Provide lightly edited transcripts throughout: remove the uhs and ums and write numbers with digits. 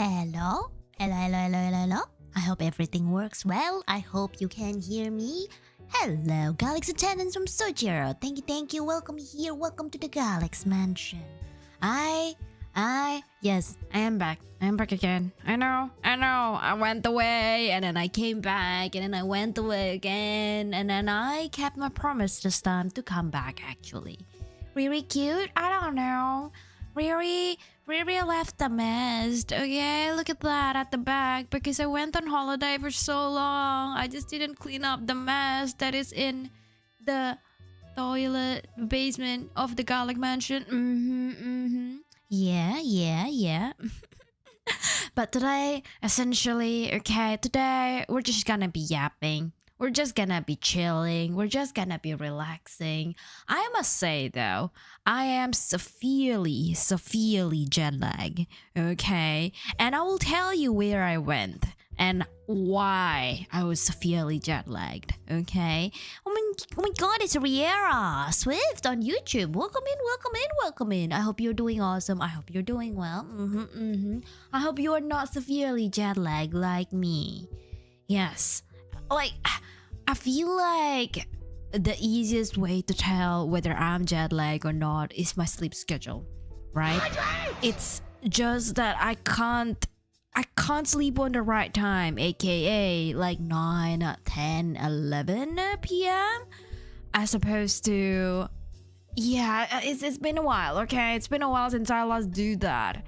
Hello? Hello. I hope everything works well. I hope you can hear me. Hello, Galaxy attendants from Sojiro. Thank you. Welcome here. Welcome to the Galaxy Mansion. Yes, I am back. I am back again. I know. I went away and then I came back and then I went away again and then I kept my promise this time to come back actually. Really cute? I don't know. Riri left a mess. Okay, look at that at the back because I went on holiday for so long. I just didn't clean up the mess that is in the toilet basement of the Galaxy Mansion. Yeah. But today, essentially, today we're just gonna be yapping. We're just gonna be chilling. We're just gonna be relaxing. I must say though, I am severely jet lagged. Okay, and I will tell you where I went and why I was severely jet lagged. Okay. Oh my God, it's Riera Swift on YouTube. Welcome in. I hope you're doing awesome. I hope you're doing well. I hope you are not severely jet lagged like me. Yes. Like, I feel like the easiest way to tell whether I'm jet lagged or not is my sleep schedule, right? It's just that I can't sleep on the right time, aka like 9, 10, 11 p.m. as opposed to, yeah, it's been a while, okay? It's been a while since I last do that.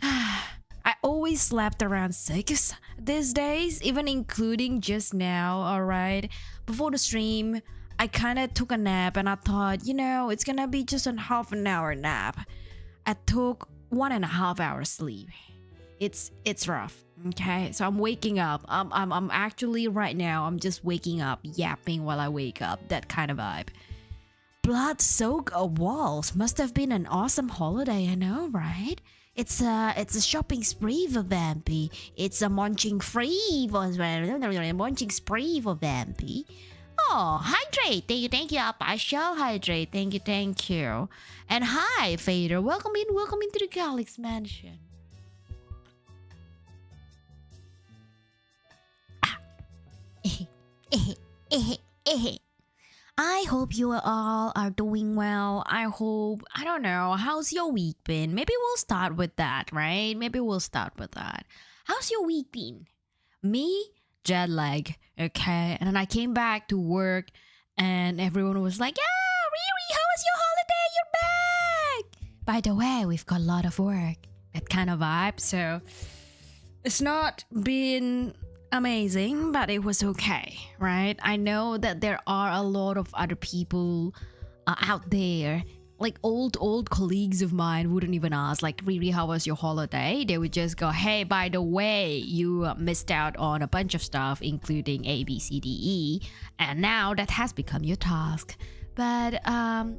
I always slept around 6 these days, even including just now, alright? Before the stream, I kind of took a nap and I thought, it's gonna be just a half an hour nap. I took 1.5 hours sleep. It's rough, okay? So I'm waking up. I'm actually right now, I'm just waking up, yapping while I wake up, that kind of vibe. Blood-soaked walls must have been an awesome holiday, I know, right? It's a shopping spree for Vampy. It's a munching spree for Vampy. Oh, hydrate. Thank you. I shall hydrate. Thank you. And hi, Fader. Welcome into the Galaxy Mansion. I hope you all are doing well. I don't know, how's your week been? Maybe we'll start with that, right? How's your week been? Me? Jet lag, okay? And then I came back to work and everyone was like, yeah, Riri, how was your holiday? You're back! By the way, we've got a lot of work. That kind of vibe, so it's not been amazing, but it was okay, right? I know that there are a lot of other people out there, like old colleagues of mine wouldn't even ask like, Riri, how was your holiday? They would just go, hey, by the way, you missed out on a bunch of stuff including A, B, C, D, E, and now that has become your task. But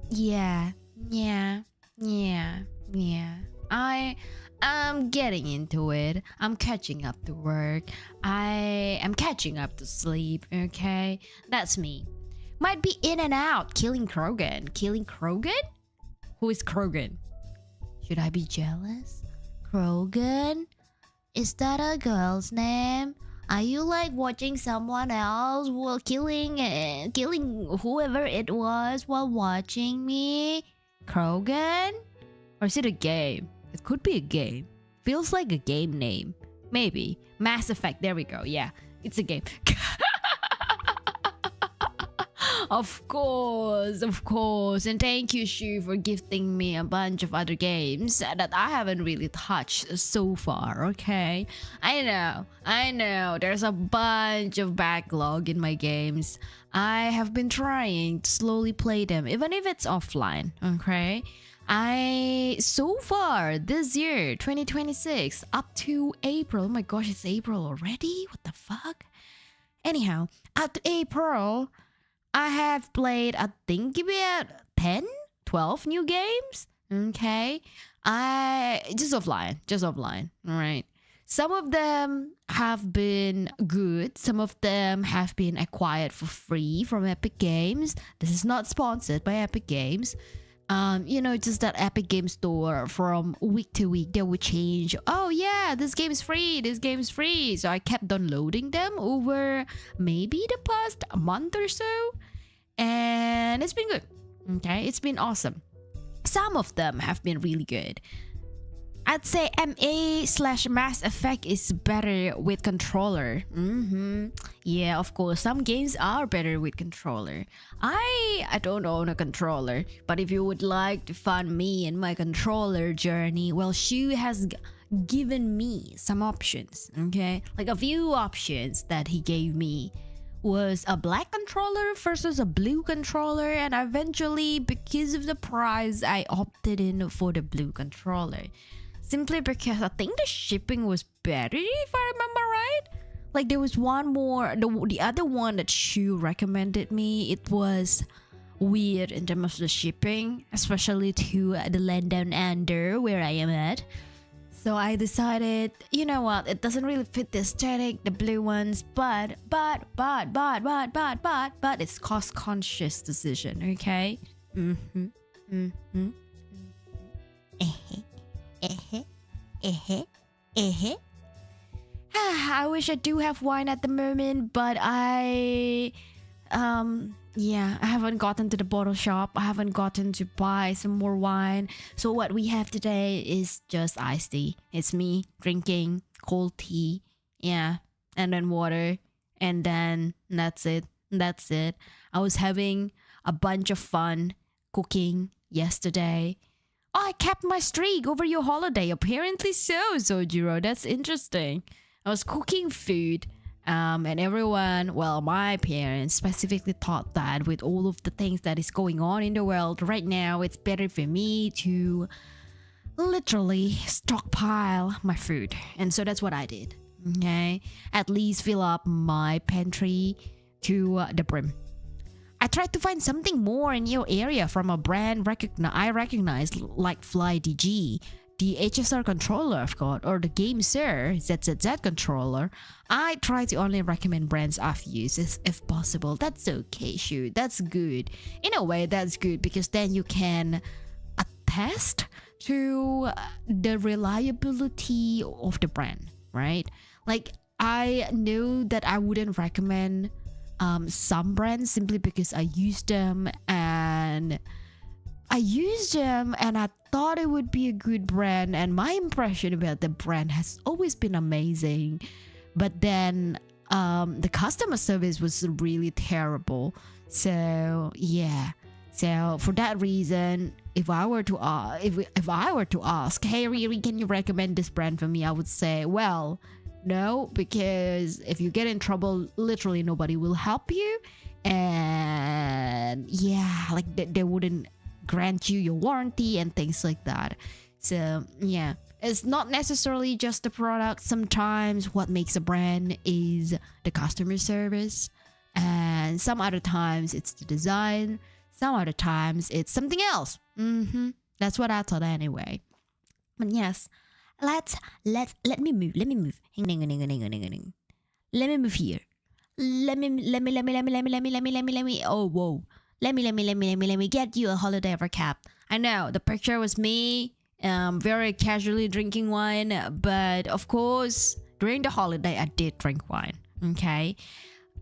yeah, I'm getting into it. I'm catching up to work. I am catching up to sleep, okay? That's me. Might be in and out, killing Krogan. Killing Krogan? Who is Krogan? Should I be jealous? Krogan? Is that a girl's name? Are you like watching someone else while killing whoever it was while watching me? Krogan? Or is it a game? It could be a game. Feels like a game name. Maybe. Mass Effect. There we go. Yeah. It's a game. Of course. And thank you, Shu, for gifting me a bunch of other games that I haven't really touched so far, okay? I know. There's a bunch of backlog in my games. I have been trying to slowly play them, even if it's offline, okay? So far this year, 2026, up to April. Oh my gosh, it's April already? What the fuck? Anyhow, up to April, I have played, I think about 10, 12 new games. Okay. Just offline. All right. Some of them have been good. Some of them have been acquired for free from Epic Games. This is not sponsored by Epic Games. just that Epic Game Store from week to week, they would change. Oh yeah, this game is free. This game is free. So I kept downloading them over maybe the past month or so, and it's been good. Okay, it's been awesome. Some of them have been really good. I'd say MA/Mass Effect is better with controller. Yeah, of course, some games are better with controller. I don't own a controller, but if you would like to fund me in my controller journey, well, Shu has given me some options. Okay, like a few options that he gave me was a black controller versus a blue controller, and eventually, because of the price, I opted in for the blue controller. Simply because I think the shipping was better, if I remember right. Like there was one more, the other one that Shu recommended me, it was weird in terms of the shipping, especially to the land down under where I am at. So I decided, you know what, it doesn't really fit the aesthetic, the blue ones, but it's cost conscious decision, okay? I wish I do have wine at the moment, but I haven't gotten to the bottle shop. I haven't gotten to buy some more wine. So what we have today is just iced tea. It's me drinking cold tea, and then water, and then that's it. I was having a bunch of fun cooking yesterday. Oh, I kept my streak over your holiday. Apparently so, Sojiro. That's interesting. I was cooking food, and everyone, well, my parents specifically thought that with all of the things that is going on in the world right now, it's better for me to literally stockpile my food. And so that's what I did. Okay? At least fill up my pantry to the brim. I tried to find something more in your area from a brand I recognize, like FlyDG, the HSR controller I've got, or the GameSir ZZZ controller. I try to only recommend brands I've used if possible. That's okay, Shu. That's good. In a way, that's good because then you can attest to the reliability of the brand, right? Like, I know that I wouldn't recommend some brands simply because I used them and I thought it would be a good brand, and my impression about the brand has always been amazing. But then the customer service was really terrible. So yeah. So for that reason, if I were to ask, hey Riri, can you recommend this brand for me? I would say, well, no, because if you get in trouble, literally nobody will help you, and yeah, like they wouldn't grant you your warranty and things like that. So yeah, it's not necessarily just the product. Sometimes what makes a brand is the customer service, and some other times it's the design, some other times it's something else. That's what I thought anyway. But yes, let me move. Hang on. Let me move here. Let me. Oh whoa. Let me get you a holiday recap. I know the picture was me, very casually drinking wine, but of course during the holiday I did drink wine. Okay,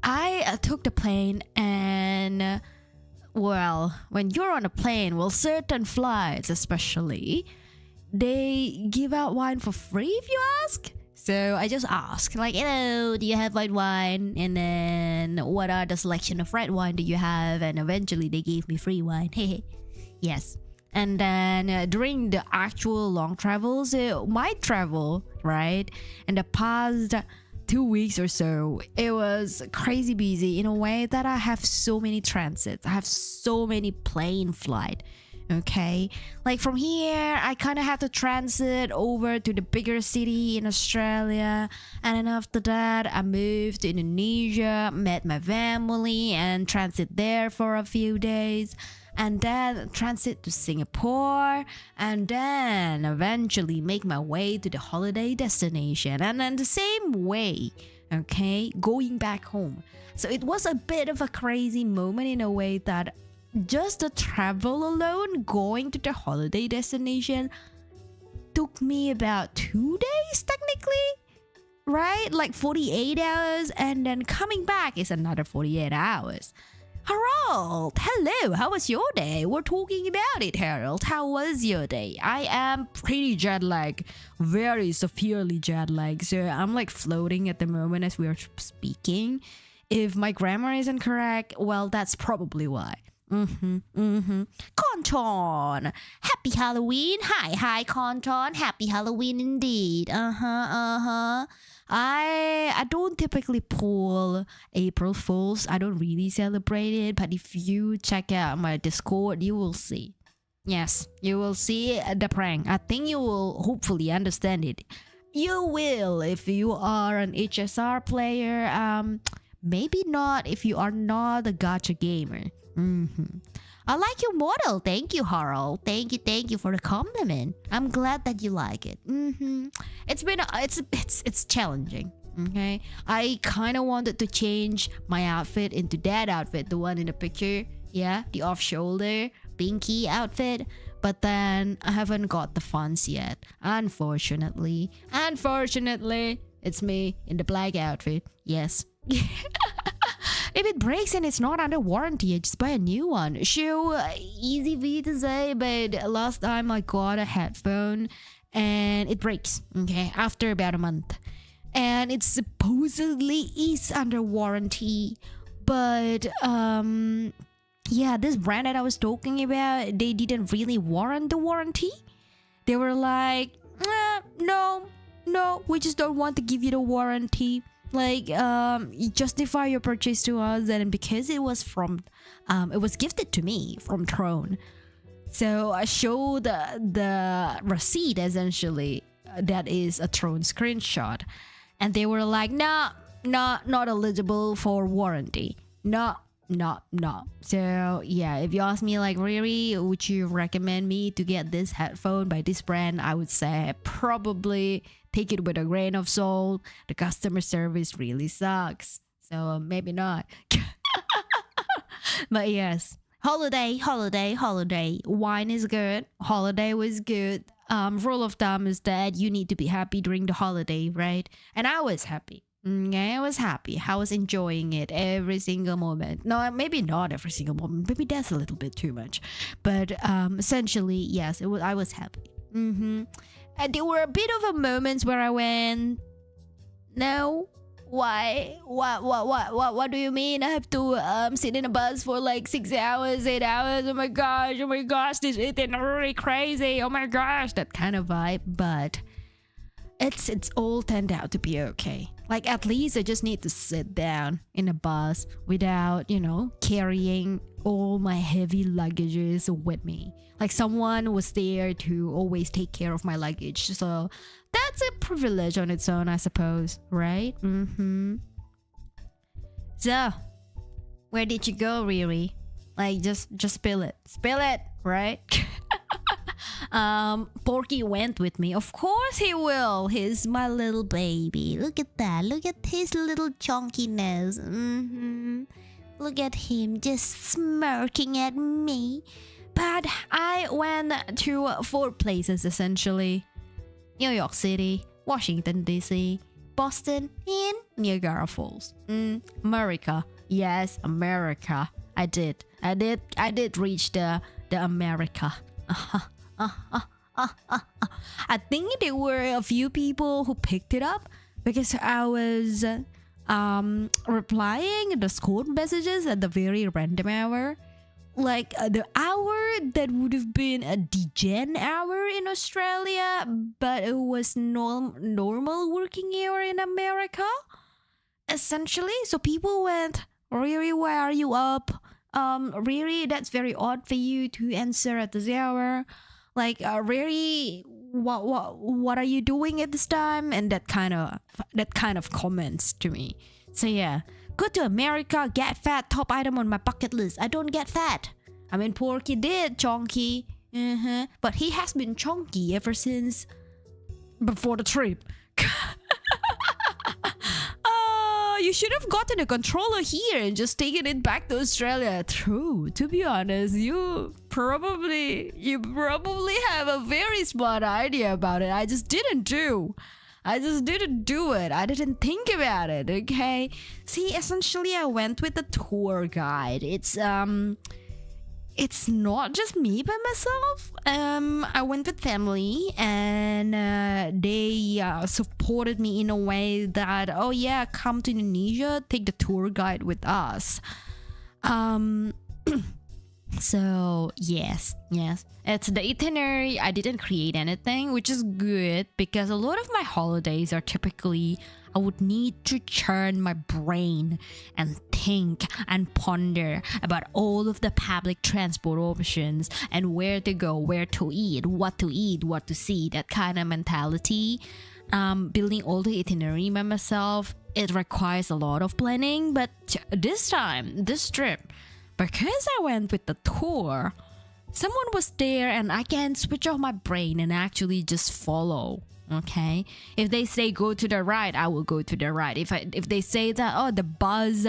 I took the plane, and well, when you're on a plane, well, certain flights especially, they give out wine for free if you ask. So I just asked, like, hello, do you have white wine? And then what are the selection of red wine do you have? And eventually they gave me free wine. Yes. And then during the actual long travels, my travel, right? In the past 2 weeks or so, it was crazy busy in a way that I have so many transits. I have so many plane flights. Okay, like from here I kind of have to transit over to the bigger city in Australia, and then after that I moved to Indonesia, met my family, and transit there for a few days, and then transit to Singapore, and then eventually make my way to the holiday destination, and then the same way, okay, going back home. So it was a bit of a crazy moment in a way that just the travel alone, going to the holiday destination, took me about 2 days technically, right? Like 48 hours, and then coming back is another 48 hours. Harold, hello, how was your day? We're talking about it, Harold. How was your day? I am pretty jet lagged, very severely jet lagged. So I'm like floating at the moment as we are speaking. If my grammar isn't correct, well, that's probably why. Conton, happy Halloween. Hi, Conton. Happy Halloween indeed. I don't typically pull April Fools. I don't really celebrate it, but if you check out my Discord, you will see. Yes, you will see the prank. I think you will hopefully understand it. You will if you are an HSR player. Maybe not if you are not a gacha gamer. I like your model. Thank you, Harold. Thank you for the compliment. I'm glad that you like it. It's challenging. Okay, I kind of wanted to change my outfit into that outfit, the one in the picture. Yeah, the off-shoulder pinky outfit. But then I haven't got the funds yet. Unfortunately, it's me in the black outfit. Yes. If it breaks and it's not under warranty, I just buy a new one. Sure, easy for you to say, but last time I got a headphone and it breaks, okay, after about a month. And it supposedly is under warranty, but yeah, this brand that I was talking about, they didn't really warrant the warranty. They were like, no, we just don't want to give you the warranty. Like, you justify your purchase to us, and because it was from, it was gifted to me from Throne. So I showed the receipt essentially, that is a Throne screenshot, and they were like, nah, not eligible for warranty. No. So yeah, if you ask me like, Riri, would you recommend me to get this headphone by this brand? I would say probably take it with a grain of salt. The customer service really sucks. So maybe not. But yes, holiday. Wine is good. Holiday was good. Rule of thumb is that you need to be happy during the holiday, right? And I was happy. I was happy. I was enjoying it every single moment. No, maybe not every single moment. Maybe that's a little bit too much. But essentially, yes, it was. I was happy. And there were a bit of a moments where I went, no, why? What do you mean? I have to sit in a bus for like 6 hours, 8 hours. Oh my gosh, this is really crazy. Oh my gosh, that kind of vibe. But it's all turned out to be okay. Like, at least I just need to sit down in a bus without, carrying all my heavy luggages with me. Like, someone was there to always take care of my luggage. So that's a privilege on its own, I suppose, right? So, where did you go, Riri? Like, just spill it, right? Porky went with me. Of course he will. He's my little baby. Look at that. Look at his little chunky nose. Look at him just smirking at me. But I went to 4 places essentially: New York City, Washington DC, Boston, and Niagara Falls. America. Yes, America. I did reach the America. I think there were a few people who picked it up because I was replying the Discord messages at the very random hour, like the hour that would have been a degen hour in Australia, but it was normal working hour in America essentially. So people went, Riri, why are you up? Riri, that's very odd for you to answer at this hour. Like, Riri, what are you doing at this time? And that kind of comments to me. So yeah, go to America, get fat, top item on my bucket list. I don't get fat. I mean, Porky did chunky, but he has been chunky ever since before the trip. you should have gotten a controller here and just taken it back to Australia. True. To be honest, you probably have a very smart idea about it. I just didn't do it. I didn't think about it. Okay. See, essentially, I went with a tour guide. It's not just me by myself. I went with family, and they supported me in a way that, oh yeah, come to Indonesia, take the tour guide with us. So yes, it's the itinerary. I didn't create anything, which is good because a lot of my holidays are typically I would need to churn my brain and think and ponder about all of the public transport options and where to go, where to eat, what to see, that kind of mentality. Building all the itinerary by myself, it requires a lot of planning, but this trip, because I went with the tour, someone was there and I can switch off my brain and actually just follow. Okay, if they say go to the right, I will go to the right. If they say that the bus,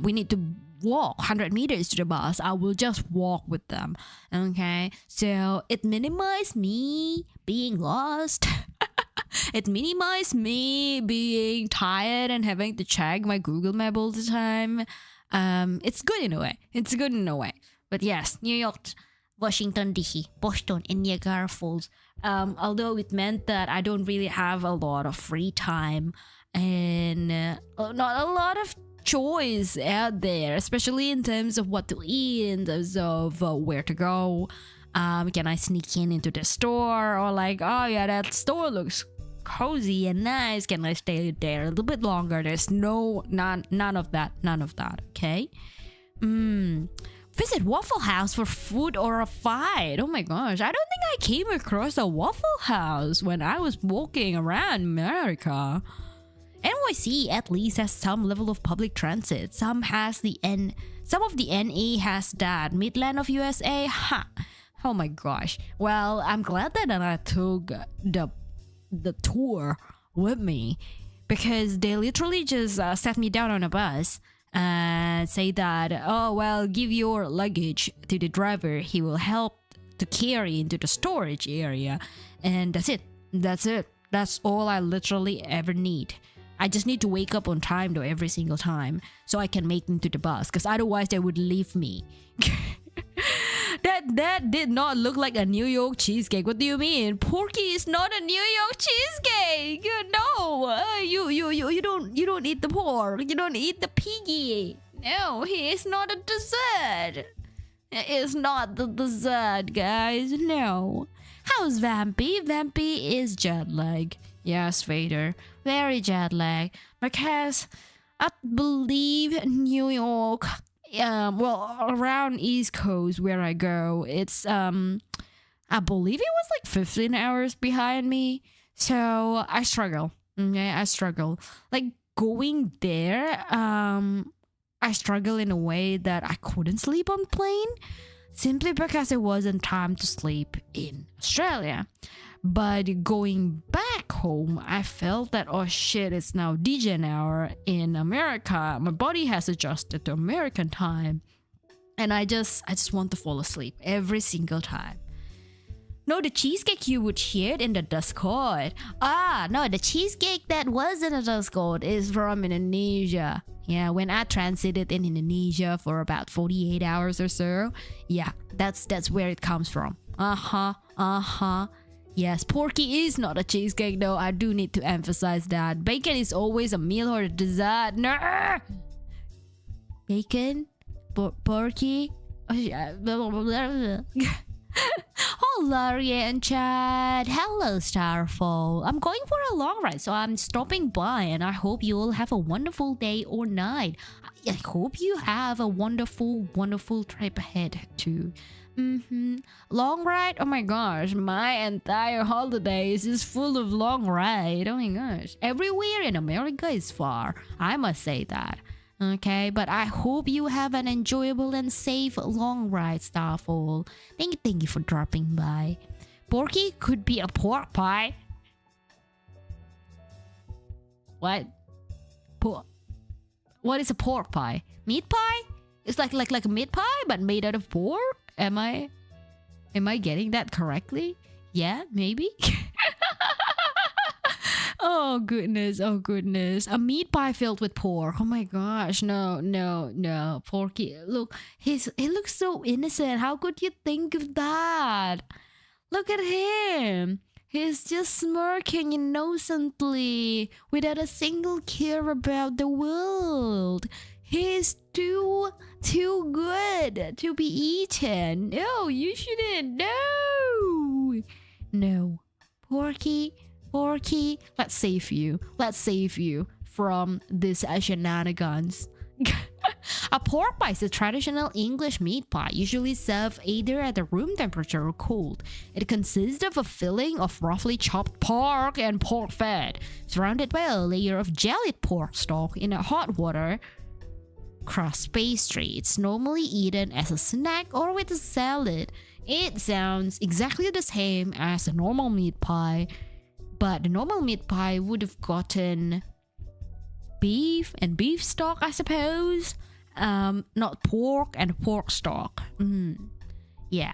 we need to walk 100 meters to the bus, I will just walk with them. Okay, so it minimized me being lost. It minimized me being tired and having to check my Google Map all the time. It's good in a way. But yes, New York, Washington DC, Boston, and Niagara Falls. Although it meant that I don't really have a lot of free time and not a lot of choice out there, especially in terms of what to eat, in terms of where to go. Can I sneak into the store, or like, oh yeah, that store looks cozy and nice, can I stay there a little bit longer? There's none of that. Okay. Visit Waffle House for food or a fight. Oh my gosh, I don't think I came across a Waffle House when I was walking around America. NYC at least has some level of public transit. Some of the NE has that. Midland of USA, oh my gosh. Well, I'm glad that I took the tour with me, because they literally just sat me down on a bus and say that, oh well, give your luggage to the driver, he will help to carry into the storage area, and that's all I literally ever need. I just need to wake up on time though every single time so I can make it to the bus, because otherwise they would leave me. That did not look like a New York cheesecake. What do you mean? Porky is not a New York cheesecake. No, you don't eat the pork. You don't eat the piggy. No, he is not a dessert. It is not the dessert, guys. No. How's Vampy? Vampy is jet lag. Yes, Vader. Very jet lag. Because I believe New York, around East Coast where I go, it's I believe it was like 15 hours behind me. So I struggle. Okay, I struggle. Like going there, I struggle in a way that I couldn't sleep on plane simply because it wasn't time to sleep in Australia. But going back home, I felt that, oh shit, it's now DJ hour in America. My body has adjusted to American time. And I just want to fall asleep every single time. No, the cheesecake you would hear it in the Discord. No, the cheesecake that was in the Discord is from Indonesia. Yeah, when I transited in Indonesia for about 48 hours or so. Yeah, that's where it comes from. Yes, Porky is not a cheesecake though. I do need to emphasize that. Bacon is always a meal or a dessert. No! Bacon? Porky? Hello, Riera and Chad. Hello, Starfall. I'm going for a long ride, so I'm stopping by, and I hope you all have a wonderful day or night. I hope you have a wonderful, wonderful trip ahead too. Long ride? Oh my gosh, my entire holiday is just full of long ride. Oh my gosh, everywhere in America is far, I must say that. Okay, but I hope you have an enjoyable and safe long ride, Starfall. Thank you for dropping by. Porky could be a pork pie. What? What is a pork pie? Meat pie? It's like a meat pie but made out of pork? Am I getting that correctly? Yeah, maybe. Oh goodness. A meat pie filled with pork. Oh my gosh. No. Porky. Look, he looks so innocent. How could you think of that? Look at him. He's just smirking innocently without a single care about the world. He's too good to be eaten. No, you shouldn't. No. Porky, let's save you from this shenanigans. A pork pie is a traditional English meat pie, usually served either at the room temperature or cold. It consists of a filling of roughly chopped pork and pork fat, surrounded by a layer of jellied pork stock in a hot water crust pastry. It's normally eaten as a snack or with a salad. It sounds exactly the same as a normal meat pie, but the normal meat pie would have gotten beef and beef stock, I suppose. Not pork and pork stock. Yeah.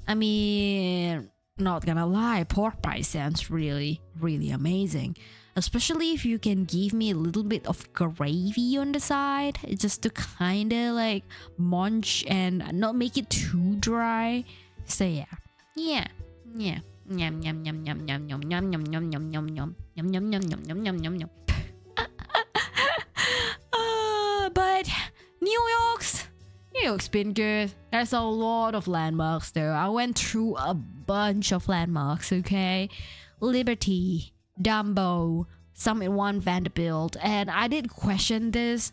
I mean, not gonna lie, pork pie sounds really, really amazing. Especially if you can give me a little bit of gravy on the side, just to kinda like munch and not make it too dry. So yeah. Yum yum yum yum yum yum yum yum yum yum yum yum yum yum yum yum yum yum yum yum. But New York's been good. There's a lot of landmarks though. I went through a bunch of landmarks, okay? Liberty, Dumbo, Summit 1 Vanderbilt, and I did question this.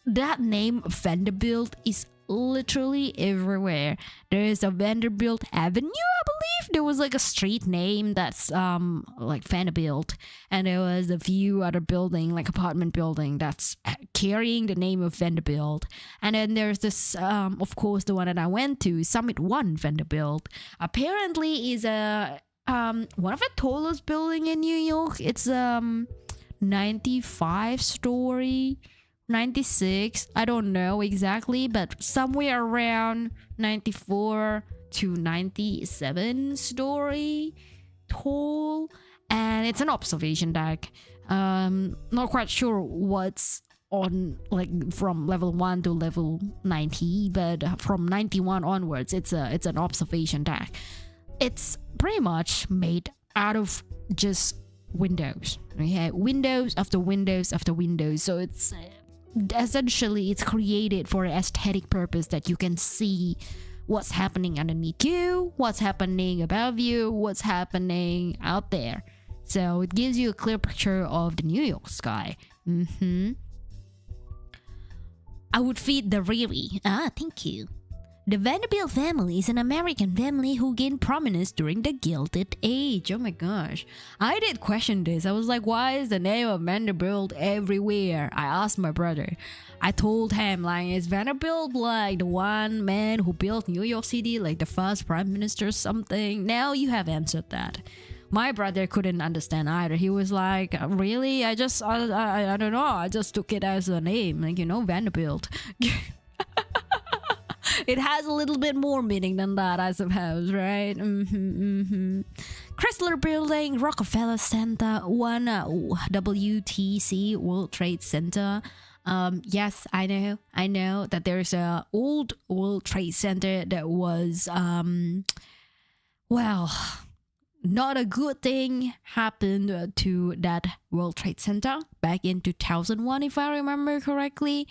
That name Vanderbilt is literally everywhere. There is a Vanderbilt Avenue, I believe. There was like a street name that's like Vanderbilt, and there was a few other building, like apartment building, that's carrying the name of Vanderbilt. And then there's this of course the one that I went to, Summit 1 Vanderbilt, apparently is a one of the tallest building in New York. It's 95 story, 96, I don't know exactly, but somewhere around 94 to 97 story tall, and it's an observation deck. Not quite sure what's on, like from level 1 to level 90, but from 91 onwards it's an observation deck. It's pretty much made out of just windows, okay? Windows after windows after windows. So it's essentially it's created for an aesthetic purpose, that you can see what's happening underneath you, what's happening above you, what's happening out there. So it gives you a clear picture of the New York sky. I would feed the Riri. Thank you. The Vanderbilt family is an American family who gained prominence during the Gilded Age. Oh my gosh. I did question this. I was like, why is the name of Vanderbilt everywhere? I asked my brother. I told him, like, is Vanderbilt like the one man who built New York City, like the first prime minister or something? Now you have answered that. My brother couldn't understand either. He was like, really? I don't know. I just took it as a name, like, you know, Vanderbilt. It has a little bit more meaning than that, I suppose, right? Chrysler Building, Rockefeller Center, 1 WTC, World Trade Center. Yes, I know that there's a old World Trade Center that was, well, not a good thing happened to that World Trade Center back in 2001, if I remember correctly.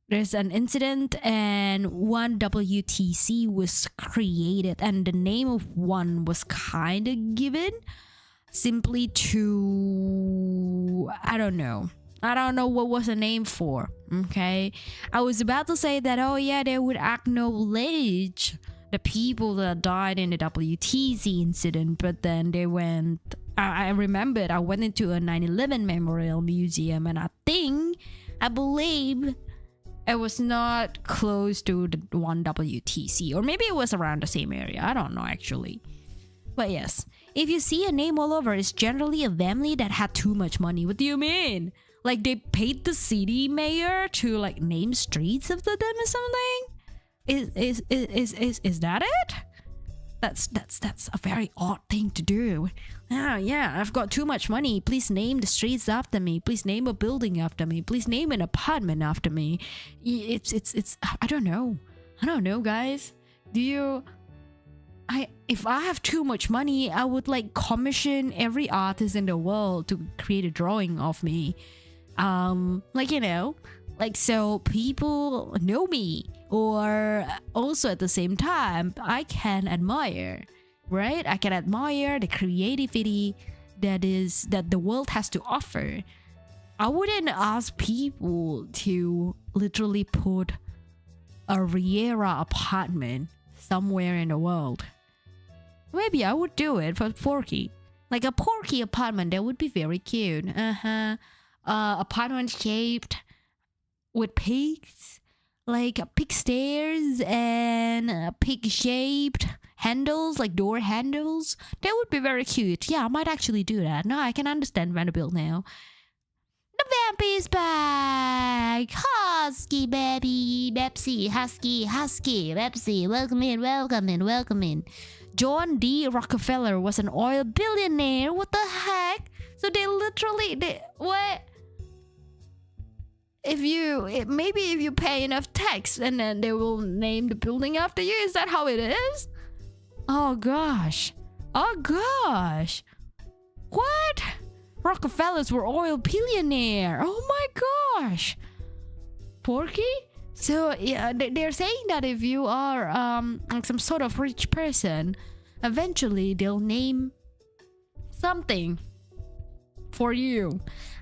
There's an incident and 1 WTC was created, and the name of 1 was kind of given simply to, I don't know what was the name for. Okay, I was about to say that, oh yeah, they would acknowledge the people that died in the WTC incident, but then they went, I remembered I went into a 9/11 Memorial Museum, and I believe it was not close to the 1 WTC, or maybe it was around the same area. I don't know actually. But yes, if you see a name all over, it's generally a family that had too much money. What do you mean? Like they paid the city mayor to like name streets after them or something. Is that it? That's a very odd thing to do. Yeah, I've got too much money. Please name the streets after me. Please name a building after me. Please name an apartment after me. It's I don't know. I don't know, guys. If I have too much money, I would like commission every artist in the world to create a drawing of me. Like, you know, like so people know me, or also at the same time I can admire, right? I can admire the creativity that the world has to offer. I wouldn't ask people to literally put a Riera apartment somewhere in the world. Maybe I would do it for Porky. Like a Porky apartment, that would be very cute. Apartment shaped with pigs, like pig stairs and pig shaped handles, like door handles. That would be very cute. Yeah, I might actually do that. No, I can understand Vanderbilt now. The vamp is back! Husky baby, Pepsi, Husky, Pepsi, welcome in. John D. Rockefeller was an oil billionaire. What the heck? So what? Maybe if you pay enough tax and then they will name the building after you. Is that how it is? Oh gosh. What? Rockefellers were oil billionaire. Oh my gosh. Porky? So yeah, they're saying that if you are like some sort of rich person, eventually they'll name something for you.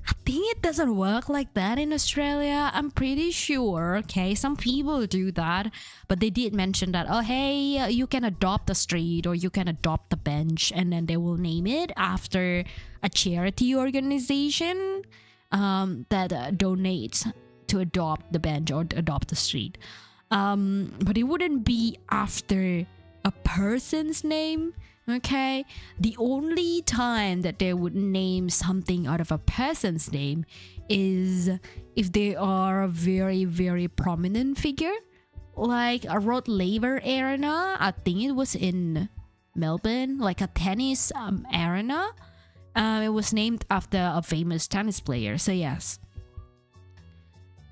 I think it doesn't work like that in Australia. I'm pretty sure. Okay, some people do that, but they did mention that, oh hey, you can adopt a street or you can adopt a bench, and then they will name it after a charity organization that donates to adopt the bench or adopt the street. But it wouldn't be after a person's name. Okay, the only time that they would name something out of a person's name is if they are a very, very prominent figure, like a Rod Laver arena. I think it was in Melbourne, like a tennis arena. It was named after a famous tennis player. So yes.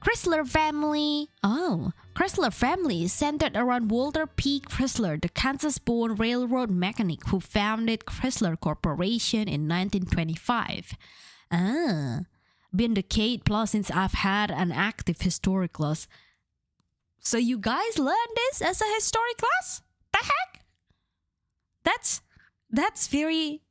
Chrysler family. Oh, Chrysler family is centered around Walter P. Chrysler, the Kansas-born railroad mechanic who founded Chrysler Corporation in 1925. Been a decade plus since I've had an active history class. So you guys learned this as a history class? The heck? That's very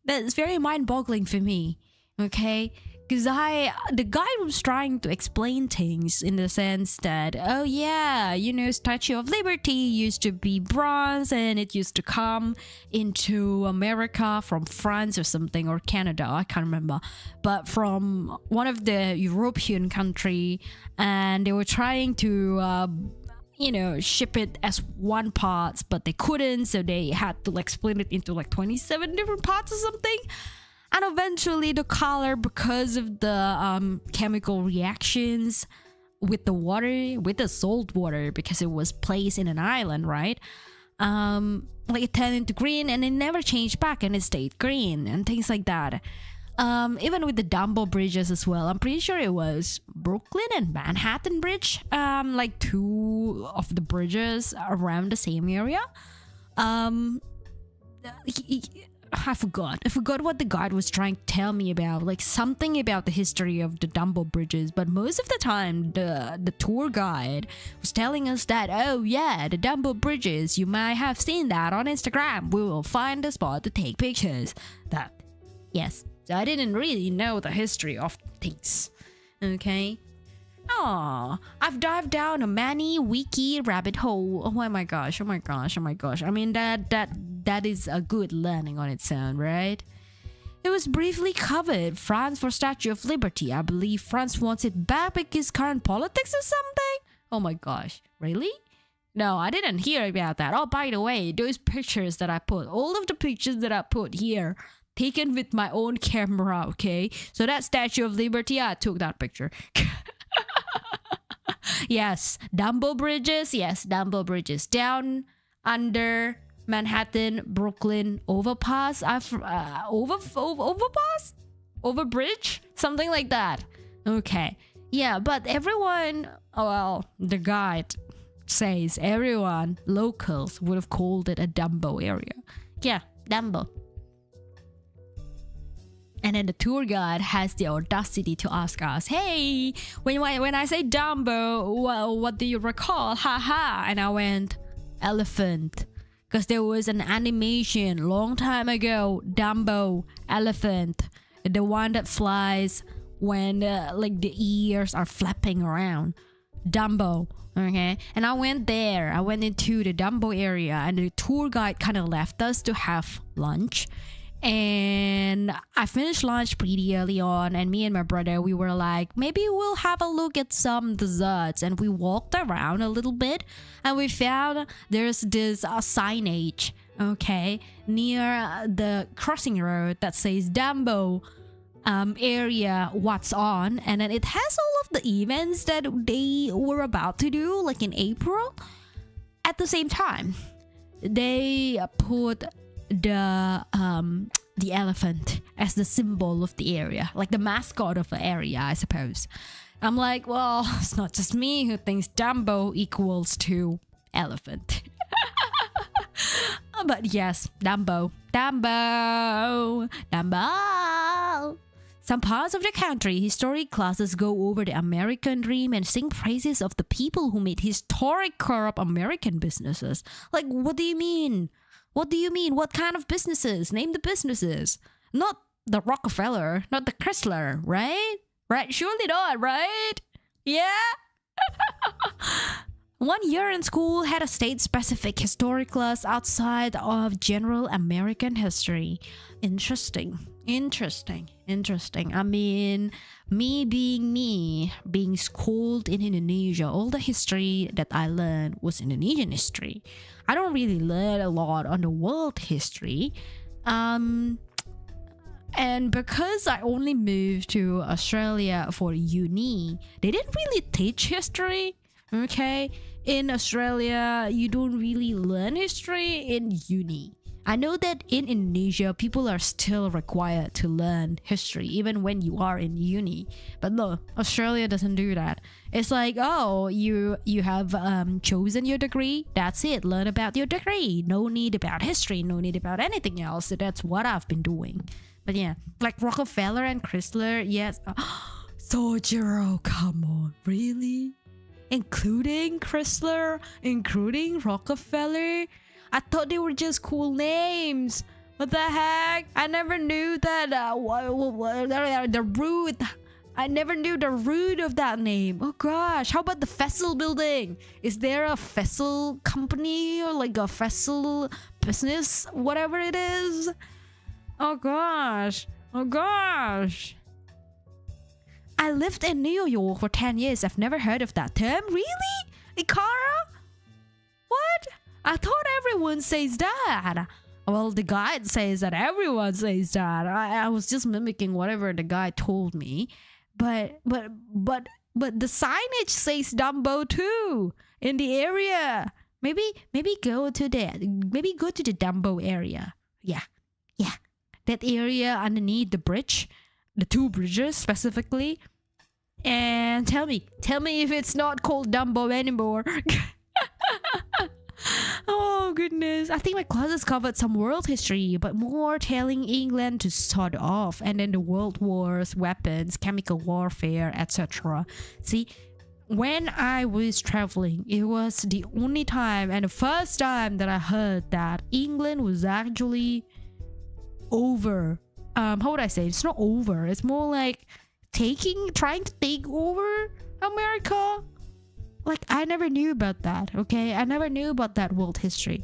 mind-boggling for me. Okay. Because the guy was trying to explain things in the sense that, oh yeah, you know, Statue of Liberty used to be bronze and it used to come into America from France or something, or Canada, I can't remember, but from one of the European country, and they were trying to ship it as one parts, but they couldn't, so they had to like split it into like 27 different parts or something. And eventually the color, because of the chemical reactions with the water, with the salt water, because it was placed in an island, right? Like it turned into green and it never changed back and it stayed green and things like that. Even with the Dumbo bridges as well. I'm pretty sure it was Brooklyn and Manhattan Bridge. Like two of the bridges around the same area. I forgot what the guide was trying to tell me about, like something about the history of the Dumbo bridges, but most of the time the tour guide was telling us that, oh yeah, the Dumbo bridges, you might have seen that on Instagram, we will find a spot to take pictures. That, yes, so I didn't really know the history of things. Okay. Oh, I've dived down a many wiki rabbit hole. Oh my gosh. I mean, that is a good learning on its own, right? It was briefly covered. France for Statue of Liberty. I believe France wants it back because current politics or something. Oh my gosh. Really? No, I didn't hear about that. Oh, by the way, those pictures that I put, all of the pictures that I put here, taken with my own camera, okay? So that Statue of Liberty, I took that picture. Yes, Dumbo bridges. Yes, Dumbo bridges. Down under Manhattan, Brooklyn, overpass. Overpass? Overbridge? Something like that. Okay. Yeah, but everyone, well, the guide says everyone, locals, would have called it a Dumbo area. Yeah, Dumbo. And then the tour guide has the audacity to ask us, hey, when I say Dumbo, well, what do you recall? Haha. And I went, elephant. Because there was an animation long time ago, Dumbo, elephant. The one that flies when like the ears are flapping around. Dumbo. Okay. And I went there. I went into the Dumbo area and the tour guide kind of left us to have lunch. And I finished lunch pretty early on, and me and my brother, we were like, maybe we'll have a look at some desserts. And we walked around a little bit, and we found there's this signage, okay, near the crossing road that says Dumbo area what's on, and then it has all of the events that they were about to do, like in April. At the same time, they put the elephant as the symbol of the area, like the mascot of the area, I suppose. I'm like, well, it's not just me who thinks Dumbo equals to elephant. But yes, Dumbo. Some parts of the country, history classes go over the American dream and sing praises of the people who made historic corrupt American businesses. Like, what do you mean? What do you mean? What kind of businesses? Name the businesses. Not the Rockefeller, not the Chrysler, right? Right? Surely not, right? Yeah? 1 year in school had a state-specific history class outside of general American history. Interesting. I mean, being schooled in Indonesia, all the history that I learned was Indonesian history. I don't really learn a lot on the world history. And because I only moved to Australia for uni, they didn't really teach history, okay? In Australia, you don't really learn history in uni. I know that in Indonesia, people are still required to learn history even when you are in uni. But no, Australia doesn't do that. It's like, oh, you have chosen your degree. That's it. Learn about your degree. No need about history. No need about anything else. So that's what I've been doing. But yeah, like Rockefeller and Chrysler, yes. Sojiro, come on. Really? Including Chrysler? Including Rockefeller? I thought they were just cool names. What the heck? I never knew that the root. I never knew the root of that name. Oh gosh, how about the Fessel building? Is there a Fessel company or like a Fessel business? Whatever it is. Oh gosh. I lived in New York for 10 years. I've never heard of that term. Really? Ikara? What? I thought everyone says that. Well, the guide says that everyone says that. I was just mimicking whatever the guy told me. But the signage says Dumbo too in the area. Maybe go to the Dumbo area. Yeah. That area underneath the bridge, the two bridges specifically. And tell me if it's not called Dumbo anymore. Oh goodness, I think my classes covered some world history, but more telling England to start off, and then the world wars, weapons, chemical warfare, etc. See, when I was traveling, it was the only time and the first time that I heard that England was actually over. How would I say? It's not over. It's more like trying to take over America. Like, I never knew about that, okay? I never knew about that world history.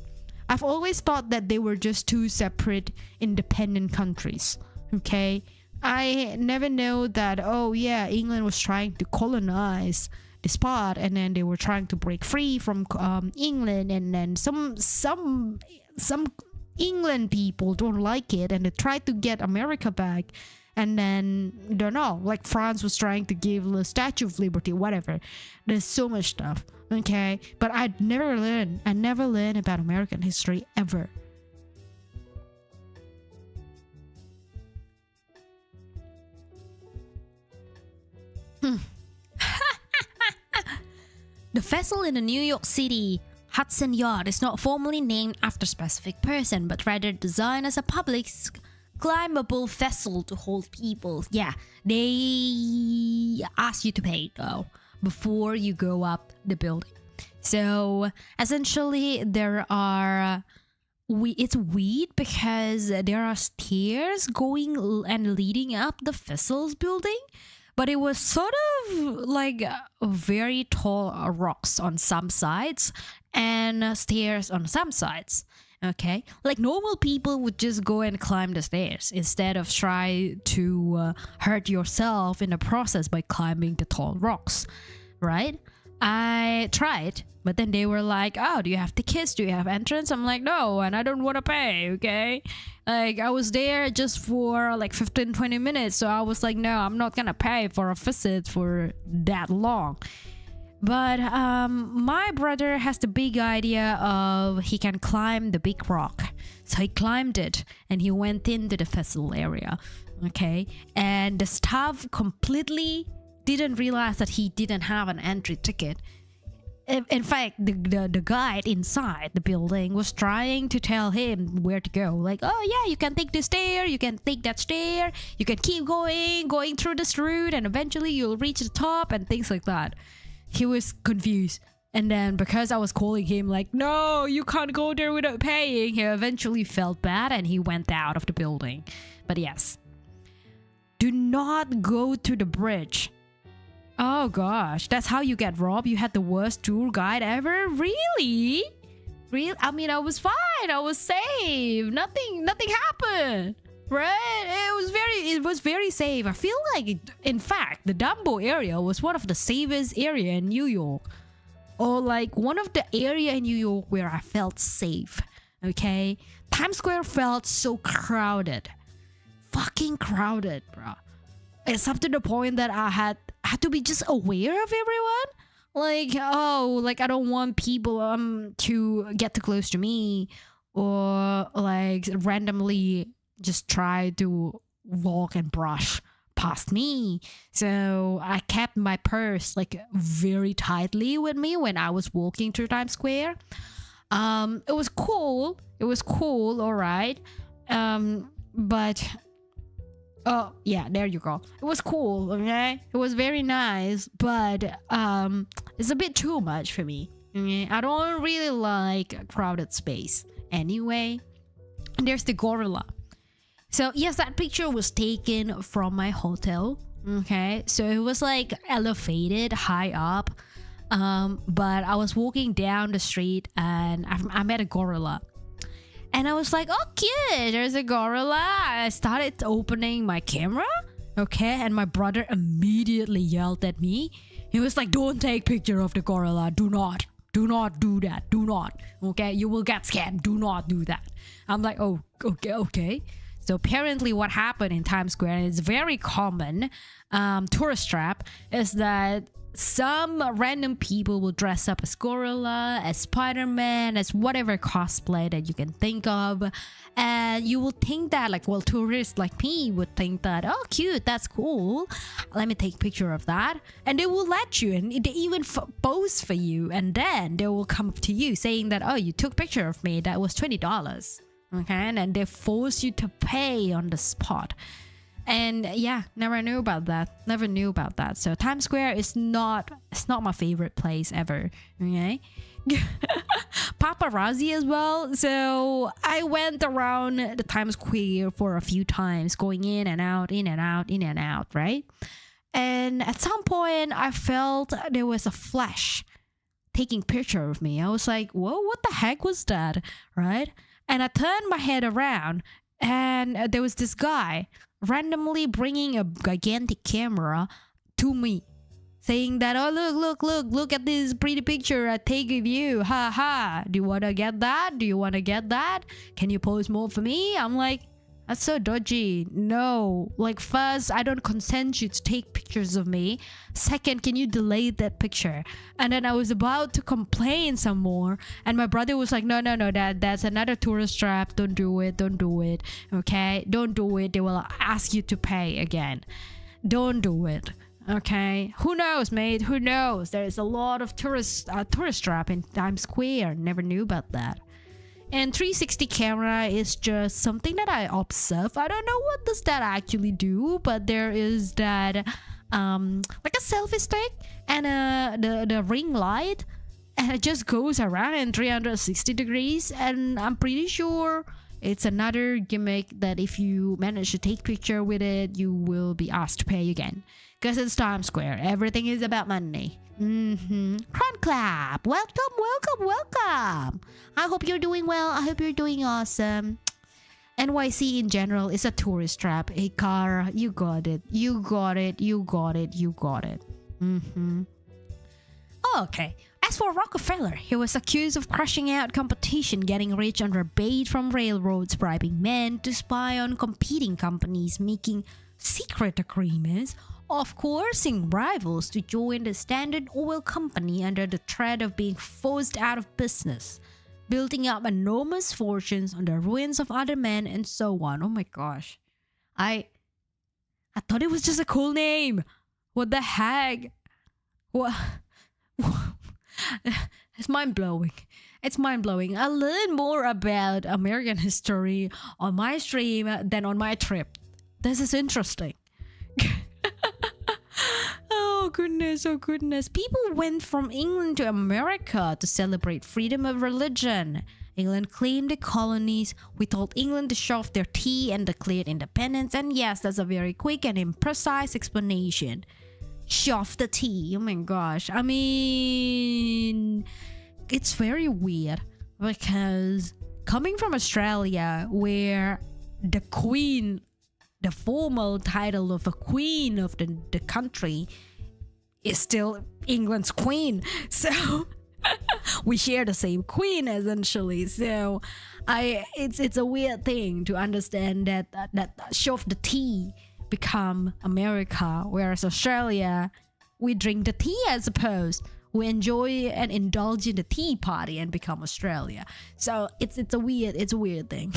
I've always thought that they were just two separate independent countries, okay? I never know that, oh yeah, England was trying to colonize this part, and then they were trying to break free from England, and then some England people don't like it, and they tried to get America back. And then, don't know, like France was trying to give the Statue of Liberty, whatever. There's so much stuff, okay? But I never learned about American history ever. The vessel in the New York City Hudson Yard is not formally named after a specific person, but rather designed as a public climbable vessel to hold people. Yeah, they ask you to pay though before you go up the building. So essentially there are it's weird because there are stairs going and leading up the vessel's building, but it was sort of like very tall rocks on some sides and stairs on some sides. Okay, like normal people would just go and climb the stairs instead of try to hurt yourself in the process by climbing the tall rocks, right? I tried, but then they were like, oh, do you have tickets? Do you have entrance? I'm like, no, and I don't want to pay, okay? Like, I was there just for like 15-20 minutes, so I was like, no, I'm not gonna pay for a visit for that long. But my brother has the big idea of he can climb the big rock. So he climbed it and he went into the vessel area. Okay. And the staff completely didn't realize that he didn't have an entry ticket. In fact, the guide inside the building was trying to tell him where to go. Like, oh yeah, you can take this stair, you can take that stair, you can keep going through this route, and eventually you'll reach the top and things like that. He was confused, and then because I was calling him like, no, you can't go there without paying, he eventually felt bad and he went out of the building. But yes, do not go to the bridge. Oh gosh, that's how you get robbed? You had the worst tour guide ever? Really? I mean, I was fine, I was safe, nothing happened. Right, it was very safe. I feel like, in fact, the Dumbo area was one of the safest area in New York, or like one of the area in New York where I felt safe. Okay, Times Square felt so crowded, fucking crowded, bro. It's up to the point that I had to be just aware of everyone. Like, oh, like I don't want people to get too close to me, or like randomly just try to walk and brush past me. So I kept my purse like very tightly with me when I was walking through Times Square. It was cool, all right. But oh yeah, there you go. It was cool, okay? It was very nice, but it's a bit too much for me. Okay? I don't really like a crowded space anyway. And there's the gorilla. So yes, that picture was taken from my hotel. Okay, so it was like elevated high up, but I was walking down the street and I met a gorilla, and I was like, oh cute, there's a gorilla. I started opening my camera, okay, and my brother immediately yelled at me. He was like, don't take picture of the gorilla, do not do that, do not, okay, you will get scammed, do not do that. I'm like, oh okay. So apparently what happened in Times Square, and it's very common tourist trap, is that some random people will dress up as gorilla, as Spider-Man, as whatever cosplay that you can think of, and you will think that, like, well, tourists like me would think that, oh cute, that's cool, let me take a picture of that, and they will let you, and they even pose for you, and then they will come up to you saying that, oh, you took a picture of me, that was $20. Okay, and then they force you to pay on the spot. And yeah, never knew about that. So Times Square is not my favorite place ever. Okay. Paparazzi as well. So I went around the Times Square for a few times, going in and out, right? And at some point I felt there was a flash taking picture of me. I was like, whoa, what the heck was that? Right? And I turned my head around, and there was this guy randomly bringing a gigantic camera to me. saying that, oh, look at this pretty picture I take of you. Ha ha. Do you want to get that? Do you want to get that? Can you post more for me? I'm like, that's so dodgy. No. Like, first, I don't consent you to take pictures of me. Second, can you delete that picture? And then I was about to complain some more. And my brother was like, no, that's another tourist trap. Don't do it. Okay? Don't do it. They will ask you to pay again. Don't do it. Okay, who knows, mate? Who knows? There is a lot of tourist trap in Times Square. Never knew about that. And 360 camera is just something that I observe. I don't know what does that actually do, but there is that like a selfie stick and the ring light, and it just goes around in 360 degrees. And I'm pretty sure it's another gimmick that if you manage to take picture with it, you will be asked to pay again. Because it's Times Square. Everything is about money. Crown clap. Welcome. I hope you're doing well. I hope you're doing awesome. NYC in general is a tourist trap. Hey, Cara, you got it. Okay. As for Rockefeller, he was accused of crushing out competition, getting rich under bait from railroads, bribing men to spy on competing companies, making secret agreements, of coercing rivals to join the Standard Oil Company under the threat of being forced out of business, building up enormous fortunes on the ruins of other men, and so on. Oh my gosh. I thought it was just a cool name. What the heck? What? It's mind-blowing. I learned more about American history on my stream than on my trip. This is interesting. Oh goodness. People went from England to America to celebrate freedom of religion. England claimed the colonies. We told England to shove their tea and declared independence. And yes, that's a very quick and imprecise explanation. Shove the tea. Oh my gosh. I mean, it's very weird because coming from Australia, where the Queen, the formal title of a queen of the country, is still England's queen, so we share the same queen essentially. So it's a weird thing to understand that shove the tea become America, whereas Australia, we drink the tea, I suppose. We enjoy and indulge in the tea party and become Australia. So it's a weird thing.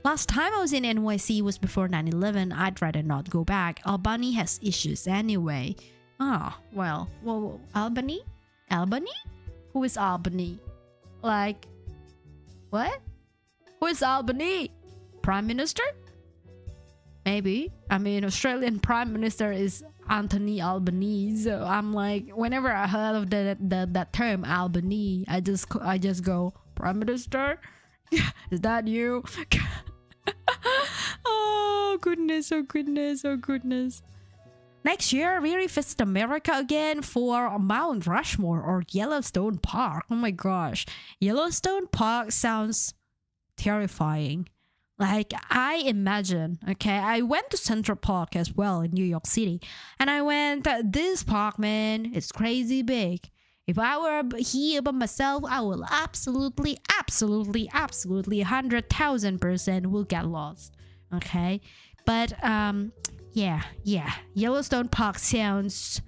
Last time I was in NYC was before 9/11. I'd rather not go back. Albany has issues anyway. Well, Albany? Who is Albany? Like, what? Who is Albany? Prime Minister? Maybe. I mean, Australian Prime Minister is Anthony Albanese. So I'm like, whenever I heard of that term Albany, I just go, Prime Minister? Is that you? Oh goodness. Next year, we revisit America again for Mount Rushmore or Yellowstone Park. Oh my gosh. Yellowstone Park sounds terrifying. Like, I imagine, okay, I went to Central Park as well in New York City. And I went, this park, man, it's crazy big. If I were here by myself, I will absolutely 100,000% will get lost. Okay? But, yeah. Yellowstone Park sounds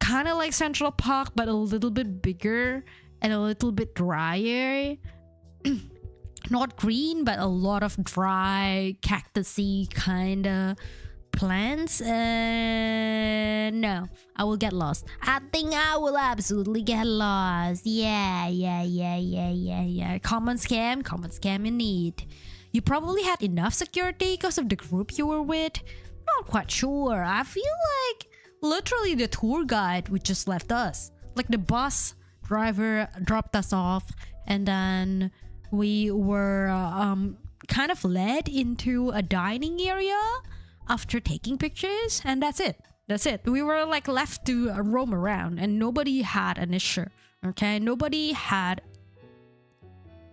kind of like Central Park, but a little bit bigger and a little bit drier. Not green, but a lot of dry, cactusy kind of plants. No, I will get lost. I think I will absolutely get lost. Yeah. Common scam in need. You probably had enough security because of the group you were with. Not quite sure. I feel like literally the tour guide would just left us. Like the bus driver dropped us off, and then we were kind of led into a dining area after taking pictures, and that's it. We were like left to roam around, and nobody had an issue. Okay, nobody had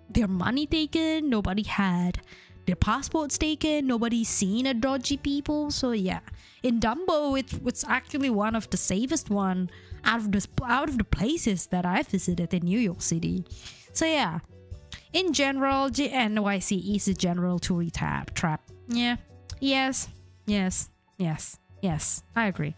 their money taken. Nobody had their passports taken. Nobody's seen a dodgy people. So yeah, in Dumbo, it's actually one of the safest one out of the places that I visited in New York City. So yeah, in general, NYC is a general tourist trap. Yeah, yes, I agree.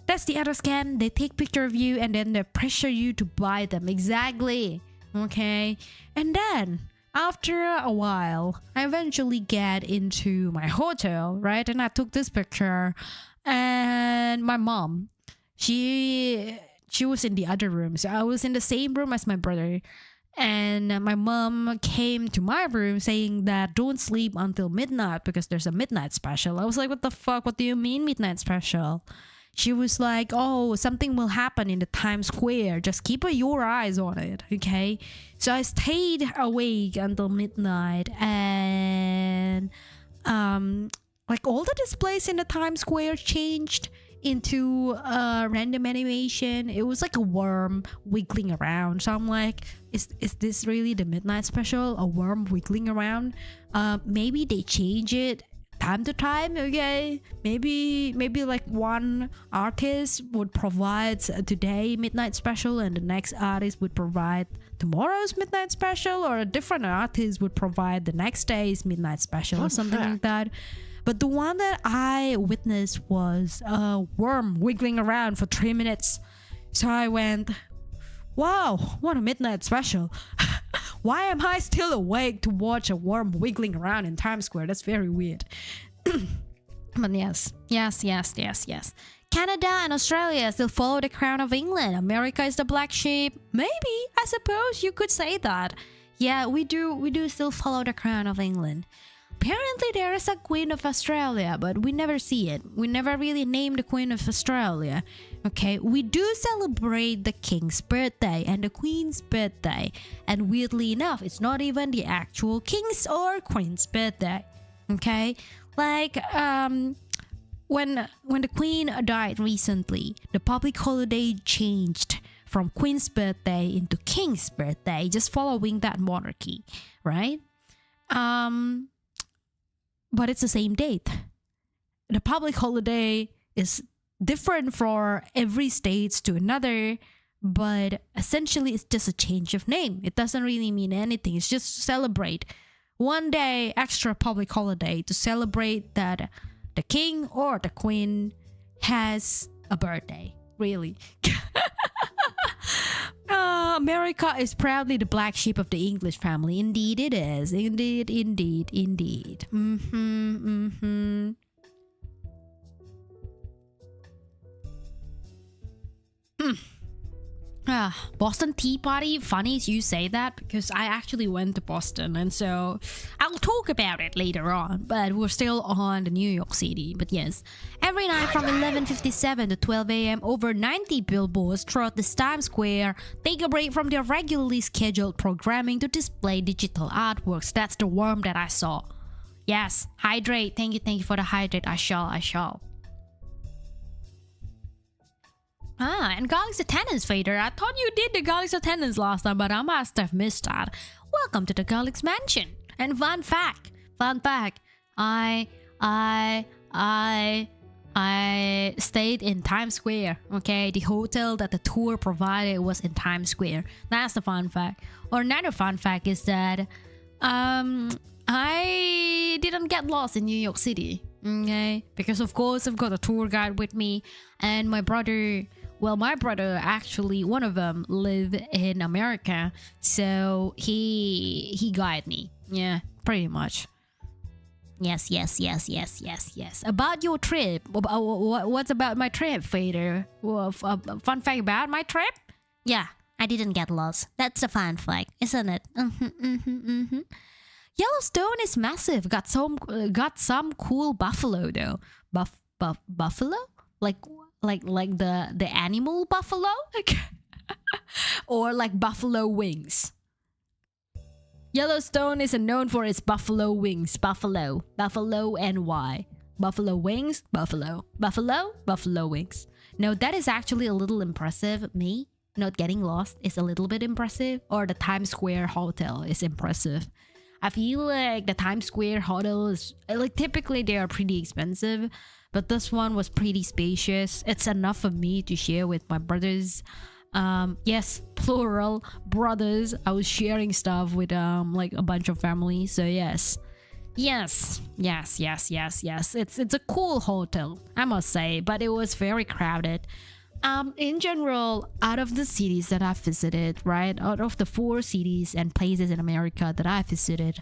That's the other scam. They take picture of you and then they pressure you to buy them. Exactly. Okay. And then after a while, I eventually get into my hotel, right? And I took this picture, and my mom, she was in the other room. So I was in the same room as my brother. And my mom came to my room saying that don't sleep until midnight because there's a midnight special. I was like, what the fuck? What do you mean midnight special? She was like, oh, something will happen in the Times Square. Just keep your eyes on it, okay? So I stayed awake until midnight, and like all the displays in the Times Square changed into a random animation. It was like a worm wiggling around. So I'm like, is this really the midnight special? A worm wiggling around? Maybe they change it time to time, okay? Maybe like one artist would provide today midnight special and the next artist would provide tomorrow's midnight special, or a different artist would provide the next day's midnight special or something like that. But the one that I witnessed was a worm wiggling around for 3 minutes. So I went, wow, what a midnight special. Why am I still awake to watch a worm wiggling around in Times Square? That's very weird. But yes. Canada and Australia still follow the crown of England. America is the black sheep. Maybe, I suppose you could say that. Yeah, we do still follow the crown of England. Apparently there is a Queen of Australia, but we never see it. We never really name the Queen of Australia. Okay, we do celebrate the King's birthday and the Queen's birthday. And weirdly enough, it's not even the actual King's or Queen's birthday. Okay, like when the Queen died recently, the public holiday changed from Queen's birthday into King's birthday, just following that monarchy, right? But it's the same date. The public holiday is different for every state to another, but essentially it's just a change of name. It doesn't really mean anything. It's just to celebrate one day extra public holiday to celebrate that the king or the queen has a birthday. Really. America is proudly the black sheep of the English family. Indeed it is. Indeed. Boston Tea Party. Funny you say that because I actually went to Boston, and so I'll talk about it later on, but we're still on the New York City. But yes, every night from 11:57 to 12 a.m. over 90 billboards throughout the Times Square take a break from their regularly scheduled programming to display digital artworks. That's the worm that I saw. Yes, hydrate. Thank you for the hydrate. I shall. And Galaxy attendance, Fader. I thought you did the Galaxy attendance last time, but I must have missed that. Welcome to the Galaxy Mansion. And fun fact. I stayed in Times Square. Okay, the hotel that the tour provided was in Times Square. That's the fun fact. Or another fun fact is that I didn't get lost in New York City. Okay, because of course I've got a tour guide with me, and my brother actually, one of them live in America, so he guided me. Yeah, pretty much. Yes. About your trip, what's about my trip, Fader? Fun fact about my trip? Yeah, I didn't get lost. That's a fun fact, isn't it? Yellowstone is massive. Got some cool buffalo though. Buffalo? Like the animal buffalo? Or like buffalo wings. Yellowstone is known for its buffalo wings. Buffalo NY. Buffalo wings, buffalo wings. No, that is actually a little impressive. Me not getting lost is a little bit impressive. Or the Times Square hotel is impressive. I feel like the Times Square hotels, like typically they are pretty expensive, but this one was pretty spacious. It's enough for me to share with my brothers. Yes, plural brothers. I was sharing stuff with like a bunch of family. So yes. It's a cool hotel, I must say, but it was very crowded. In general, out of the cities that I've visited, right, out of the 4 cities and places in America that I visited,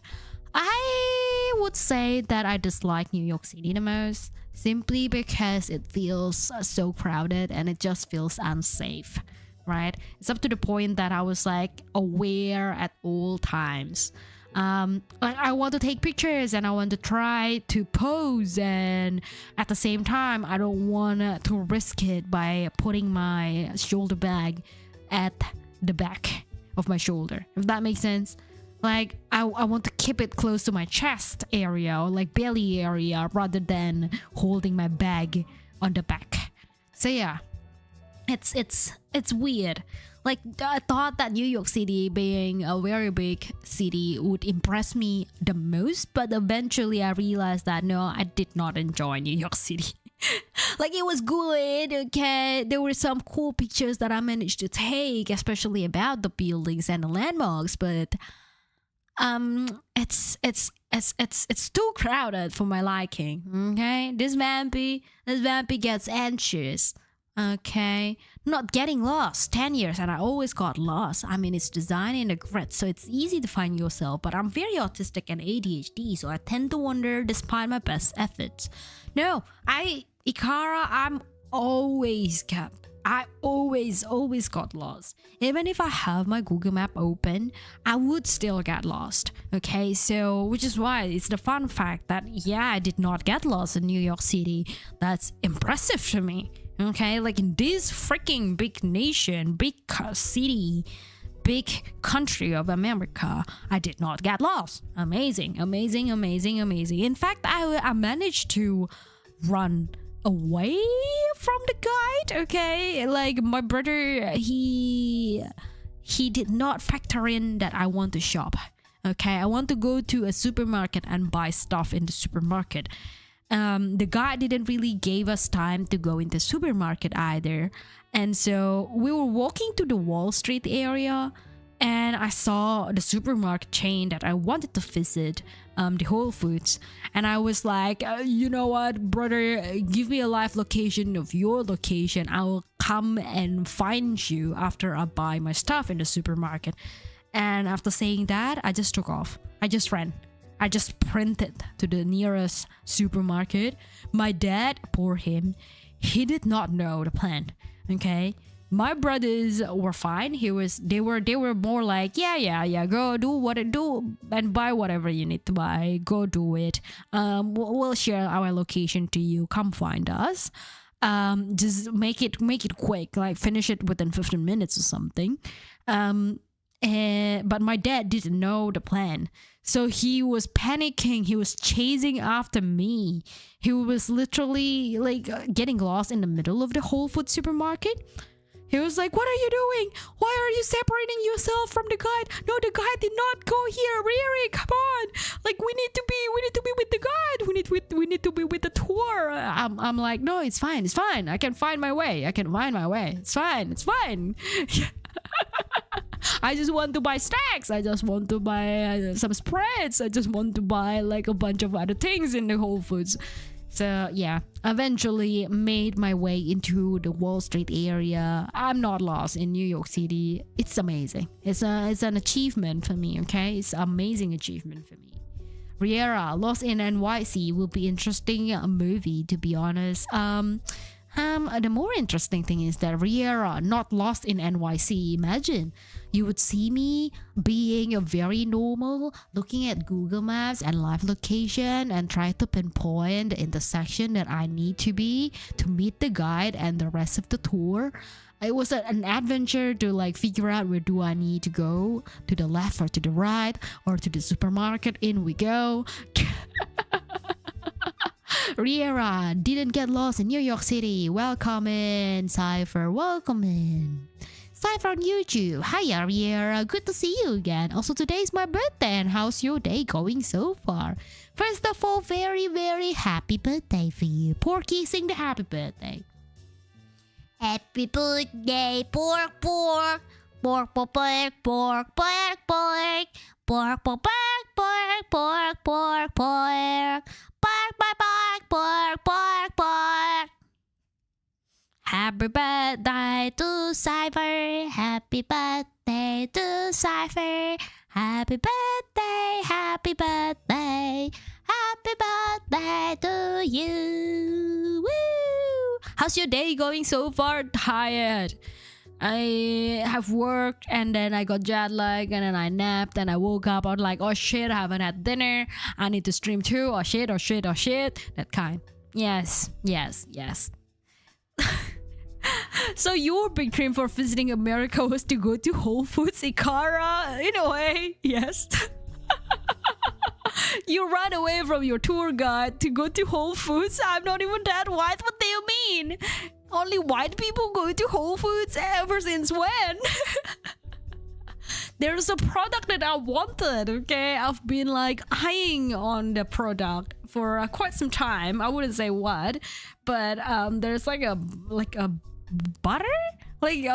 I would say that I dislike New York City the most, simply because it feels so crowded and it just feels unsafe, right? It's up to the point that I was like aware at all times. I want to take pictures and I want to try to pose, and at the same time I don't want to risk it by putting my shoulder bag at the back of my shoulder, if that makes sense. Like I want to keep it close to my chest area or like belly area rather than holding my bag on the back. So yeah, it's weird. Like, I thought that New York City, being a very big city, would impress me the most, but eventually I realized that no, I did not enjoy New York City. Like, it was good, okay? There were some cool pictures that I managed to take, especially about the buildings and the landmarks, but it's too crowded for my liking, okay? This vampy gets anxious. Okay, not getting lost. 10 years and I always got lost. I mean, it's designed in a grid, so it's easy to find yourself, but I'm very autistic and ADHD, so I tend to wander despite my best efforts. No, Ikara, I always got lost. Even if I have my Google Map open, I would still get lost. Okay, so which is why it's the fun fact that yeah, I did not get lost in New York City. That's impressive to me. Okay, like in this freaking big nation, big city, big country of America, I did not get lost. Amazing. In fact, I managed to run away from the guide. Okay, like my brother, he did not factor in that I want to shop. Okay, I want to go to a supermarket and buy stuff in the supermarket. The guy didn't really give us time to go in the supermarket either, and so we were walking to the Wall Street area, and I saw the supermarket chain that I wanted to visit, the Whole Foods, and I was like, you know what, brother, give me a live location of your location. I will come and find you after I buy my stuff in the supermarket. And after saying that, I just took off. I just ran. I just sprinted to the nearest supermarket. My dad, poor him, he did not know the plan. Okay, my brothers were fine. They were more like, yeah, go do and buy whatever you need to buy. Go do it. We'll share our location to you. Come find us. Just make it quick. Like finish it within 15 minutes or something. But my dad didn't know the plan. So he was panicking. He was chasing after me. He was literally like getting lost in the middle of the Whole Foods supermarket. He was like, "What are you doing? Why are you separating yourself from the guide? No, the guide did not go here. Riera, come on! Like we need to be with the guide. We need to be with the tour." I'm like, "No, it's fine. I can find my way. It's fine." I just want to buy snacks. I just want to buy some spreads. I just want to buy like a bunch of other things in the Whole Foods. So yeah, eventually made my way into the Wall Street area. I'm not lost in New York City. It's amazing. It's an achievement for me. Okay, it's an amazing achievement for me. Riera, Lost in NYC will be interesting movie, to be honest. The more interesting thing is that Riera, not lost in NYC. Imagine you would see me being a very normal, looking at Google Maps and live location and try to pinpoint the intersection that I need to be to meet the guide and the rest of the tour. It was an adventure to like figure out where do I need to go, to the left or to the right or to the supermarket. In we go. Riera didn't get lost in New York City. Welcome in, Cypher. Welcome in. Cypher on YouTube. Hi, Riera. Good to see you again. Also, today's my birthday, and how's your day going so far? First of all, very, very happy birthday for you. Porky, sing the happy birthday. Happy birthday, pork, pork. Pork, pork, pork, pork, pork, pork. Pork, pork, pork, pork, pork, pork, pork. Pork, pork, pork, pork, pork, pork. Happy birthday to Cypher. Happy birthday to Cypher. Happy birthday, happy birthday. Happy birthday to you. Woo! How's your day going so far? Tired. I have worked and then I got jet lag and then I napped and I woke up. I was like, oh shit, I haven't had dinner. I need to stream too. Oh shit, oh shit, oh shit. That kind. Yes, yes, yes. So your big dream for visiting America was to go to Whole Foods, Ikara? In a way, yes. You ran away from your tour guide to go to Whole Foods? I'm not even that white. What do you mean? Only white people go to Whole Foods ever since when? There's a product that I wanted, okay? I've been like eyeing on the product for quite some time. I wouldn't say what, but there's like a butter, like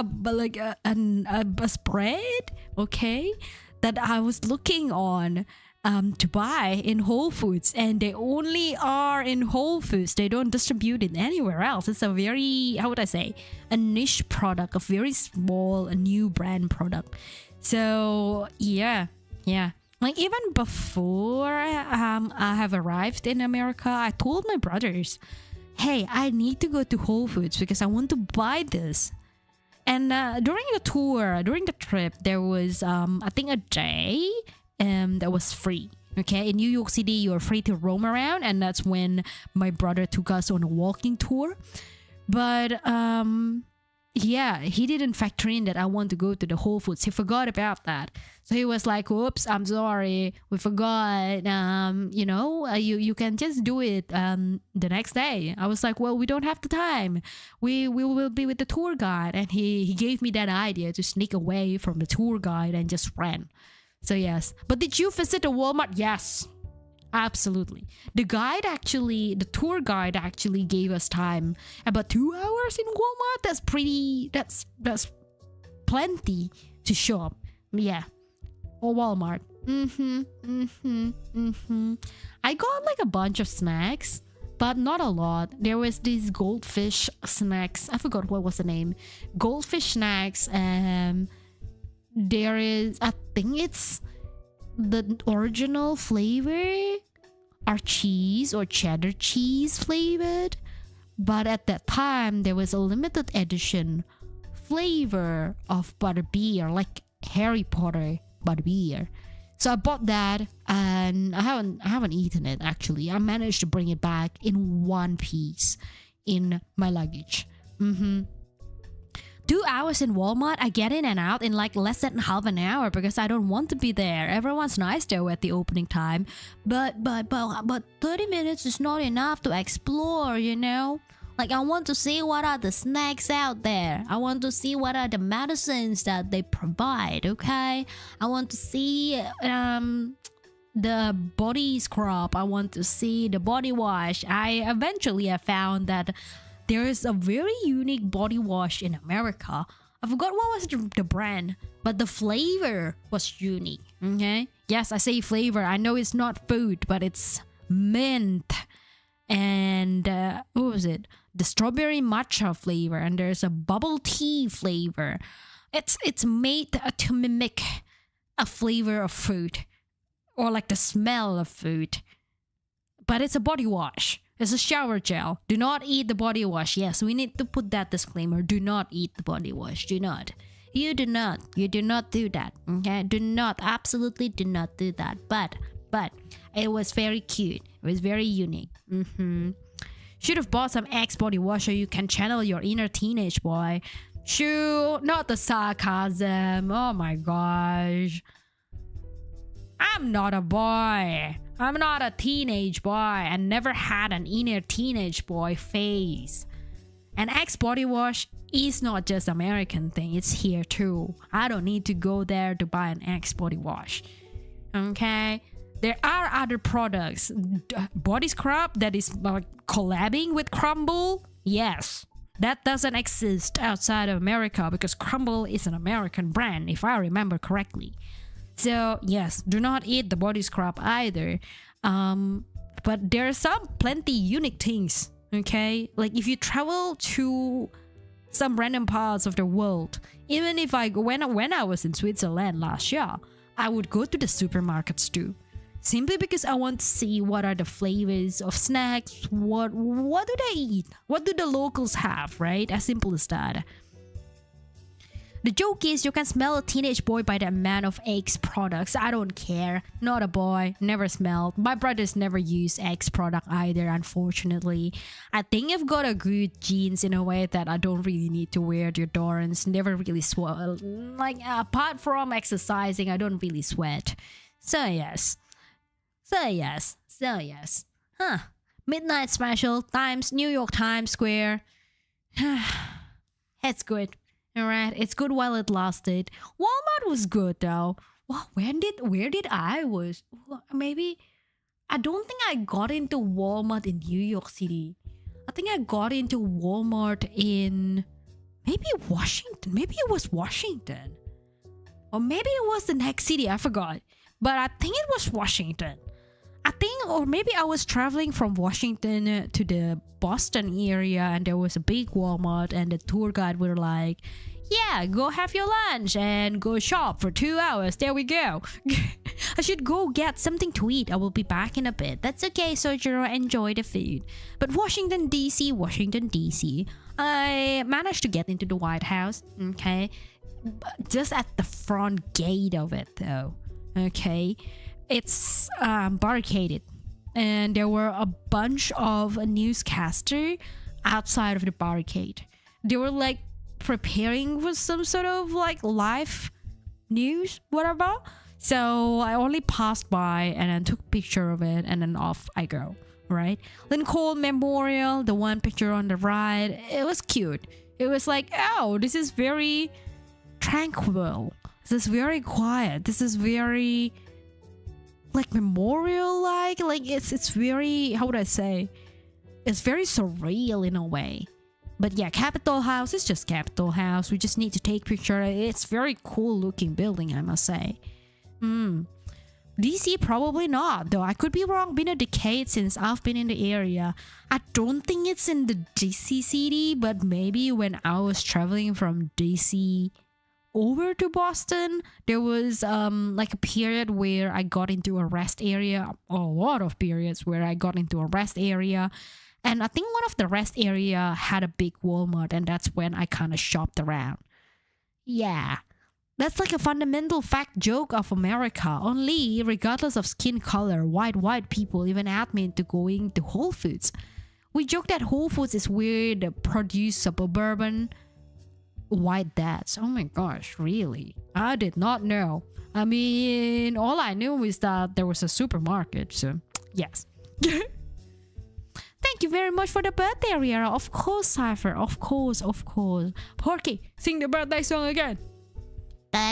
a spread, okay, that I was looking on to buy in Whole Foods, and they only are in Whole Foods. They don't distribute it anywhere else. It's a very, how would I say, a niche product, a very small, a new brand product. So yeah. Like even before I have arrived in America, I told my brothers, hey, I need to go to Whole Foods because I want to buy this. And during the trip, there was I think a day that was free. Okay, in New York City, you're free to roam around, and that's when my brother took us on a walking tour. But yeah, he didn't factor in that I want to go to the Whole Foods. He forgot about that. So he was like, oops, I'm sorry, we forgot. You can just do it the next day. I was like, well, we don't have the time. We will be with the tour guide. And he gave me that idea to sneak away from the tour guide and just ran. So yes. But did you visit the Walmart? Yes. Absolutely. The tour guide actually gave us time about 2 hours in Walmart. That's plenty to shop. Yeah. Or Walmart. I got like a bunch of snacks, but not a lot. There was these goldfish snacks. I forgot what was the name. Goldfish snacks. There is, I think it's the original flavor are cheese or cheddar cheese flavored, but at that time there was a limited edition flavor of butterbeer, like Harry Potter butterbeer. So I bought that, and I haven't eaten it actually. I managed to bring it back in one piece in my luggage. 2 hours in Walmart, I get in and out in like less than half an hour because I don't want to be there. Everyone's nice there at the opening time, but 30 minutes is not enough to explore, you know? Like I want to see what are the snacks out there. I want to see what are the medicines that they provide, okay? I want to see the body scrub. I want to see the body wash. I found that there is a very unique body wash in America. I forgot what was the brand, but the flavor was unique. Okay, yes, I say flavor. I know it's not food, but it's mint and what was it? The strawberry matcha flavor, and there's a bubble tea flavor. It's made to mimic a flavor of food or like the smell of food, but it's a body wash. It's a shower gel. Do not eat the body wash. Yes, we need to put that disclaimer. Do not eat the body wash. Do not. You do not. You do not do that. Okay? Do not. Absolutely do not do that. But it was very cute. It was very unique. Should have bought some Axe body wash so you can channel your inner teenage boy. Shoo, not the sarcasm. Oh my gosh. I'm not a boy. I'm not a teenage boy and never had an inner teenage boy face. And Axe body wash is not just American thing, it's here too. I don't need to go there to buy an Axe body wash. Okay, there are other products. Body scrub that is collabing with Crumble. Yes, that doesn't exist outside of America because Crumble is an American brand, if I remember correctly. So yes, do not eat the body scrub either. But there are some plenty unique things. Okay, like if you travel to some random parts of the world, even if I go when I was in Switzerland last year, I would go to the supermarkets too, simply because I want to see what are the flavors of snacks, what do they eat, what do the locals have, right? As simple as that. The joke is you can smell a teenage boy by the amount of Axe products. I don't care. Not a boy. Never smelled. My brothers never use Axe product either, unfortunately. I think I've got a good genes in a way that I don't really need to wear deodorants. Never really sweat. Like, apart from exercising, I don't really sweat. So yes. Huh. Midnight special times New York Times Square. It's good. Alright, it's good while it lasted. Walmart was good though. Well, where did I was? Maybe I don't think I got into Walmart in New York City. I think I got into Walmart in maybe Washington. Maybe it was Washington. Or maybe it was the next city, I forgot. But I think it was Washington. I think, or maybe I was traveling from Washington to the Boston area and there was a big Walmart and the tour guide were like, yeah, go have your lunch and go shop for 2 hours. There we go. I should go get something to eat. I will be back in a bit. That's okay, Sojiro. Enjoy the food. But Washington, D.C. I managed to get into the White House. Okay. Just at the front gate of it though. Okay. It's barricaded and there were a bunch of newscasters outside of the barricade. They were like preparing for some sort of like live news, whatever. So I only passed by and then took a picture of it and then off I go, right? Lincoln Memorial, the one picture on the right, it was cute. It was like, oh, this is very tranquil. This is very quiet. This is very like memorial like it's very, how would I say, it's very surreal in a way. But yeah, Capitol House is just Capitol House. We just need to take picture. It's very cool looking building, I must say. DC probably not though. I could be wrong. Been a decade since I've been in the area. I don't think it's in the DC city, but maybe when I was traveling from DC over to Boston, there was like a period where I got into a rest area, a lot of periods where I got into a rest area, and I think one of the rest area had a big Walmart, and that's when I kind of shopped around. Yeah, that's like a fundamental fact joke of America. Only regardless of skin color, white people even add me into going to Whole Foods. We joke that Whole Foods is weird, produce suburban white dads. Oh my gosh, really? I did not know. I mean, all I knew is that there was a supermarket, so yes. Thank you very much for the birthday, Riera. Of course, Cypher. Of course. Porky, sing the birthday song again. Eh.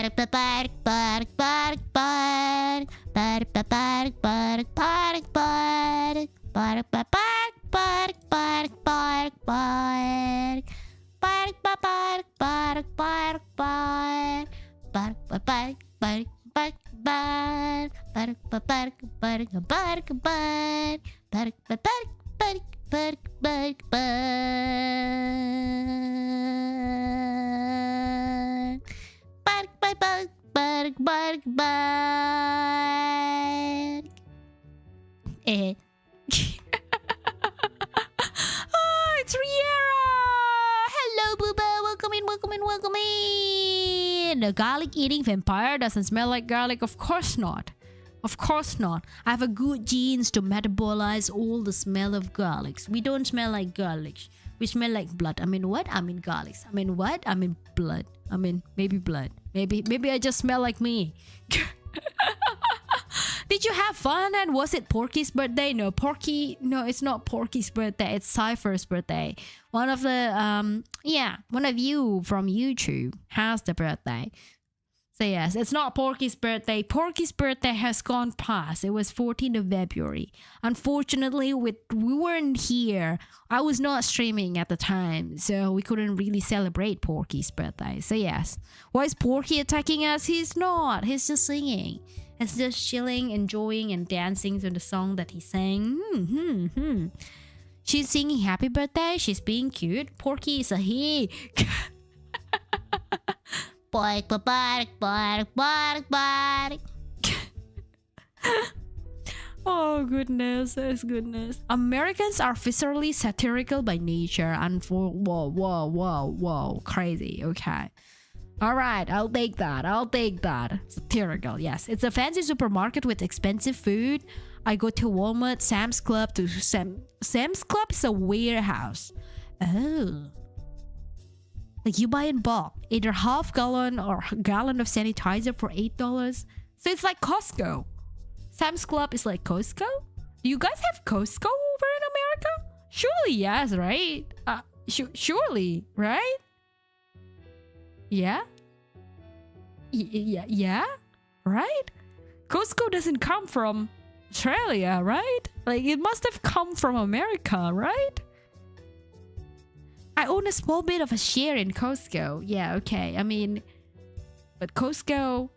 Oh, it's Riera! Hello, Booba! Welcome in! The garlic eating vampire doesn't smell like garlic? Of course not. I have a good genes to metabolize all the smell of garlics. We don't smell like garlics. We smell like blood. I mean what? I mean garlics. I mean what? I mean blood. I mean maybe blood. Maybe I just smell like me. Did did you have fun? And was it Porky's birthday? No, it's not Porky's birthday. It's Cypher's birthday. One of you from YouTube has the birthday. So yes, it's not Porky's birthday. Porky's birthday has gone past. It was 14th of February. Unfortunately, we weren't here. I was not streaming at the time, so we couldn't really celebrate Porky's birthday. So yes, why is Porky attacking us? He's not. He's just singing. He's just chilling, enjoying, and dancing to the song that he sang. She's singing happy birthday. She's being cute. Porky is a he. Bark, bark, bark, bark, bark. Oh goodness. Americans are viscerally satirical by nature and for whoa, crazy. Okay. Alright, I'll take that. Satirical, yes. It's a fancy supermarket with expensive food. I go to Walmart, Sam's Club to Sam's Club is a warehouse. Oh. Like you buy in bulk, either half gallon or gallon of sanitizer for $8. So it's like Costco. Sam's Club is like Costco? Do you guys have Costco over in America? Surely yes, right? Surely, right? Yeah? Yeah? Right? Costco doesn't come from Australia, right? Like it must have come from America, right? I own a small bit of a share in Costco. Yeah, okay. I mean, but Costco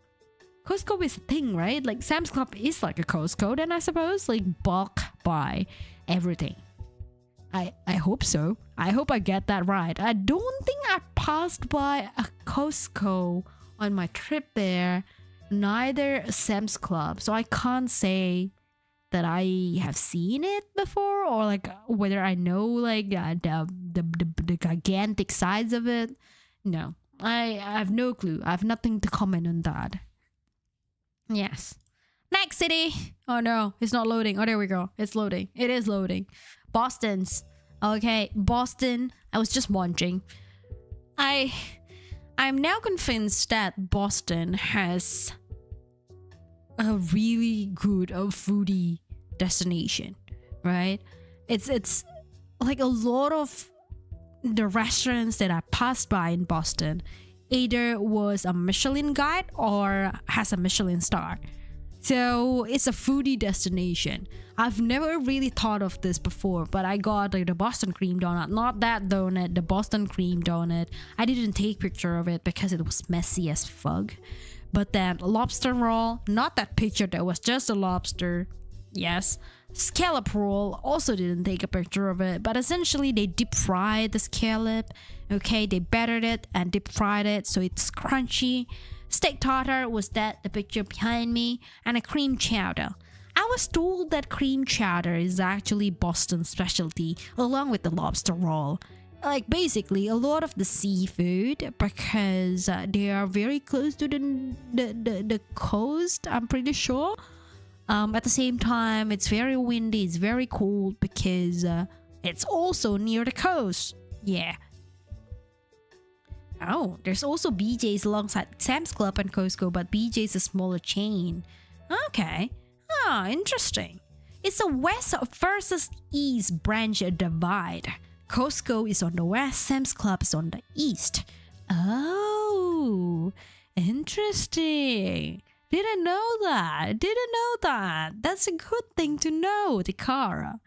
is a thing, right? Like Sam's Club is like a Costco then I suppose. Like bulk buy everything. I hope so. I hope I get that right. I don't think I passed by a Costco on my trip there. Neither a Sam's Club. So I can't say that I have seen it before or like whether I know like the gigantic size of it. No, I have no clue. I have nothing to comment on that. Yes. Next city. Oh no, it's not loading. Oh, there we go. It's loading. It is loading. Boston's. Okay, Boston. I was just wondering. I'm now convinced that Boston has a really good foodie destination, right? It's like a lot of the restaurants that I passed by in Boston either was a Michelin guide or has a Michelin star. So it's a foodie destination. I've never really thought of this before, but I got like the Boston cream donut, not that donut, the Boston cream donut. I didn't take picture of it because it was messy as fuck. But then lobster roll, not that picture that was just a lobster. Yes. Scallop roll, also didn't take a picture of it, but essentially they deep fried the scallop. Okay, they battered it and deep fried it so it's crunchy. Steak tartare was that the picture behind me, and a cream chowder. I was told that cream chowder is actually Boston's specialty along with the lobster roll. Like basically a lot of the seafood, because they are very close to the coast, I'm pretty sure. At the same time, it's very windy, it's very cold because it's also near the coast. Yeah. Oh, there's also BJ's alongside Sam's Club and Costco, but BJ's a smaller chain. Okay. Ah, interesting. It's a west versus east branch divide. Costco is on the west, Sam's Club is on the east. Oh, interesting. Didn't know that. That's a good thing to know, Tikara.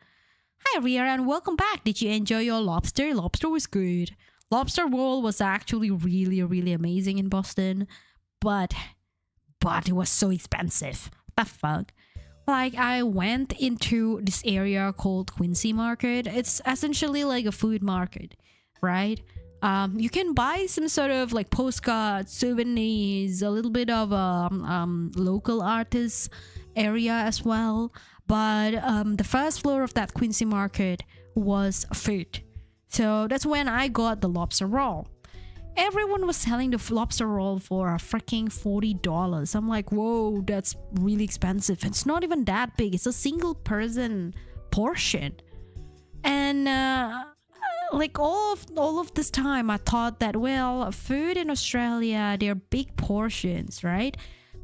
Hi, Riera, and welcome back. Did you enjoy your lobster? Lobster was good. Lobster roll was actually really, really amazing in Boston, but it was so expensive. What the fuck? Like, I went into this area called Quincy Market. It's essentially like a food market, right? You can buy some sort of like postcards, souvenirs, a little bit of local artists area as well. But the first floor of that Quincy Market was food. So that's when I got the lobster roll. Everyone was selling the lobster roll for a freaking $40. I'm like, whoa, that's really expensive. It's not even that big. It's a single person portion. And like all of this time, I thought that, well, food in Australia, they're big portions, right?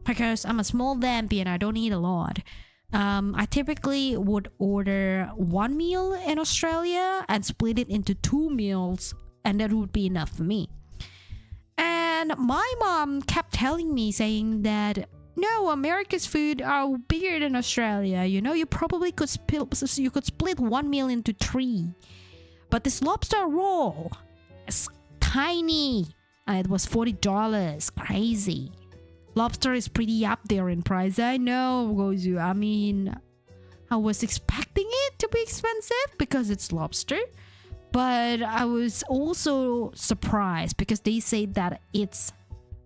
because I'm a small vampy and I don't eat a lot. I typically would order one meal in Australia and split it into 2 meals, and that would be enough for me. And my mom kept telling me, saying that no, America's food are bigger than Australia. You know, you probably could split 1 meal into 3. But this lobster roll is tiny, and it was $40. Crazy. Lobster is pretty up there in price. I know, Gozu. I mean, I was expecting it to be expensive because it's lobster. But I was also surprised because they say that it's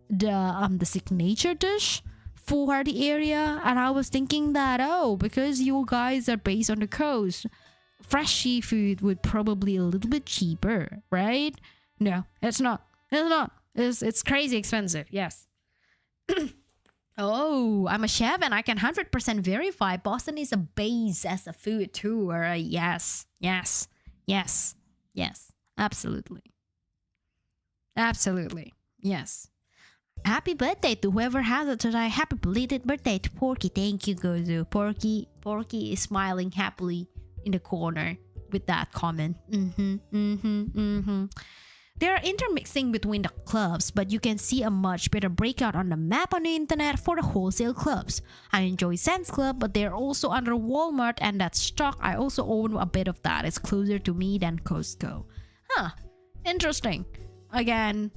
the signature dish for the area, and I was thinking that, oh, because you guys are based on the coast, fresh seafood would probably a little bit cheaper, right? No, it's not. It's not. It's crazy expensive. Yes. Oh, I'm a chef and I can 100% verify Boston is a base as a food tour. Yes, yes, yes, yes. Absolutely. Absolutely. Yes. Happy birthday to whoever has it today. Happy belated birthday to Porky. Thank you, Gozu. Porky is smiling happily in the corner with that comment. They are intermixing between the clubs, but you can see a much better breakout on the map on the internet for the wholesale clubs. I enjoy Sam's Club, but they're also under Walmart, and that stock, I also own a bit of that. It's closer to me than Costco. Huh, interesting. Again,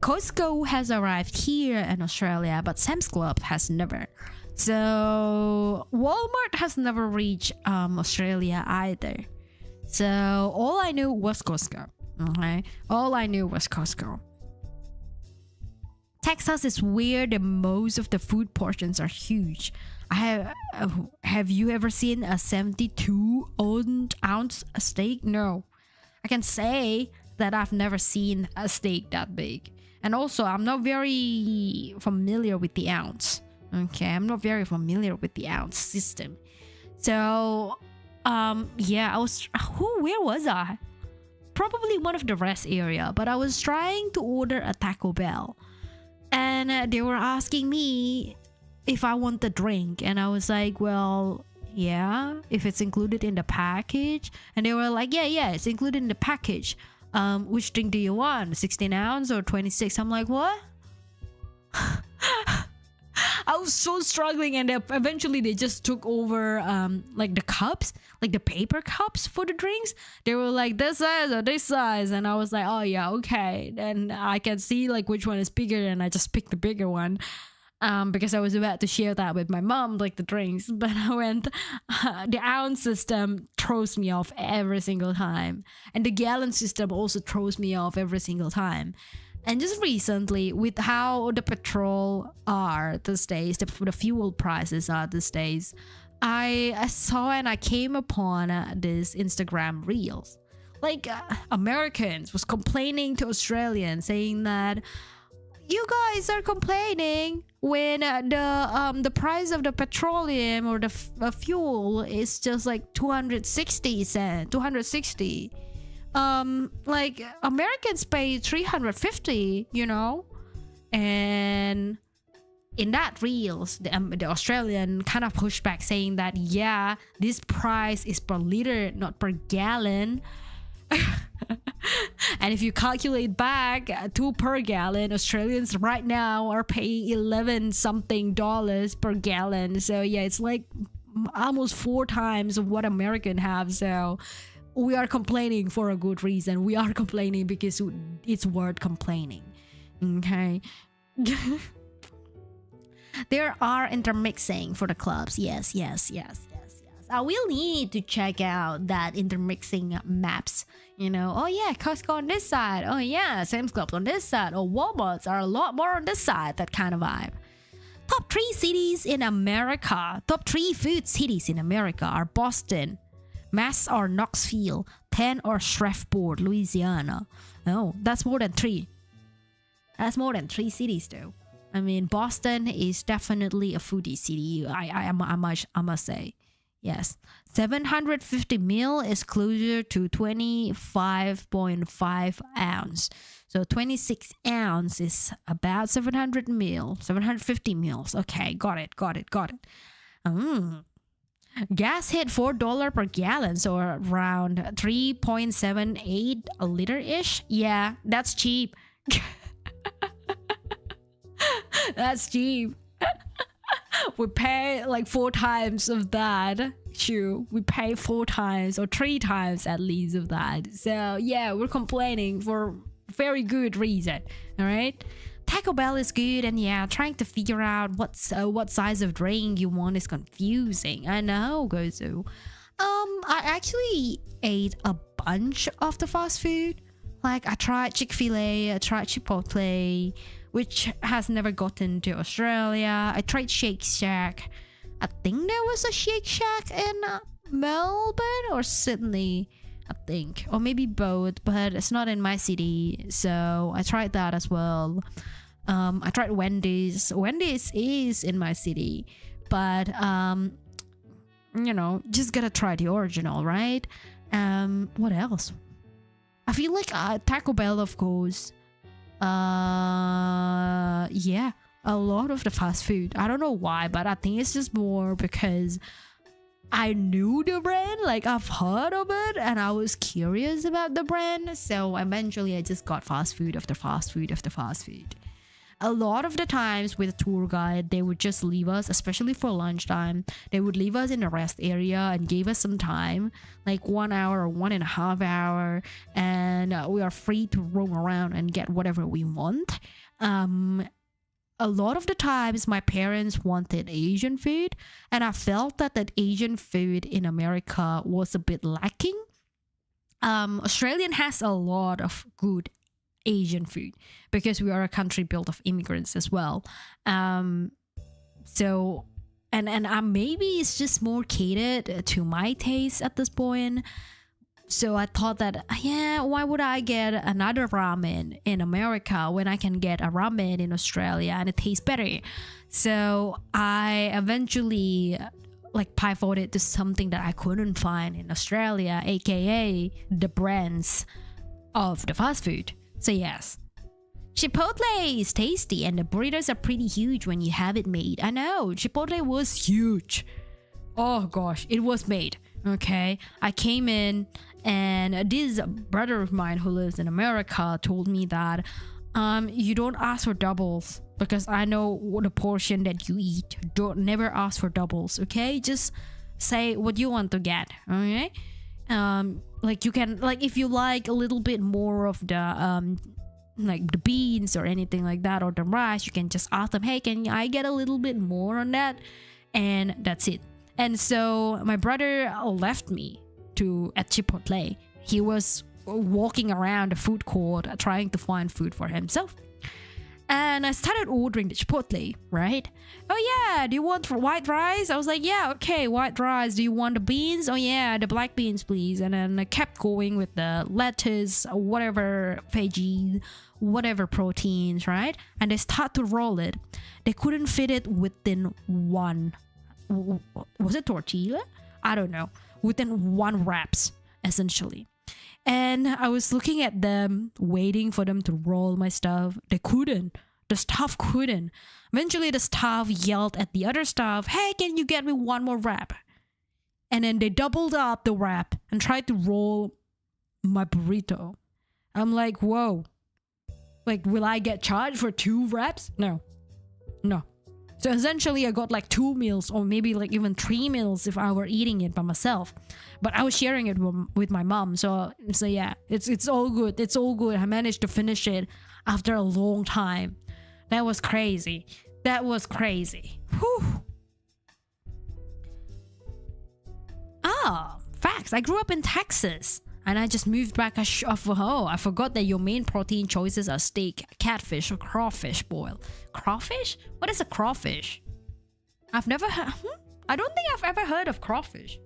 Costco has arrived here in Australia, but Sam's Club has never. So Walmart has never reached Australia either. So all I knew was Costco. Okay, all I knew was Costco. Texas is where the most of the food portions are huge. Have you ever seen a 72-ounce steak? No, I can say that I've never seen a steak that big. And also, I'm not very familiar with the ounce. Okay, I'm not very familiar with the ounce system. So, yeah, where was I? Probably one of the rest area, but I was trying to order a Taco Bell. And they were asking me if I want the drink. And I was like, well, yeah, if it's included in the package. And they were like, yeah, it's included in the package. Which drink do you want? 16 ounce or 26? I'm like, what? I was so struggling, and eventually they just took over like the cups, like the paper cups for the drinks. They were like this size or this size, and I was like, oh yeah, okay. And I can see like which one is bigger, and I just picked the bigger one. Because I was about to share that with my mom, like the drinks, but I went, the ounce system throws me off every single time. And the gallon system also throws me off every single time. And just recently, with how the petrol are these days, the fuel prices are these days, I saw and I came upon this Instagram reels. Like Americans was complaining to Australians, saying that you guys are complaining when the price of the petroleum or the fuel is just like 260 cents, 260. Like Americans pay 350, you know. And in that reels, the Australian kind of pushed back, saying that yeah, this price is per liter, not per gallon. And if you calculate back 2 per gallon, Australians right now are paying 11 something dollars per gallon. So yeah, it's like almost 4 times of what American have. So we are complaining for a good reason. We are complaining because it's worth complaining. Okay. There are intermixing for the clubs. Yes. I will need to check out that intermixing maps. You know, oh yeah, Costco on this side. Oh yeah, Sam's Club on this side. Or Walmarts are a lot more on this side. That kind of vibe. Top 3 cities in America. Top 3 food cities in America are Boston, Mass or Knoxville, Penn or Shreveport, Louisiana. Oh, that's more than 3. That's more than 3 cities though. I mean, Boston is definitely a foodie city. I must say. Yes. 750 ml is closer to 25.5 ounce. So 26 ounce is about 700 ml, 750 mils. Okay, got it. Gas hit $4 per gallon, so around 3.78 a liter-ish. Yeah, that's cheap. That's cheap. We pay like 4 times of that. Sure, we pay 4 times or 3 times at least of that. So yeah, we're complaining for very good reason. All right. Taco Bell is good, and yeah, trying to figure out what size of drink you want is confusing. I know, Gozu. I actually ate a bunch of the fast food. Like I tried Chick-fil-A, I tried Chipotle, which has never gotten to Australia. I tried Shake Shack. I think there was a Shake Shack in Melbourne or Sydney, I think, or maybe both, but it's not in my city, so I tried that as well. I tried Wendy's. Wendy's is in my city, but you know, just gotta try the original, right? What else? I feel like Taco Bell, of course. Yeah, a lot of the fast food. I don't know why, but I think it's just more because I knew the brand, like I've heard of it, and I was curious about the brand. So eventually I just got fast food after fast food after fast food. A lot of the times with a tour guide, they would just leave us, especially for lunchtime, they would leave us in the rest area and gave us some time, like 1 hour or 1.5 hours, and we are free to roam around and get whatever we want. A lot of the times my parents wanted Asian food, and I felt that Asian food in America was a bit lacking. Australian has a lot of good Asian food because we are a country built of immigrants as well. So maybe it's just more catered to my taste at this point. So I thought that, yeah, why would I get another ramen in America when I can get a ramen in Australia and it tastes better? So I eventually like pivoted to something that I couldn't find in Australia, aka the brands of the fast food. So yes, Chipotle is tasty and the burritos are pretty huge when you have it made. I know, Chipotle was huge. Oh gosh, it was made. Okay, I came in and this brother of mine who lives in America told me that you don't ask for doubles because I know what the portion that you eat. Don't never ask for doubles, okay? Just say what you want to get, okay? Like you can, like if you like a little bit more of the like the beans or anything like that or the rice, you can just ask them, hey, can I get a little bit more on that? And that's it. And so my brother left me at Chipotle. He was walking around the food court trying to find food for himself. And I started ordering the Chipotle, right? Oh yeah, do you want white rice? I was like, yeah, okay, white rice. Do you want the beans? Oh yeah, the black beans, please. And then I kept going with the lettuce, whatever veggie, whatever proteins, right? And they start to roll it. They couldn't fit it within one. Was it tortilla? I don't know. Within one wraps, essentially. And I was looking at them, waiting for them to roll my stuff. They couldn't. The staff couldn't. Eventually, the staff yelled at the other staff, hey, can you get me one more wrap? And then they doubled up the wrap and tried to roll my burrito. I'm like, whoa. Like, will I get charged for 2 wraps? No. So essentially, I got like 2 meals or maybe like even 3 meals if I were eating it by myself. But I was sharing it with my mom. So yeah, it's all good. It's all good. I managed to finish it after a long time. That was crazy. Whew. Facts. I grew up in Texas. And I just moved back I forgot that your main protein choices are steak, catfish, or crawfish boil. Crawfish? What is a crawfish? I've never heard... I don't think I've ever heard of crawfish.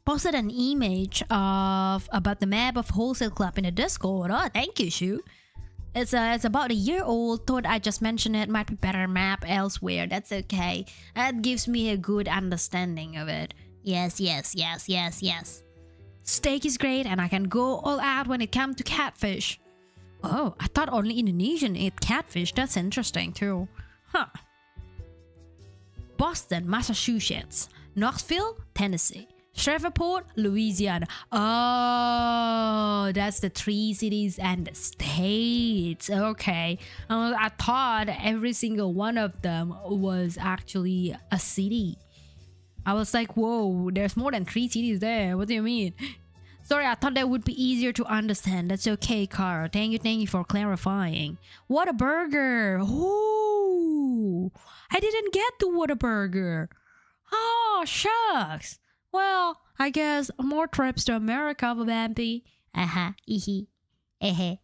Posted an image about the map of Wholesale Club in the Discord. Oh, thank you, Shu. It's about a year old. Thought I just mentioned it. Might be better map elsewhere. That's okay. That gives me a good understanding of it. Yes. Steak is great, and I can go all out when it comes to catfish. Oh, I thought only Indonesian ate catfish. That's interesting too. Huh. Boston, Massachusetts. Knoxville, Tennessee. Shreveport, Louisiana. Oh, that's the 3 cities and the states. Okay. I thought every single one of them was actually a city. I was like, whoa, there's more than 3 cities there. What do you mean? Sorry, I thought that would be easier to understand. That's okay, Carl. Thank you for clarifying. Whataburger. Ooh, I didn't get the Whataburger. Oh, shucks. Well, I guess more trips to America for Bambi. Ihi. Hehe.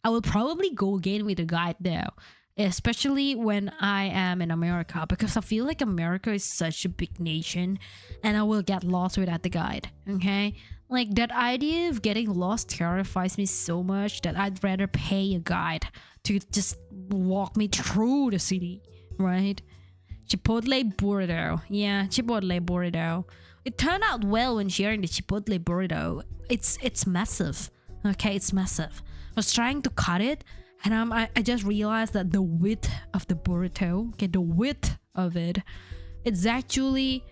I will probably go again with a guide though. Especially when I am in America, because I feel like America is such a big nation and I will get lost without the guide, okay? Like that idea of getting lost terrifies me so much that I'd rather pay a guide to just walk me through the city, right? Chipotle burrito. Yeah, Chipotle burrito. It turned out well when sharing the Chipotle burrito. It's massive, okay? It's massive. I was trying to cut it, and I just realized that the width of the burrito, okay, the width of it, it's actually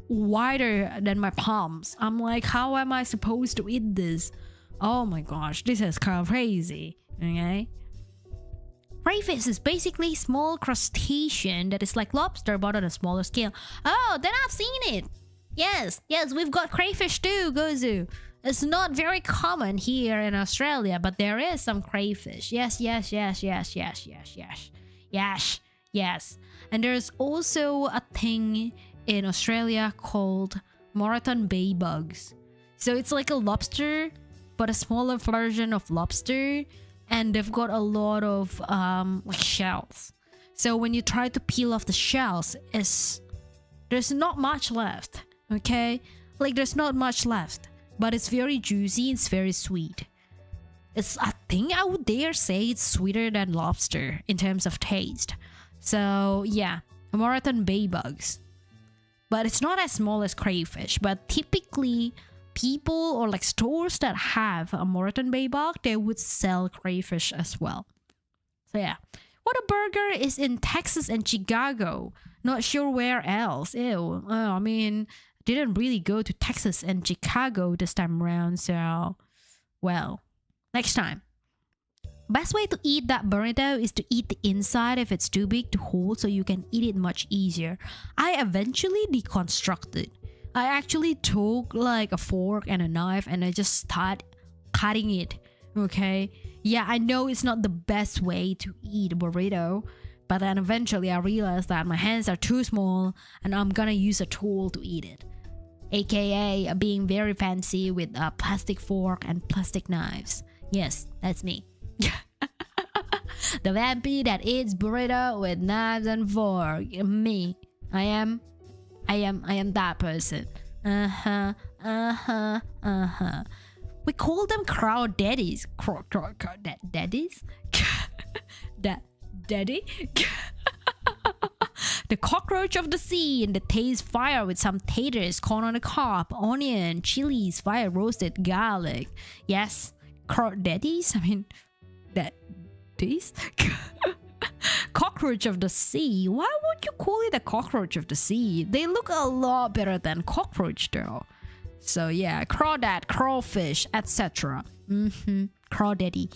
wider than my palms. I'm like, how am I supposed to eat this? Oh my gosh, this is kind of crazy, okay? Crayfish is basically small crustacean that is like lobster but on a smaller scale. Oh, then I've seen it. Yes, we've got crayfish too, Gozu. It's not very common here in Australia, but there is some crayfish. Yes. And there's also a thing in Australia called Moreton Bay bugs. So it's like a lobster, but a smaller version of lobster, and they've got a lot of like shells. So when you try to peel off the shells, there's not much left. Okay, like there's not much left. But it's very juicy, it's very sweet. I think I would dare say it's sweeter than lobster in terms of taste. So yeah, Moreton Bay bugs. But it's not as small as crayfish, but typically people or like stores that have a Moreton Bay bug, they would sell crayfish as well. So yeah. Whataburger is in Texas and Chicago. Not sure where else. Ew. I mean, didn't really go to Texas and Chicago this time around, so well, next time. Best way to eat that burrito is to eat the inside if it's too big to hold, so you can eat it much easier. I eventually deconstructed. I actually took like a fork and a knife and I just started cutting it, okay? Yeah, I know it's not the best way to eat a burrito, but then eventually I realized that my hands are too small and I'm gonna use a tool to eat it. AKA being very fancy with a plastic fork and plastic knives. Yes, that's me. The vampy that eats burrito with knives and fork. Me. I am that person. We call them crowd daddies. Daddies? Daddy? The cockroach of the sea and the taste fire with some taters, corn on the cob, onion, chilies, fire roasted garlic. Yes, daddies? I mean, daddies? Cockroach of the sea. Why would you call it a cockroach of the sea? They look a lot better than cockroach though. So yeah, crawdad, crawfish, etc. Crawdaddy.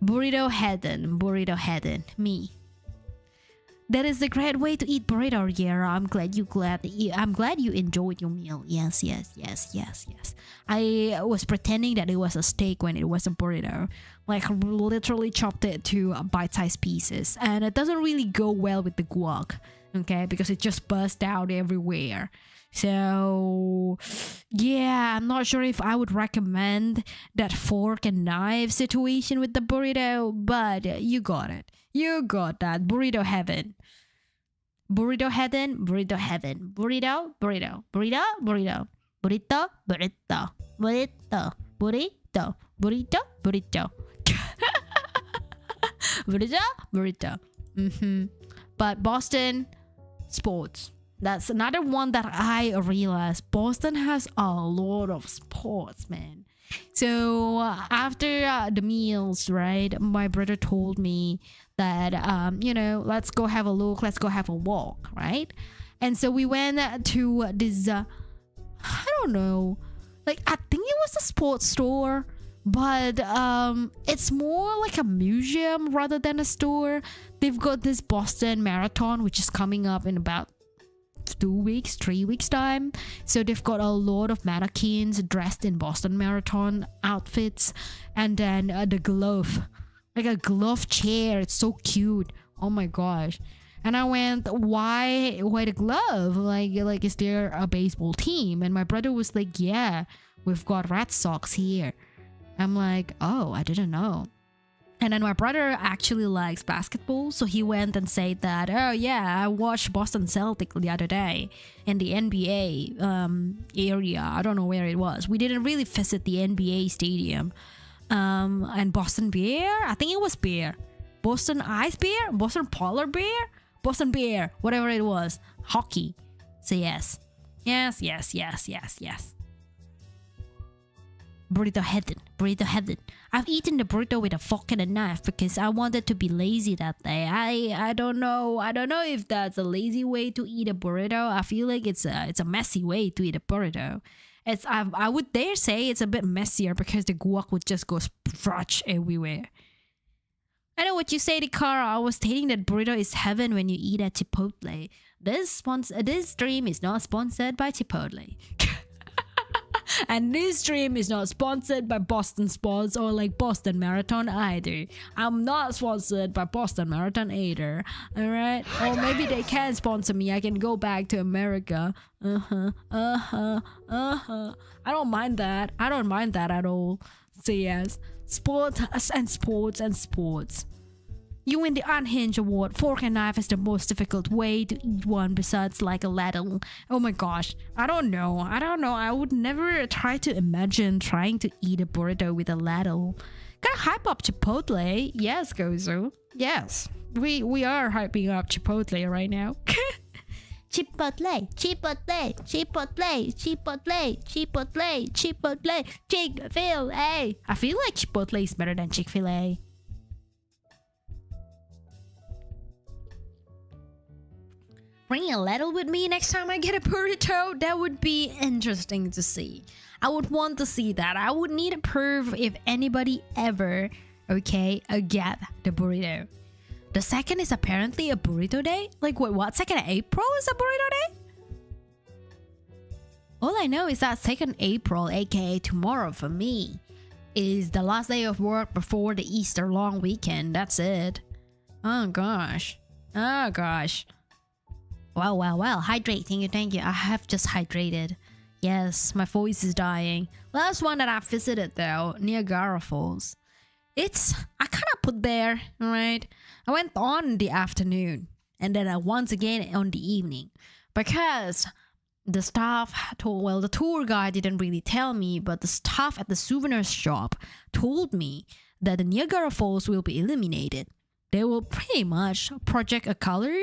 Burrito heaven. Me. That is a great way to eat burrito, Riera. I'm glad you enjoyed your meal. Yes. I was pretending that it was a steak when it was a burrito. Like literally chopped it to bite-sized pieces. And it doesn't really go well with the guac, okay? Because it just burst out everywhere. So yeah, I'm not sure if I would recommend that fork and knife situation with the burrito, but you got it. You got that. Burrito heaven. Burrito heaven. Burrito heaven. Burrito. Burrito. Burrito. Burrito. Burrito. Burrito. Burrito. Burrito. Burrito. Burrito. Burrito. But Boston, sports. That's another one that I realized. Boston has a lot of sports, man. So after the meals, right, my brother told me that, let's go have a look, let's go have a walk, right? And so we went to this, I don't know, like I think it was a sports store, but it's more like a museum rather than a store. They've got this Boston Marathon, which is coming up in about 3 weeks time. So they've got a lot of mannequins dressed in Boston Marathon outfits, and then the glove, like a glove chair. It's so cute. Oh my gosh. And I went, why the glove? Like is there a baseball team? And my brother was like, yeah, we've got Red Sox here. I'm like, oh, I didn't know. And then my brother actually likes basketball, so he went and said that, oh yeah, I watched Boston Celtic the other day in the NBA area. I don't know where it was. We didn't really visit the NBA stadium. And Boston Bear, I think it was bear. Boston Ice Bear, Boston Polar Bear, Boston Bear, whatever it was. Hockey. So yes. Yes. Burrito heaven. I've eaten the burrito with a fork and a knife because I wanted to be lazy that day. I don't know if that's a lazy way to eat a burrito. I feel like it's a messy way to eat a burrito. I would dare say it's a bit messier because the guac would just go splotch everywhere. I know what you say, Cara. I was stating that burrito is heaven when you eat at Chipotle. This stream is not sponsored by Chipotle. And this stream is not sponsored by Boston Sports or like Boston Marathon either. I'm not sponsored by Boston Marathon either. Alright? Or maybe they can sponsor me. I can go back to America. I don't mind that. I don't mind that at all. So yes. Sports. You win the Unhinged Award. Fork and knife is the most difficult way to eat one besides like a ladle. Oh my gosh. I don't know. I would never try to imagine trying to eat a burrito with a ladle. Gotta hype up Chipotle. Yes, Gozo. Yes. We are hyping up Chipotle right now. Chipotle, Chick-fil-A. I feel like Chipotle is better than Chick-fil-A. Bring a ladle with me next time I get a burrito. That would be interesting to see. I would want to see that. I would need a proof if anybody ever, get the burrito. The second is apparently a burrito day? Like what? 2nd of April is a burrito day? All I know is that 2nd April, aka tomorrow for me, is the last day of work before the Easter long weekend. That's it. Oh gosh. Well. Hydrate. Thank you. I have just hydrated. Yes, my voice is dying. Last one that I visited though, Niagara Falls. I kind of put there, right? I went on the afternoon and then once again on the evening because the the tour guide didn't really tell me, but the staff at the souvenir shop told me that the Niagara Falls will be illuminated. They will pretty much project a color.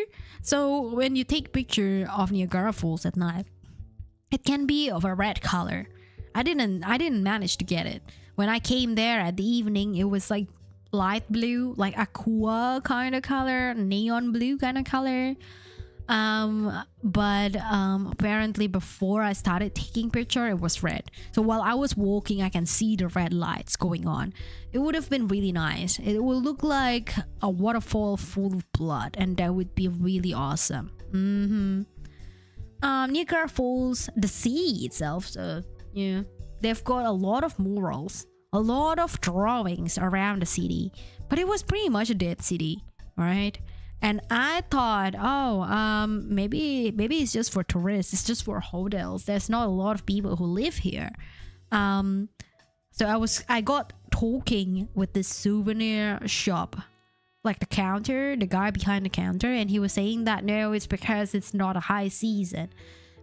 So when you take picture of Niagara Falls at night, it can be of a red color. I didn't manage to get it. When I came there at the evening, it was like light blue, like aqua kind of color, neon blue kind of color. But apparently before I started taking picture, it was red. So while I was walking, I can see the red lights going on. It would have been really nice. It will look like a waterfall full of blood, and that would be really awesome. Niagara Falls, the sea itself, so yeah, they've got a lot of murals, a lot of drawings around the city, but it was pretty much a dead city, right? And I thought, maybe it's just for tourists. It's just for hotels. There's not a lot of people who live here. So I got talking with this souvenir shop, like the guy behind the counter, and he was saying that no, it's because it's not a high season.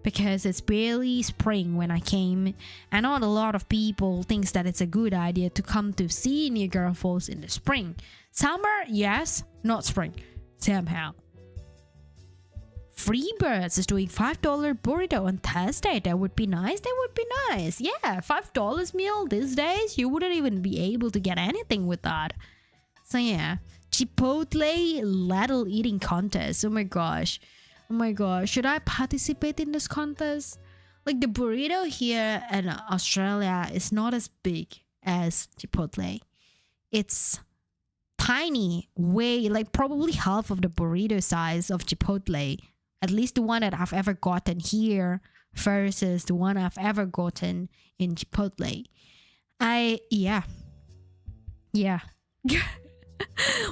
because it's barely spring when I came, and not a lot of people thinks that it's a good idea to come to see Niagara Falls in the spring. Summer, yes, not spring. Somehow. Freebirds is doing $5 burrito on Thursday. That would be nice. That would be nice. Yeah, $5 meal these days. You wouldn't even be able to get anything with that. So yeah, Chipotle ladle eating contest. Oh my gosh. Oh my gosh. Should I participate in this contest? Like the burrito here in Australia is not as big as Chipotle. It's tiny, way like probably half of the burrito size of Chipotle. At least the one that I've ever gotten here versus the one I've ever gotten in Chipotle. Yeah.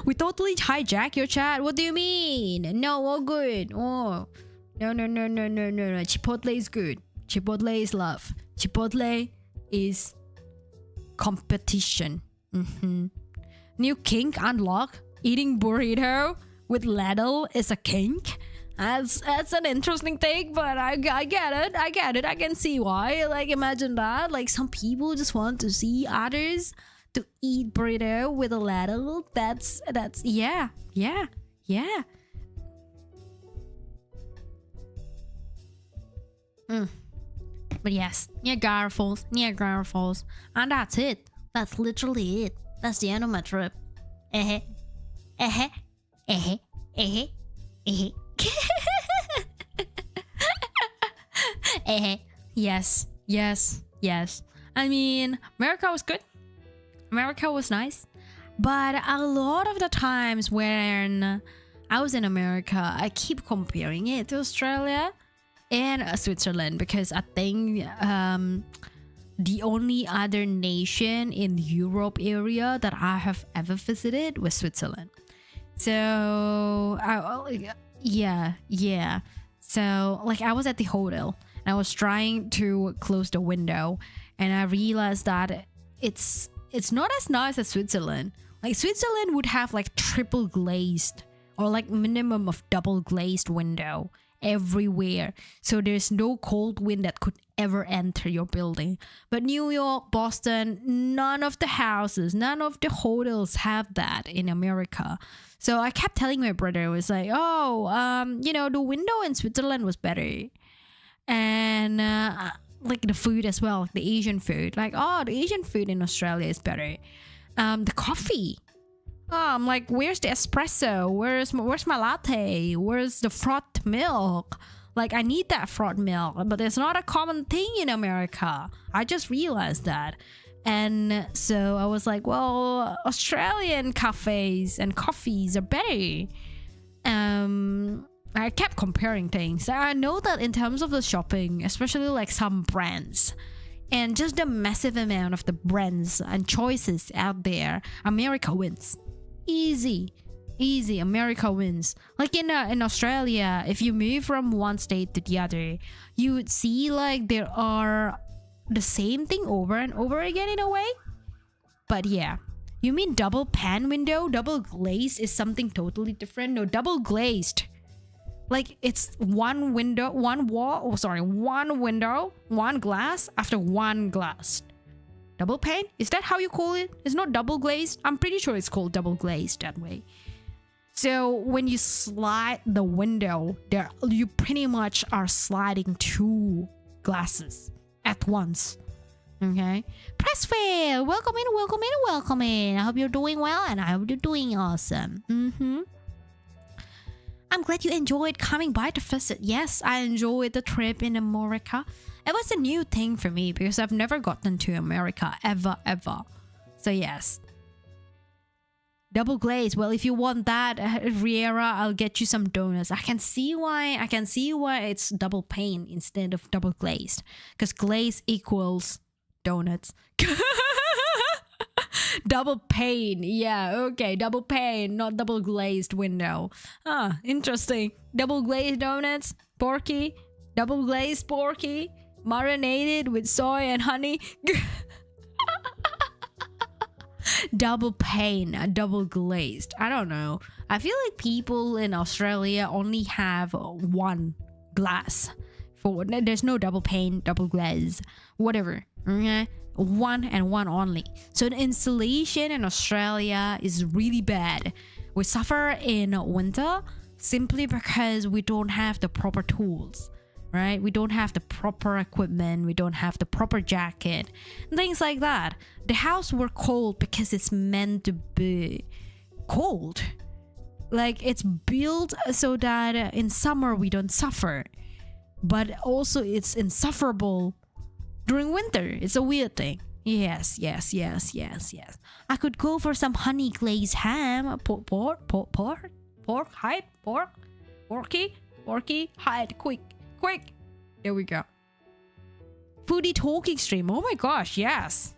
We totally hijack your chat. What do you mean? No, all good. Oh, no. Chipotle is good. Chipotle is love. Chipotle is competition. New kink unlock. Eating burrito with ladle is a kink. That's an interesting thing, but I get it. I can see why. Like, imagine that. Like, some people just want to see others to eat burrito with a ladle. That's yeah. But yes, Niagara Falls, and that's it. That's literally it. That's the end of my trip. Yes. I mean, America was good. America was nice. But a lot of the times when I was in America, I keep comparing it to Australia and Switzerland, because I think the only other nation in the Europe area that I have ever visited was Switzerland. So, yeah. So, like, I was at the hotel and I was trying to close the window, and I realized that it's not as nice as Switzerland. Like, Switzerland would have like triple glazed or like minimum of double glazed window everywhere, so there's no cold wind that could ever enter your building. But New York, Boston, none of the houses, none of the hotels have that in America. So I kept telling my brother, I was like, the window in Switzerland was better. And like the food as well, the Asian food. Like, the Asian food in Australia is better. The coffee. I'm like, where's the espresso? Where's my latte? Where's the frothed milk? Like, I need that frothed milk, but it's not a common thing in America. I just realized that. And so I was like, well, Australian cafes and coffees are better. I kept comparing things. I know that in terms of the shopping, especially like some brands, and just the massive amount of the brands and choices out there, America wins. Easy, America wins. Like in Australia, if you move from one state to the other, you would see like there are the same thing over and over again in a way. But yeah, you mean double pan window? Double glazed is something totally different. No, double glazed, like it's one window, one window, one glass after one glass. Double pane? Is that how you call it? It's not double glazed? I'm pretty sure it's called double glazed that way. So when you slide the window, you pretty much are sliding two glasses at once. Okay? Pressfield! Welcome in. I hope you're doing well, and I hope you're doing awesome. I'm glad you enjoyed coming by to visit. Yes, I enjoyed the trip in America. It was a new thing for me because I've never gotten to America ever. So yes. Double glaze. Well, if you want that, Riera, I'll get you some donuts. I can see why it's double pane instead of double glazed. Because glaze equals donuts. Double pane. Yeah, okay. Double pane, not double glazed window. Interesting. Double glazed donuts. Porky. Double glazed porky. Marinated with soy and honey. Double pane, double glazed. I don't know. I feel like people in Australia only have one glass There's no double pane, double glaze, whatever. Okay, one and one only. So the installation in Australia is really bad. We suffer in winter simply because we don't have the proper tools, right? We don't have the proper equipment. We don't have the proper jacket, things like that. The house were cold because it's meant to be cold. Like it's built so that in summer we don't suffer, but also it's insufferable during winter. It's a weird thing. Yes. I could go for some honey glazed ham. Porky, hide, quick. There we go. Foodie talking stream. Oh my gosh, yes.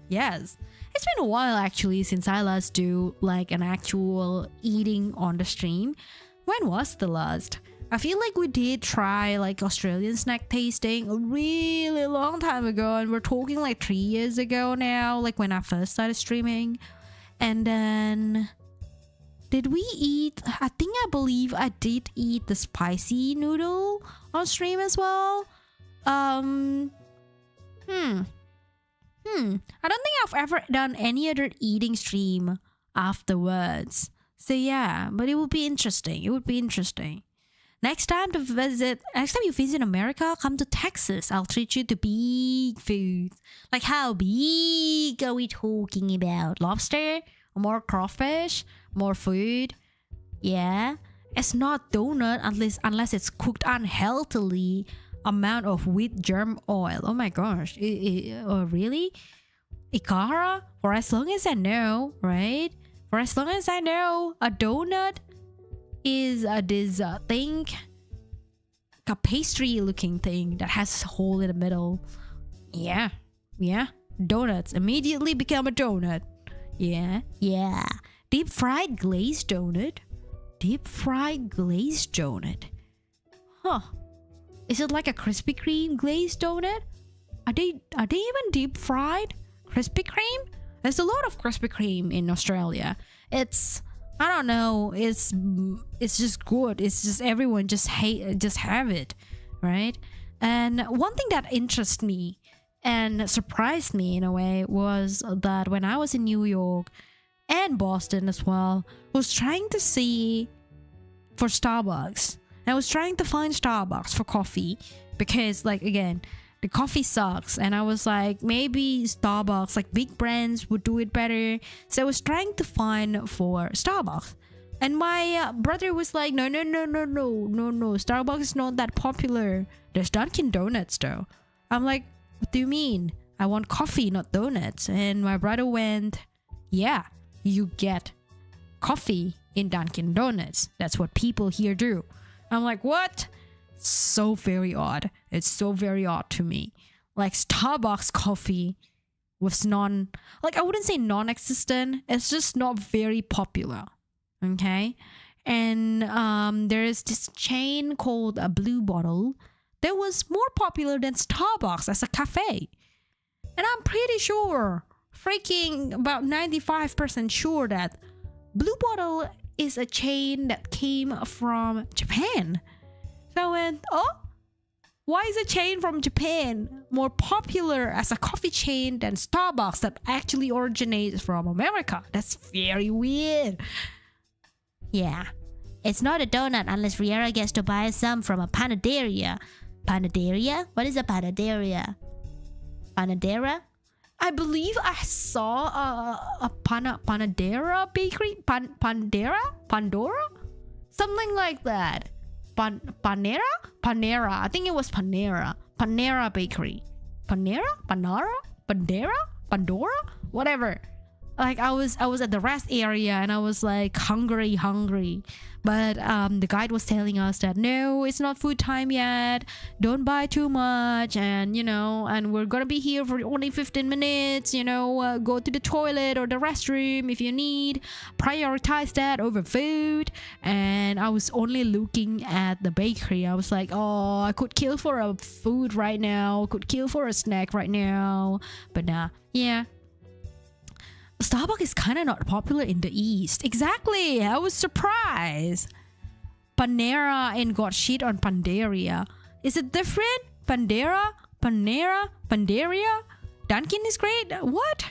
It's been a while actually since I last do like an actual eating on the stream. When was the last? I feel like we did try like Australian snack tasting a really long time ago, and we're talking like 3 years ago now, like when I first started streaming. And then did we eat? I believe I did eat the spicy noodle on stream as well. I don't think I've ever done any other eating stream afterwards. So yeah, but it would be interesting. Next time you visit America, come to Texas. I'll treat you to big foods. Like how big are we talking about? Lobster? More crawfish? More food? Yeah. It's not donut unless it's cooked unhealthily amount of wheat germ oil. Oh my gosh. Oh, really? Ikara? For as long as I know, right? For as long as I know, a donut is this thing, a pastry looking thing that has a hole in the middle. Yeah. Donuts immediately become a donut. Yeah. Deep fried glazed donut. Huh. Is it like a Krispy Kreme glazed donut? Are they even deep fried? Krispy Kreme? There's a lot of Krispy Kreme in Australia. I don't know. It's just good. It's just everyone just have it, right? And one thing that interests me and surprised me in a way was that when I was in New York and Boston as well, was trying to see for Starbucks. I was trying to find Starbucks for coffee because, like, again, the coffee sucks, and I was like, maybe Starbucks, like big brands, would do it better. So I was trying to find for Starbucks, and my brother was like, no, Starbucks is not that popular. There's Dunkin' Donuts though. I'm like, what do you mean? I want coffee, not donuts. And my brother went, yeah, you get coffee in Dunkin' Donuts. That's what people here do. I'm like, what? So very odd. It's so very odd to me. Like Starbucks coffee was I wouldn't say non-existent. It's just not very popular. Okay. And there is this chain called a Blue Bottle that was more popular than Starbucks as a cafe. And I'm pretty sure, freaking about 95% sure, that Blue Bottle is a chain that came from Japan. So I went, oh, why is a chain from Japan more popular as a coffee chain than Starbucks that actually originates from America? That's very weird. Yeah, it's not a donut unless Riera gets to buy some from a panaderia. Panaderia? What is a panaderia? Panadera? I believe I saw a Panadera bakery. Pandora? Something like that. Panera? I think it was Panera. Panera Bakery. Panera? Pandora? Whatever. Like I was at the rest area and I was like hungry. But the guide was telling us that no, it's not food time yet. Don't buy too much, and and we're gonna be here for only 15 minutes. Go to the toilet or the restroom if you need. Prioritize that over food. And I was only looking at the bakery. I was like, oh, I could kill for a food right now. Could kill for a snack right now. But nah, yeah. Starbucks is kind of not popular in the East. Exactly. I was surprised. Panera and got shit on Pandaria. Is it different? Pandaria. Dunkin is great. What?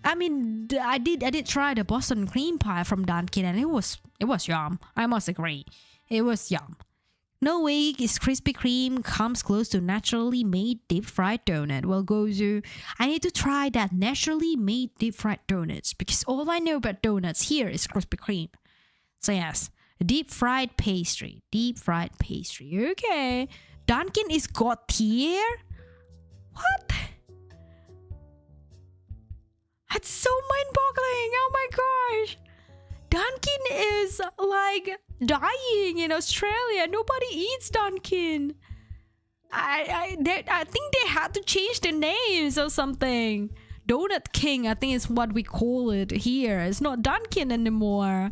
I mean, I did try the Boston cream pie from Dunkin, and it was yum. I must agree, it was yum. No way is Krispy Kreme comes close to naturally made deep fried donut. Well, Gozu, I need to try that naturally made deep fried donuts because all I know about donuts here is Krispy Kreme. So yes, deep fried pastry. Okay, Dunkin is god tier. What? That's so mind-boggling. Oh my gosh. Dunkin is like dying in Australia. Nobody eats Dunkin. I think they had to change the names or something. Donut King, I think is what we call it here. It's not Dunkin anymore.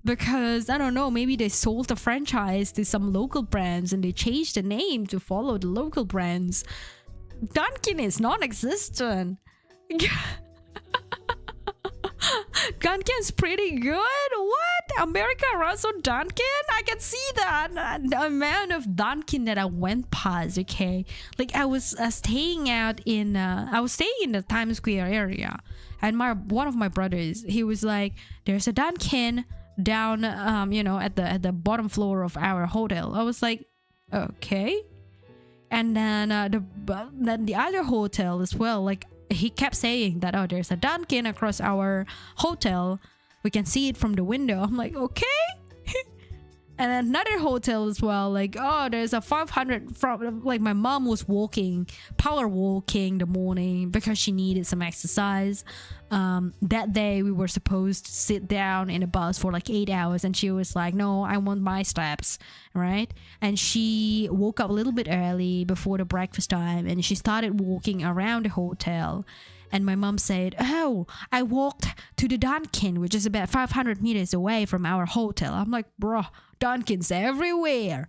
Because, I don't know, maybe they sold the franchise to some local brands and they changed the name to follow the local brands. Dunkin is non-existent. Dunkin's pretty good. What? America runs on Dunkin? I can see that. The amount of Dunkin that I went past. Okay, like I was staying in the Times Square area, and one of my brothers, he was like, "There's a Dunkin down, at the bottom floor of our hotel." I was like, "Okay," and then the other hotel as well, like. He kept saying that, oh, there's a Dunkin across our hotel. We can see it from the window. I'm like, okay. And another hotel as well, like, oh, there's a 500 from, like, my mom was power walking the morning because she needed some exercise. That day we were supposed to sit down in a bus for like 8 hours, and she was like, no, I want my steps, right? And she woke up a little bit early before the breakfast time, and she started walking around the hotel. And my mom said, oh, I walked to the Dunkin, which is about 500 meters away from our hotel. I'm like, bro, Dunkin's everywhere.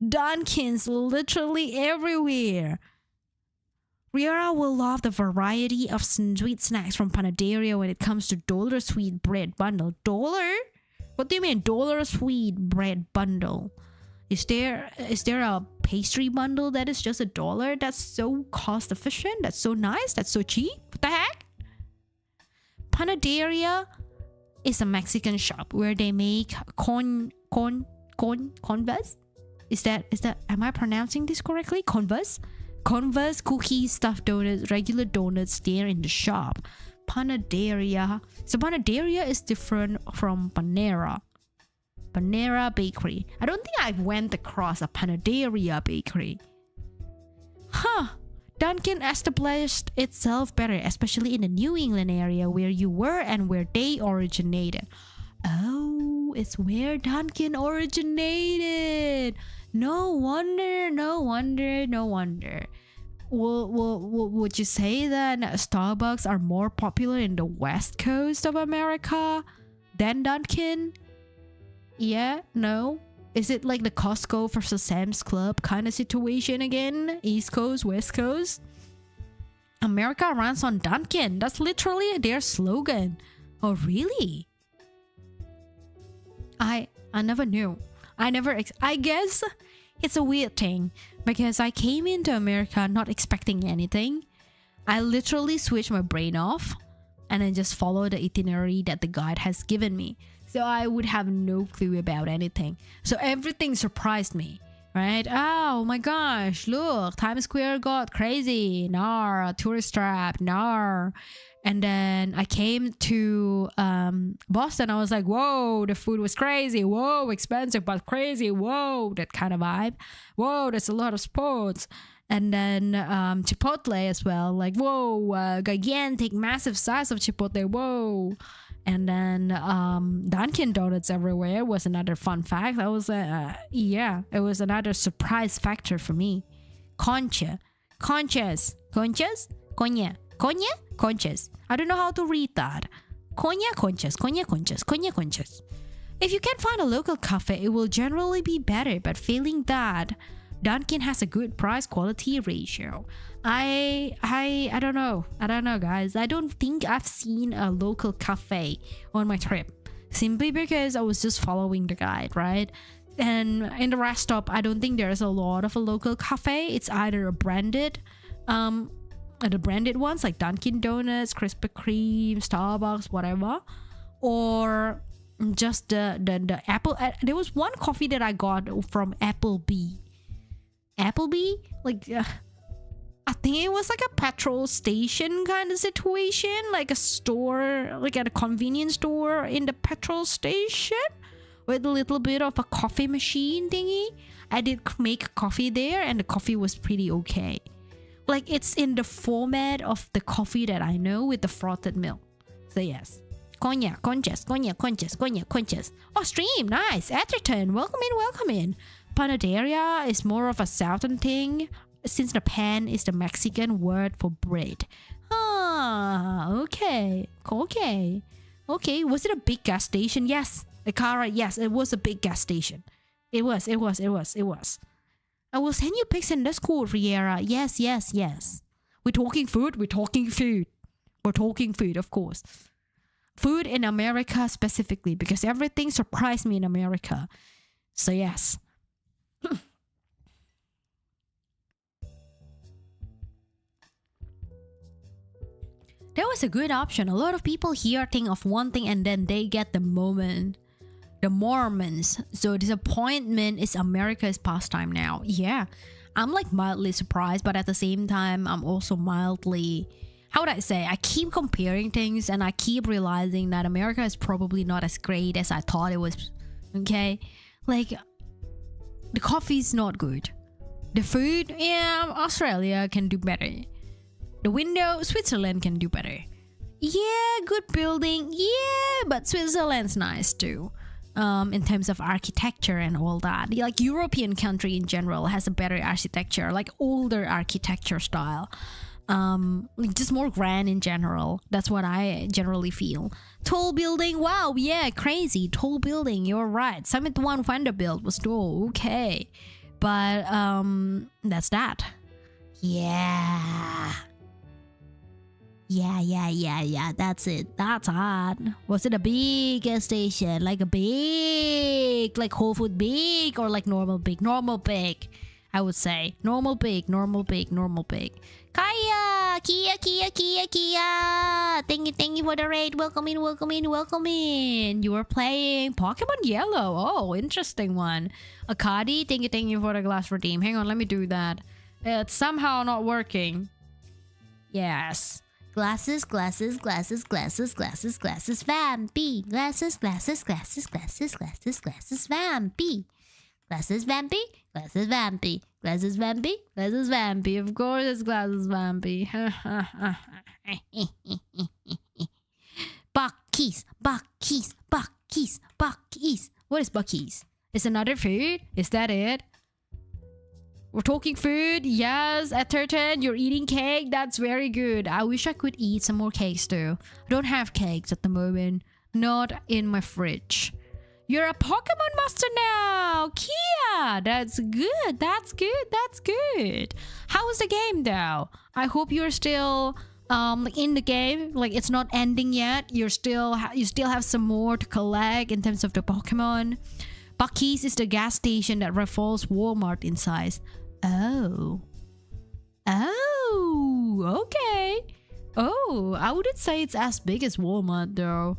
Dunkin's literally everywhere. Riera will love the variety of sweet snacks from Panaderia when it comes to dollar sweet bread bundle. Dollar? What do you mean dollar sweet bread bundle? Is there a pastry bundle that is just $1? That's so cost efficient. That's so nice. That's so cheap. What the heck? Panaderia is a Mexican shop where they make convas. Is that? Am I pronouncing this correctly? Convas cookies, stuffed donuts, regular donuts there in the shop. Panaderia. So Panaderia is different from Panera Bakery. I don't think I went across a Panaderia Bakery. Dunkin established itself better, especially in the New England area where you were and where they originated. Oh, it's where Dunkin originated. No wonder. Would you say that Starbucks are more popular in the West Coast of America than Dunkin'? Yeah? No? Is it like the Costco versus Sam's Club kind of situation again? East Coast, West Coast? America runs on Dunkin'. That's literally their slogan. Oh, really? I never knew. I guess it's a weird thing because I came into America not expecting anything. I literally switched my brain off and I just followed the itinerary that the guide has given me. So I would have no clue about anything. So everything surprised me, right? Oh my gosh, look, Times Square got crazy. Nar, tourist trap, nar. And then I came to Boston. I was like, whoa, the food was crazy. Whoa, expensive but crazy. Whoa, that kind of vibe. Whoa, there's a lot of sports. And then Chipotle as well. Like, whoa, gigantic, massive size of Chipotle. Whoa. And then Dunkin' Donuts everywhere was another fun fact. That was it was another surprise factor for me. Conchas. I don't know how to read that. Conchas. If you can find a local cafe, it will generally be better. But failing that, Dunkin' has a good price quality ratio. I don't know, guys. I don't think I've seen a local cafe on my trip, simply because I was just following the guide, right? And in the rest stop, I don't think there's a lot of a local cafe. It's either a branded, the branded ones like Dunkin' Donuts, Krispy Kreme, Starbucks, whatever, or just the Apple. There was one coffee that I got from Applebee, like I think it was like a petrol station kind of situation, like a store, like at a convenience store in the petrol station with a little bit of a coffee machine thingy. I did make coffee there and the coffee was pretty okay. Like it's in the format of the coffee that I know with the frothed milk. So yes. Cognac, conches. Oh, stream, nice. Atherton, welcome in. Panaderia is more of a southern thing, since the pan is the Mexican word for bread. Ah, okay. Was it a big gas station? Yes. Akara, yes, it was a big gas station. It was. I will send you pics in Discord, Riera. Yes. We're talking food, of course. Food in America specifically, because everything surprised me in America. So yes. That was a good option. A lot of people here think of one thing and then they get the moment. The Mormons. So disappointment is America's pastime now. Yeah. I'm like mildly surprised, but at the same time, I'm also mildly... How would I say? I keep comparing things and I keep realizing that America is probably not as great as I thought it was. Okay? Like, the coffee's not good. The food, yeah, Australia can do better. The window, Switzerland can do better. Yeah, good building. Yeah, but Switzerland's nice too. In terms of architecture and all that. Like European country in general has a better architecture, like older architecture style. Like just more grand in general. That's what I generally feel. Tall building, wow, yeah, crazy. Tall building, you're right. Summit 1 Vanderbilt was tall, okay. But that's that. Yeah, that's it. That's hard. Was it a big gas station? Like a big, like Whole Food big, or like normal big? Normal big, I would say. Normal big. Kaya! Kia! Thank you for the raid. Welcome in. You are playing Pokemon Yellow. Oh, interesting one. Akadi, thank you for the glass redeem. Hang on, let me do that. It's somehow not working. Yes. Glasses, Vampy. Glasses, Vampy. Of course it's Glasses Vampy. Buckies. What is Buckies? Is another food? Is that it? We're talking food. Yes, at 13, you're eating cake. That's very good. I wish I could eat some more cakes too. I don't have cakes at the moment. Not in my fridge. You're a Pokemon master now. Kia, that's good. How was the game though? I hope you're still in the game. Like it's not ending yet. You still have some more to collect in terms of the Pokemon. Bucky's is the gas station that rivals Walmart in size. Oh, okay. Oh, I wouldn't say it's as big as Walmart though.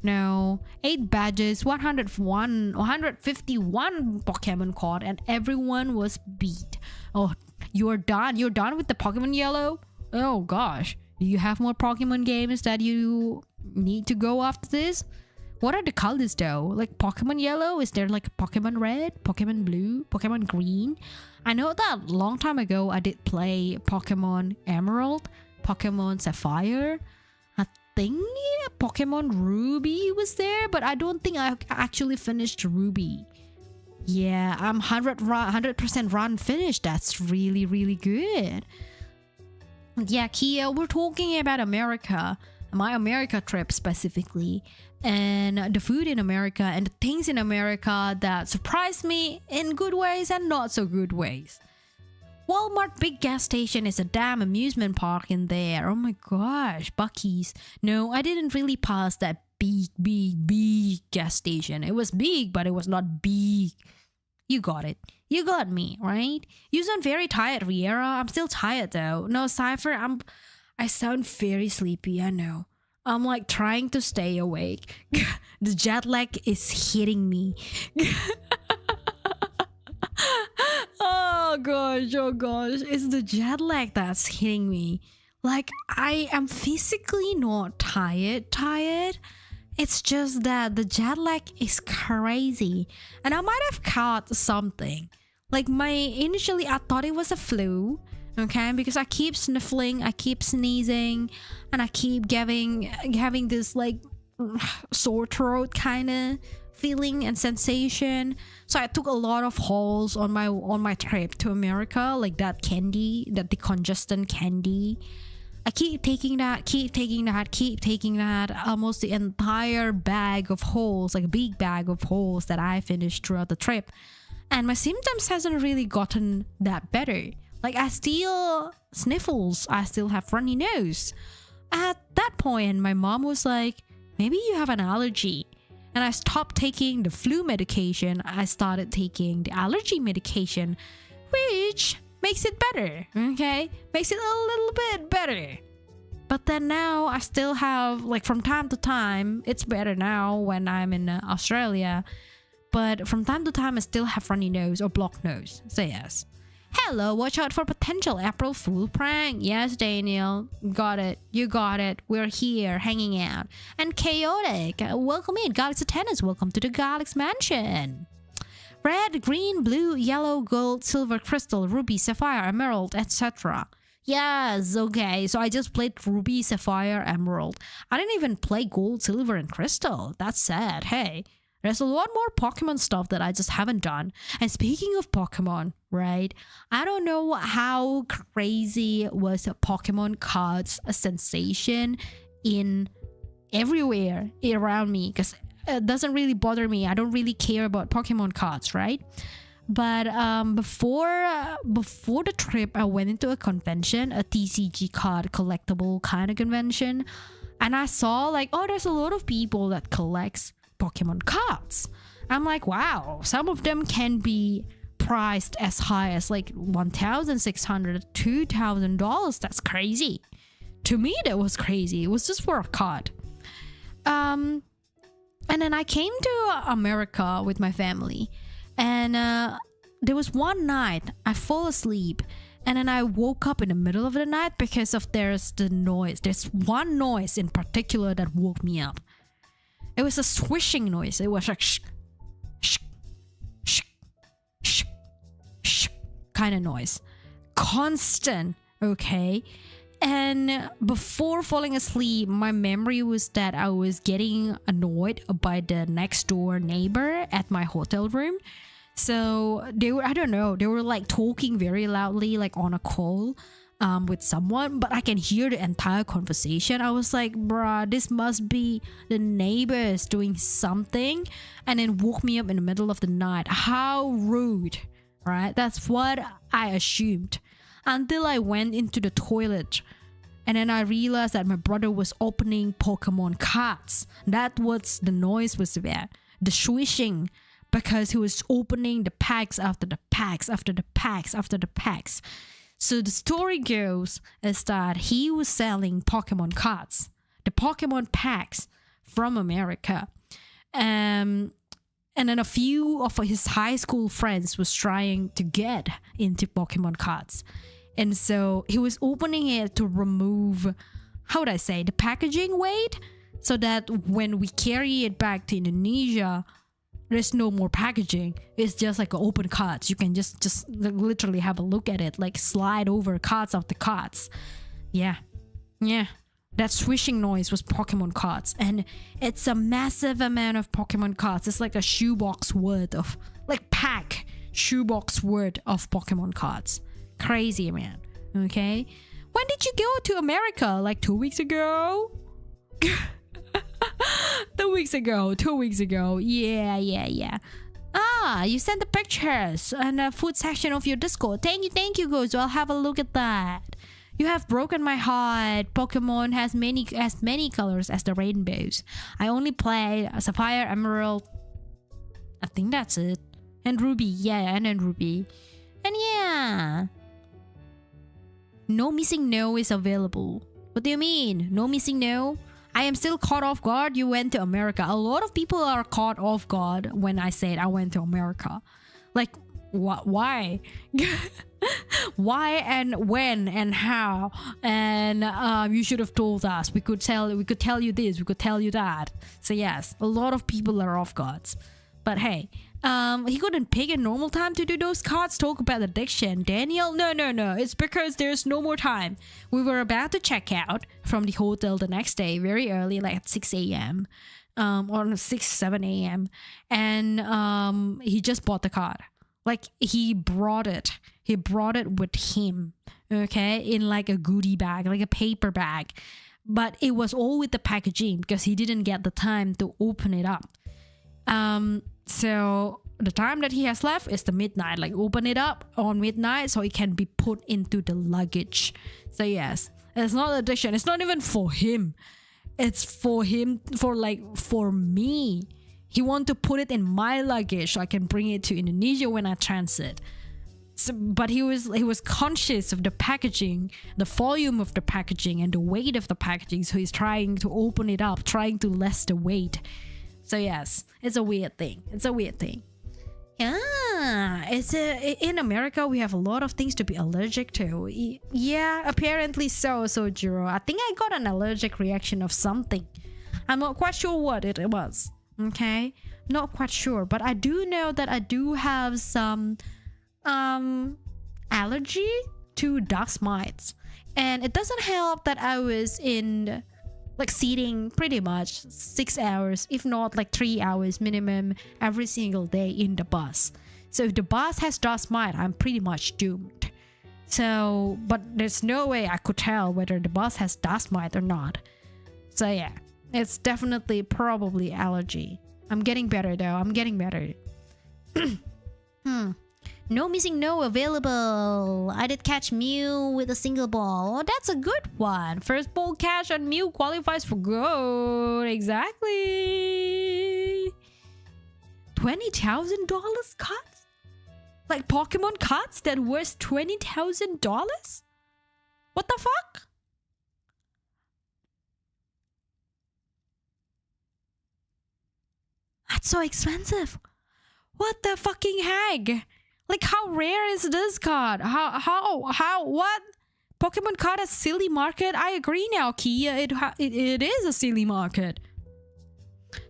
No, 8 badges, 151 Pokemon caught, and everyone was beat. Oh, you're done with the Pokemon Yellow? Oh gosh, do you have more Pokemon games that you need to go after this? What are the colors though? Like Pokemon Yellow? Is there like Pokemon Red, Pokemon Blue, Pokemon Green? I know that a long time ago I did play Pokemon Emerald, Pokemon Sapphire. I think Pokemon Ruby was there, but I don't think I actually finished Ruby. Yeah, I'm 100% run finished. That's really, really good. Yeah, Kia, we're talking about America. My America trip specifically, and the food in America and the things in America that surprised me in good ways and not so good ways. Walmart big gas station is a damn amusement park in there. Oh my gosh, Bucky's. No, I didn't really pass that big gas station. It was big, but it was not big. You got it. You got me, right? You sound very tired, Riera. I'm still tired though. No, Cypher, I sound very sleepy, I know. I'm like trying to stay awake. The jet lag is hitting me. Oh gosh. It's the jet lag that's hitting me. Like, I am physically not tired. It's just that the jet lag is crazy. And I might have caught something. Like, initially I thought it was a flu. Okay, because I keep sniffling, I keep sneezing, and I keep having this like sore throat kind of feeling and sensation. So I took a lot of Halls on my trip to America, like that decongestant candy. I keep taking that, almost the entire bag of Halls, like a big bag of Halls that I finished throughout the trip. And my symptoms hasn't really gotten that better. Like, I still sniffles, I still have runny nose. At that point, my mom was like, maybe you have an allergy. And I stopped taking the flu medication. I started taking the allergy medication, which makes it better, okay? Makes it a little bit better. But then now I still have, like, from time to time, it's better now when I'm in Australia. But from time to time, I still have runny nose or blocked nose. So yes. Hello, watch out for potential April Fool prank. Yes, Daniel. Got it. You got it. We're here, hanging out. And Chaotic. Welcome in. Galaxy Tennis. Welcome to the Galaxy Mansion. Red, green, blue, yellow, gold, silver, crystal, ruby, sapphire, emerald, etc. Yes, okay. So I just played ruby, sapphire, emerald. I didn't even play gold, silver, and crystal. That's sad. Hey. There's a lot more Pokemon stuff that I just haven't done. And speaking of Pokemon, right? I don't know how crazy was Pokemon cards a sensation in everywhere around me. Because it doesn't really bother me. I don't really care about Pokemon cards, right? But before the trip, I went into a convention, a TCG card collectible kind of convention. And I saw like, oh, there's a lot of people that collects Pokemon cards. I'm like, wow, some of them can be priced as high as like $1,600, $2,000. That's crazy. To me, that was crazy. It was just for a card. And then I came to America with my family, and there was one night I fall asleep, and then I woke up in the middle of the night because of there's the noise. There's one noise in particular that woke me up. It was a swishing noise. It was like shh, shh, shh, shh, shh kind of noise. Constant, okay? And before falling asleep, my memory was that I was getting annoyed by the next door neighbor at my hotel room. So they were, I don't know, they were like talking very loudly, like on a call. With someone, but I can hear the entire conversation. I was like, bruh, this must be the neighbors doing something, and then woke me up in the middle of the night. How rude, right? That's what I assumed until I went into the toilet, and then I realized that my brother was opening Pokemon cards. That was the noise was there, the swishing, because he was opening the packs after the packs after the packs after the packs. So the story goes is that he was selling Pokemon cards, the Pokemon packs from America. And then a few of his high school friends was trying to get into Pokemon cards. And so he was opening it to remove, how would I say, the packaging weight, so that when we carry it back to Indonesia, there's no more packaging. It's just like open cards. You can just literally have a look at it, like slide over cards after cards. Yeah. That swishing noise was Pokemon cards, and it's a massive amount of Pokemon cards. It's like a shoebox worth of, like shoebox worth of Pokemon cards. Crazy, man. Okay. When did you go to America? Like 2 weeks ago? 2 weeks ago. Yeah. Ah, you sent the pictures and the food section of your Discord. Thank you, guys. I'll have a look at that. You have broken my heart. Pokemon has many colors as the rainbows. I only play Sapphire, Emerald. I think that's it. And Ruby, yeah, and then Ruby. And yeah. No missing no is available. What do you mean? No missing no? I am still caught off guard. You went to America. A lot of people are caught off guard when I said I went to America. Like, why? Why and when and how? And you should have told us. We could tell you this. We could tell you that. So yes, a lot of people are off guards. But hey, he couldn't pick a normal time to do those cards. Talk about addiction, Daniel. No. It's because there's no more time. We were about to check out from the hotel the next day, very early, like at 6 a.m. Or 7 a.m. And he just bought the card. Like he brought it with him, okay, in like a goodie bag, like a paper bag. But it was all with the packaging because he didn't get the time to open it up. So the time that he has left is the midnight, like open it up on midnight so it can be put into the luggage. So yes, it's not addiction. It's not even for him. It's for him, for me. He want to put it in my luggage so I can bring it to Indonesia when I transit. So, but he was conscious of the packaging, the volume of the packaging and the weight of the packaging. So he's trying to open it up, trying to less the weight. So yes, it's a weird thing. Yeah, in America we have a lot of things to be allergic to. Yeah, apparently so, Jiro. I think I got an allergic reaction of something. I'm not quite sure what it was. Okay, not quite sure, but I do know that I do have some allergy to dust mites, and it doesn't help that I was in like sitting pretty much 6 hours, if not like 3 hours minimum every single day in the bus. So if the bus has dust mite, I'm pretty much doomed. So, but there's no way I could tell whether the bus has dust mite or not. So yeah, it's definitely probably allergy. I'm getting better though. I'm getting better. No missing no available. I did catch Mew with a single ball. Oh, that's a good one. First ball catch and Mew qualifies for gold. Exactly. $20,000 cards? Like Pokemon cards that worth $20,000? What the fuck? That's so expensive. What the fucking heck? Like, how rare is this card? How, what? Pokemon card has silly market? I agree now, Kia. It is a silly market.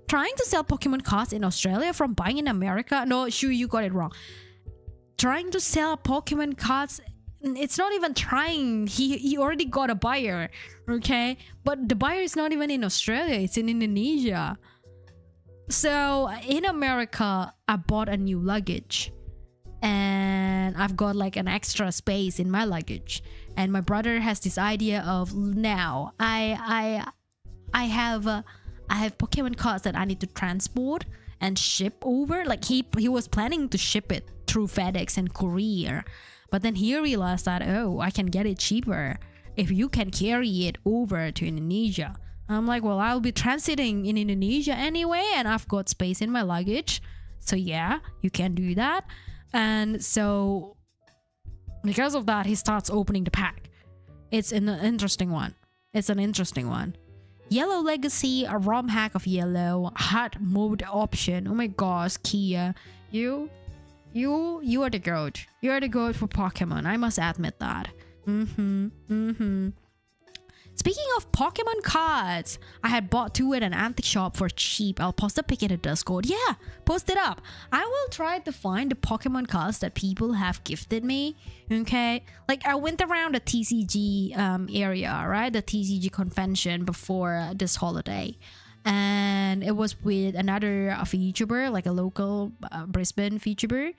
Trying to sell Pokemon cards in Australia from buying in America? No, sure, you got it wrong. Trying to sell Pokemon cards, it's not even trying. He already got a buyer, okay? But the buyer is not even in Australia. It's in Indonesia. So, in America, I bought a new luggage. And I've got like an extra space in my luggage, and my brother has this idea of now I have Pokemon cards that I need to transport and ship over. Like he was planning to ship it through FedEx and courier, but then he realized that, oh, I can get it cheaper if you can carry it over to Indonesia. I'm like, well, I'll be transiting in Indonesia anyway, and I've got space in my luggage, so yeah, you can do that. And so because of that, he starts opening the pack. It's an interesting one. Yellow Legacy, a ROM hack of Yellow, hard mode option. Oh my gosh, Kia, you are the goat. You are the goat for Pokemon. I must admit that. Speaking of Pokemon cards, I had bought 2 at an antique shop for cheap. I'll post a pic in the Discord. Yeah, post it up. I will try to find the Pokemon cards that people have gifted me. Okay, like I went around the TCG area, right? The TCG convention before this holiday, and it was with another Vtuber, like a local Brisbane Vtuber.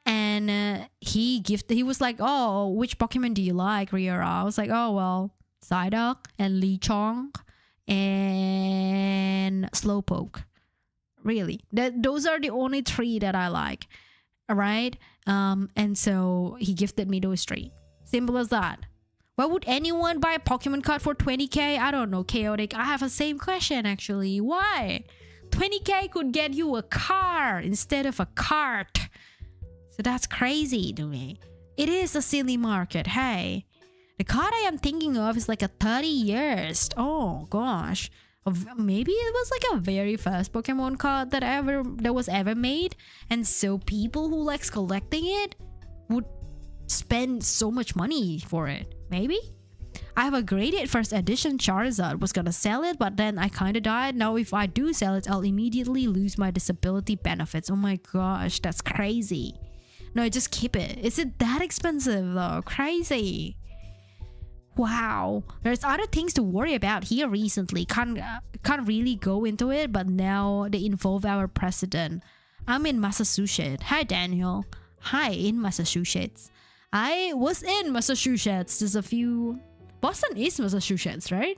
And he was like, oh, which Pokemon do you like, Riera? I was like, oh, well, Psyduck and Lechonk and Slowpoke. Really, those are the only 3 that I like. All right, and so he gifted me those 3. Simple as that. Why would anyone buy a Pokemon card for 20k? I don't know, Chaotic. I have the same question actually. Why? 20k could get you a car instead of a cart. So that's crazy to me. It is a silly market. Hey, the card I am thinking of is like a 30 years. Oh gosh. Maybe it was like a very first Pokemon card that was ever made, and so people who likes collecting it would spend so much money for it. Maybe I have a graded first edition Charizard, was gonna sell it, but then I kinda died. Now if I do sell it, I'll immediately lose my disability benefits. Oh my gosh, that's crazy. No, just keep it. Is it that expensive though? Crazy. Wow, there's other things to worry about here recently. Can't really go into it, but now they involve our president. I'm in Massachusetts. Hi Daniel. Hi, in Massachusetts. I was in Massachusetts just a few... Boston is Massachusetts, right?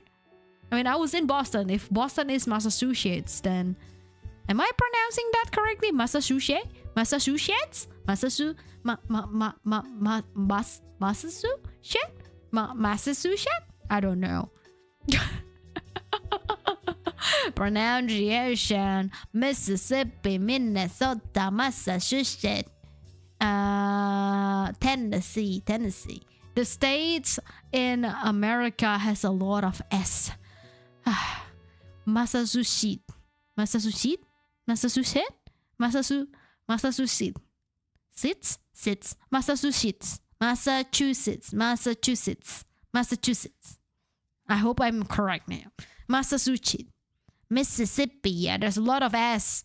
I mean, I was in Boston. If Boston is Massachusetts, then... Am I pronouncing that correctly? Massachusetts? Massachusetts? Massachusetts? Massachusetts? I don't know. Pronunciation: Mississippi, Minnesota, Massachusetts, Tennessee. The states in America has a lot of S. Massachusetts. Massachusetts. I hope I'm correct now. Massachusetts. Mississippi. Yeah, there's a lot of S.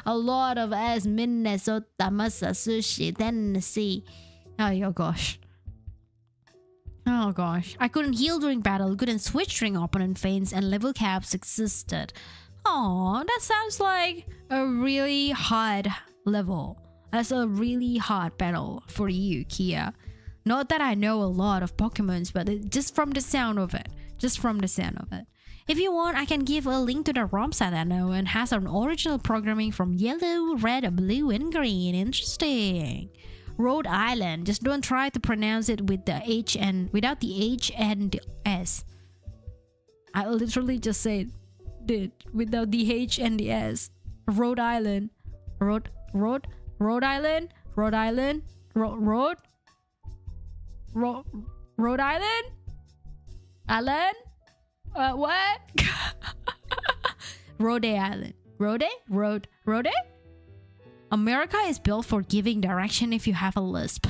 A lot of S. Minnesota, Massachusetts, Tennessee. Oh gosh. Oh gosh. I couldn't heal during battle, couldn't switch during opponent feints, and level caps existed. Oh, that sounds like a really hard level. That's a really hard battle for you, Kia. Not that I know a lot of Pokemons, but just from the sound of it. If you want, I can give a link to the ROM set I know and has an original programming from yellow, red, blue, and green. Interesting. Rhode Island. Just don't try to pronounce it with the H and without the H and the S. I literally just said it without the H and the S. Rhode Island. Rhode Island. Island? What? Rhode Island. Rhode? America is built for giving direction if you have a lisp.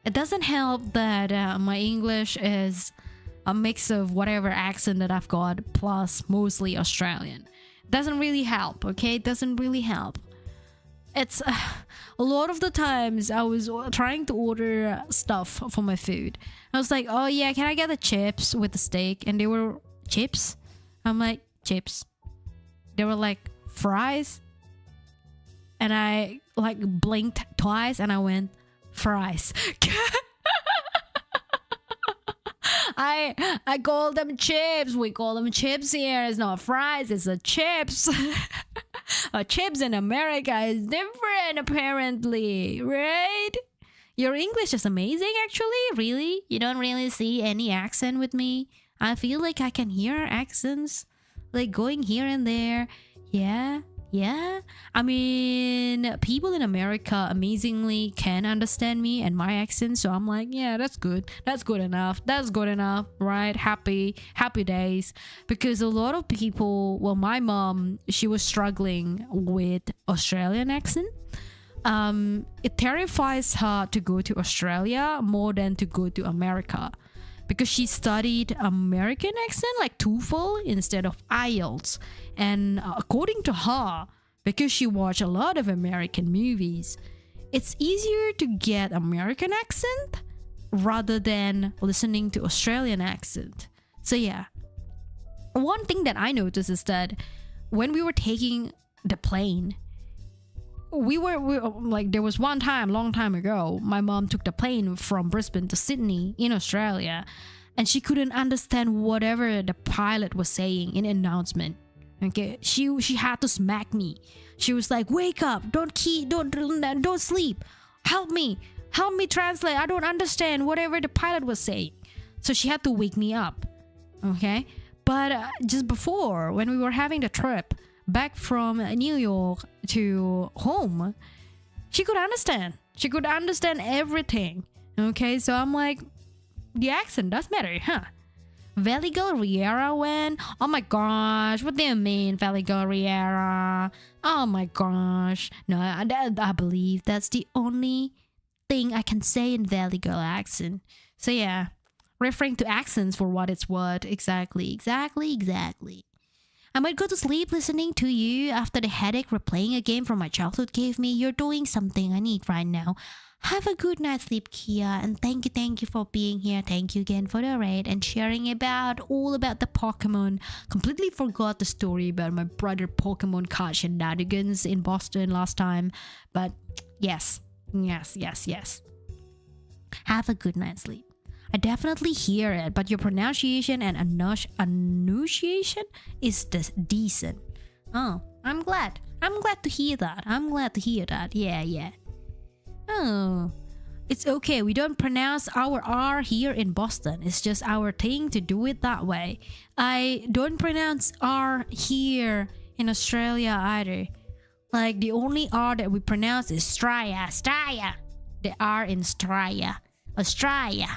It doesn't help that my English is a mix of whatever accent that I've got plus mostly Australian. Doesn't really help, okay? It doesn't really help. It's a lot of the times I was trying to order stuff for my food. I was like, oh yeah, can I get the chips with the steak? And they were chips. I'm like, chips. They were like, fries. And I like blinked twice and I went, fries. I call them chips. We call them chips here. It's not fries, it's a chips. Chips in America is different apparently, right? Your English is amazing actually. Really? You don't really see any accent with me? I feel like I can hear accents like going here and there. Yeah. I mean, people in America amazingly can understand me and my accent, so I'm like, yeah, that's good. That's good enough, right? Happy days. Because a lot of people, well, my mom, she was struggling with Australian accent. It terrifies her to go to Australia more than to go to America, because she studied American accent like TOEFL instead of IELTS. And according to her, because she watched a lot of American movies, it's easier to get American accent rather than listening to Australian accent. So yeah. One thing that I noticed is that when we were taking the plane, we were like, there was one time, long time ago, my mom took the plane from Brisbane to Sydney in Australia, and she couldn't understand whatever the pilot was saying in announcement. Okay, she had to smack me. She was like, "Wake up! Don't sleep! Help me translate! I don't understand whatever the pilot was saying." So she had to wake me up. Okay, but just before, when we were having the trip, back from New York to home, she could understand. She could understand everything. Okay, so I'm like, the accent does matter, huh? Valley Girl Riera went. Oh my gosh, what do you mean, Valley Girl Riera? Oh my gosh. No, I believe that's the only thing I can say in Valley Girl accent. So yeah, referring to accents for what it's worth. Exactly. I might go to sleep listening to you after the headache replaying a game from my childhood gave me. You're doing something I need right now. Have a good night's sleep, Kia, and thank you for being here. Thank you again for the raid and sharing all about the Pokemon. Completely forgot the story about my brother Pokemon card shenanigans in Boston last time, but yes. Have a good night's sleep. I definitely hear it, but your pronunciation and enunciation is decent. Oh, I'm glad to hear that. Yeah. Oh, it's okay. We don't pronounce our R here in Boston. It's just our thing to do it that way. I don't pronounce R here in Australia either. Like, the only R that we pronounce is Straya. The R in Straya. Australia.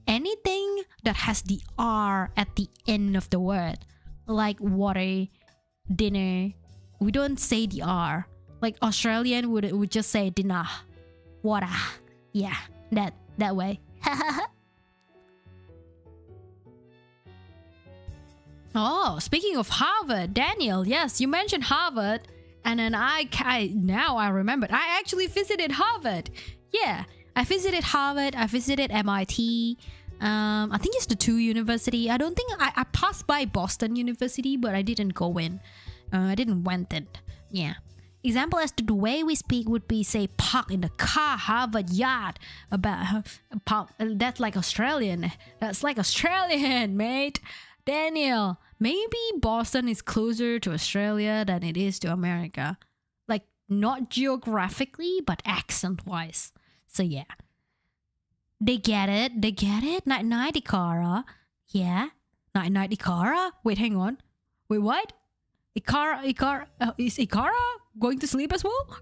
Anything that has the R at the end of the word, like water, dinner, we don't say the R. Like Australian would just say dinner, water. Yeah, that way. Oh, speaking of Harvard, Daniel, yes, you mentioned Harvard, and then now I remembered. I actually visited Harvard. Yeah, I visited Harvard. I visited MIT. I think it's the two university. I don't think I passed by Boston University, but I didn't go in. I didn't went in. Yeah. Example as to the way we speak would be, say, park in the car, Harvard Yard. Park. That's like Australian. Mate. Daniel, maybe Boston is closer to Australia than it is to America. Like, not geographically, but accent-wise. So yeah. They get it. Night-night, Ikara. Yeah. Night-night, Ikara. Wait, hang on. Wait, what? Ikara, is Ikara going to sleep as well?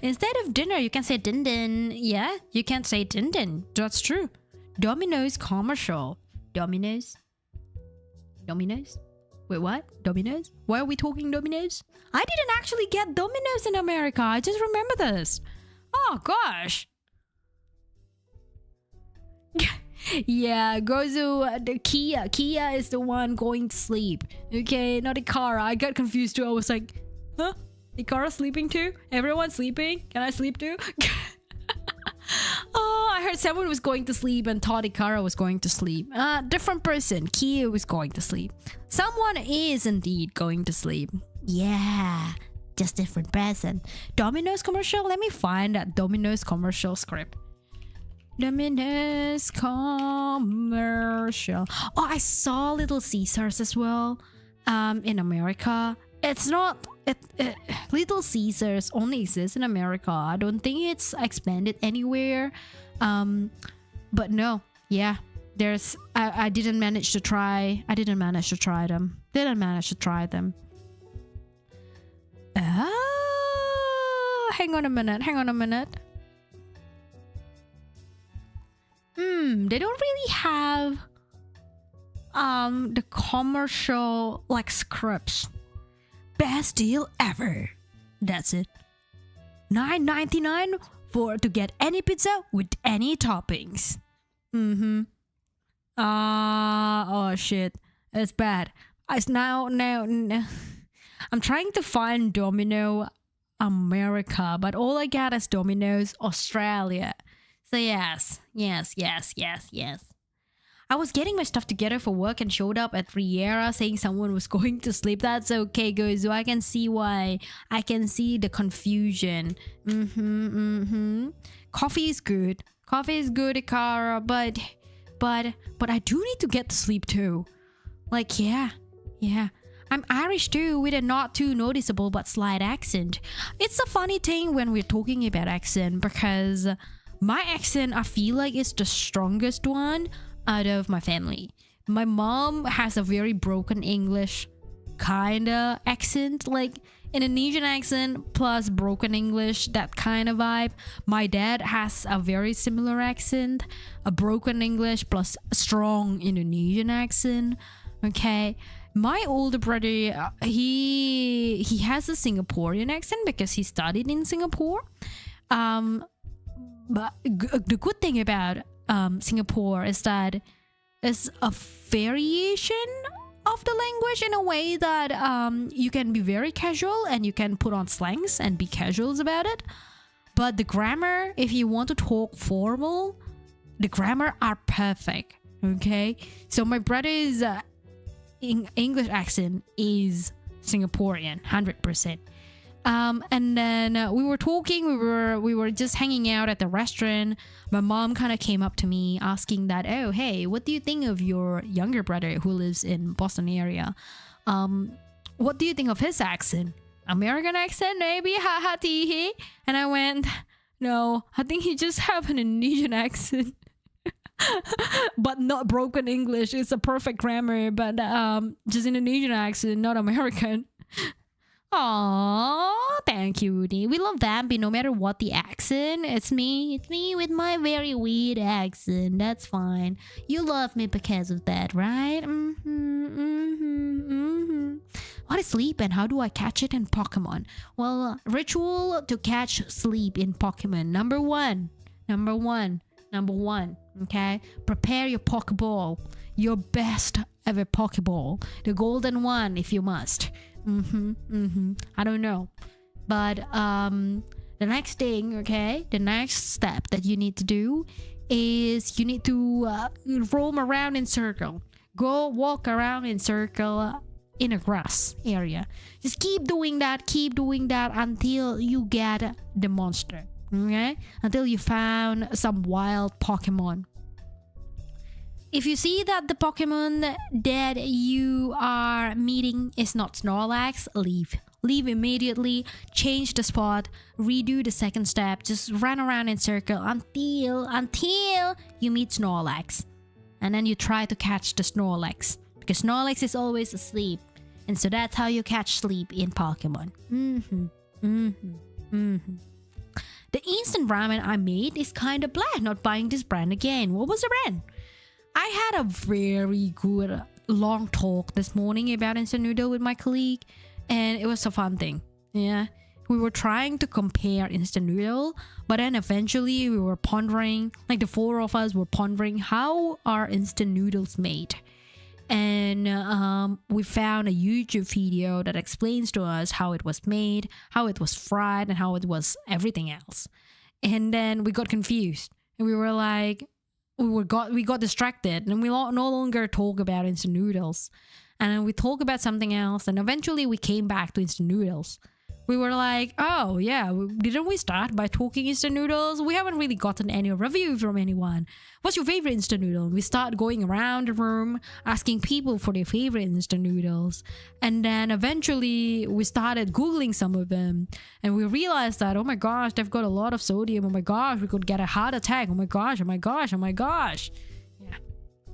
Instead of dinner, you can say din-din. Yeah, you can say din-din. That's true. Domino's commercial. Domino's? Wait, what? Domino's? Why are we talking Domino's? I didn't actually get Domino's in America. I just remember this. Oh, gosh. Yeah, Gozu, the Kia is the one going to sleep. Okay, not Ikara. I got confused too. I was like, huh? Ikara sleeping too? Everyone sleeping? Can I sleep too? Oh, I heard someone was going to sleep and thought Ikara was going to sleep. Different person. Kia was going to sleep. Someone is indeed going to sleep. Yeah, just different person. Domino's commercial? Let me find that Domino's commercial script. Domino's commercial. Oh, I saw Little Caesars as well. In America. It's not. Little Caesars only exists in America. I don't think it's expanded anywhere. But no, yeah. There's. I didn't manage to try. I didn't manage to try them. Hang on a minute. They don't really have the commercial like scripts. Best deal ever. That's it. $9.99 to get any pizza with any toppings. Oh shit. It's bad. It's now I'm trying to find Domino America, but all I got is Domino's Australia. So yes. I was getting my stuff together for work and showed up at Riera saying someone was going to sleep. That's okay, guys. So I can see why. I can see the confusion. Coffee is good, Ikara, but I do need to get to sleep too. Like, yeah. I'm Irish too, with a not too noticeable but slight accent. It's a funny thing when we're talking about accent, because my accent, I feel like it's the strongest one out of my family. My mom has a very broken English kind of accent, like Indonesian accent plus broken English, that kind of vibe. My dad has a very similar accent, a broken English plus a strong Indonesian accent. Okay, my older brother, he has a Singaporean accent because he studied in Singapore. But the good thing about Singapore is that it's a variation of the language in a way that you can be very casual and you can put on slangs and be casuals about it. But the grammar, if you want to talk formal, the grammar are perfect. Okay, so my brother's English accent is Singaporean, 100%. And then we were talking, we were just hanging out at the restaurant. My mom kind of came up to me asking that, oh, hey, what do you think of your younger brother who lives in Boston area? What do you think of his accent? American accent, maybe? Ha ha tee hee. And I went, no, I think he just have an Indonesian accent. But not broken English. It's a perfect grammar, but just Indonesian accent, not American. Aww, thank you, Rudy. We love that, but no matter what the accent, it's me with my very weird accent. That's fine. You love me because of that, right? What is sleep and how do I catch it in Pokemon? Well, ritual to catch sleep in Pokemon. Number one. Okay, prepare your Pokeball, your best ever Pokeball, the golden one if you must. I don't know, but the next thing, okay, the next step that you need to do is you need to roam around in circle. Go walk around in circle in a grass area. Just keep doing that until you get the monster. Okay, until you found some wild Pokemon. If you see that the Pokemon that you are meeting is not Snorlax, leave. Leave immediately, change the spot, redo the second step, just run around in circle until you meet Snorlax. And then you try to catch the Snorlax, because Snorlax is always asleep. And so that's how you catch sleep in Pokemon. The instant ramen I made is kinda bland, not buying this brand again. What was the brand? I had a very good long talk this morning about instant noodle with my colleague, and it was a fun thing. Yeah, we were trying to compare instant noodle, but then eventually we were pondering, like the four of us were pondering, how are instant noodles made? And we found a YouTube video that explains to us how it was made, how it was fried, and how it was everything else. And then we got confused, and we were like, we got distracted, and we no longer talk about instant noodles, and then we talk about something else, and eventually we came back to instant noodles. We were like, oh yeah, didn't we start by talking instant noodles? We haven't really gotten any review from anyone. What's your favorite instant noodle? We start going around the room asking people for their favorite instant noodles, and then eventually we started googling some of them, and we realized that, oh my gosh, they've got a lot of sodium. Oh my gosh, we could get a heart attack. Oh my gosh. Yeah,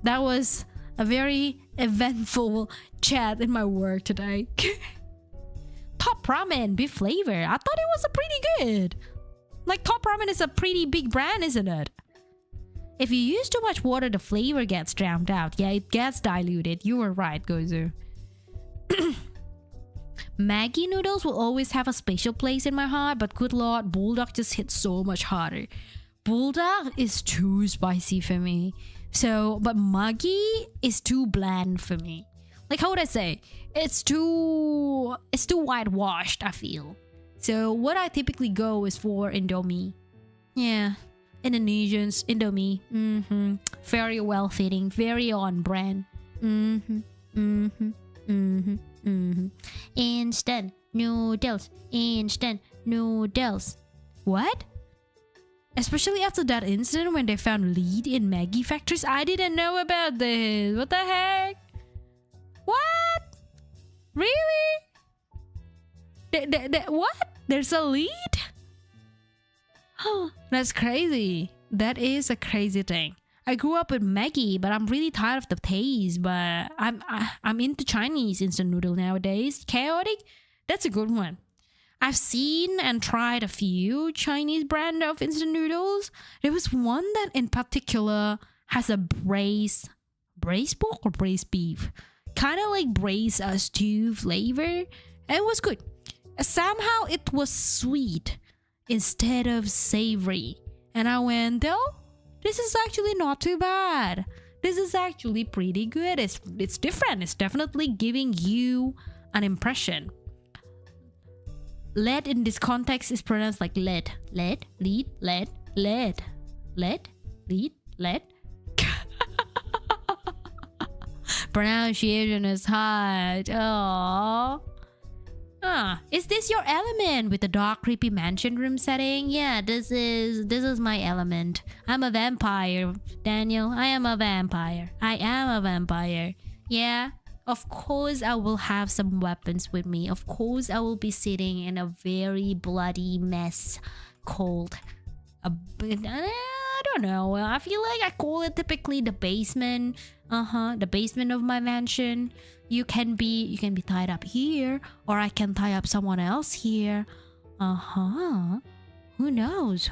that was a very eventful chat in my work today. Top ramen, beef flavor. I thought it was a pretty good. Like, Top Ramen is a pretty big brand, isn't it? If you use too much water, the flavor gets drowned out. Yeah, it gets diluted. You were right, Gozu. Maggi noodles will always have a special place in my heart, but good lord, Bulldog just hits so much harder. Bulldog is too spicy for me. So, but Maggi is too bland for me. Like, how would I say? It's too whitewashed, I feel. So what I typically go is for Indomie. Yeah, Indonesians, Indomie. Very well fitting, very on brand. Instant noodles. What? Especially after that incident when they found lead in Maggi factories. I didn't know about this. What the heck? What? Really? What? There's a lead? That's crazy. That is a crazy thing. I grew up with Maggie, but I'm really tired of the taste. But I'm into Chinese instant noodle nowadays. Chaotic, that's a good one. I've seen and tried a few Chinese brand of instant noodles. There was one that in particular has a braised pork or braised beef, kind of like braised stew flavor, and it was good. Somehow it was sweet instead of savory, and I went, oh, this is actually not too bad. This is actually pretty good. It's different. It's definitely giving you an impression. Lead in this context is pronounced like lead. Lead, lead, lead, lead, lead, lead, lead. Pronunciation is hard. Aww. Is this your element with the dark, creepy mansion room setting? Yeah, this is my element. I'm a vampire, Daniel. I am a vampire. Yeah. Of course, I will have some weapons with me. Of course, I will be sitting in a very bloody mess called I don't know. I feel like I call it typically the basement. The basement of my mansion. You can be tied up here, or I can tie up someone else here. Who knows,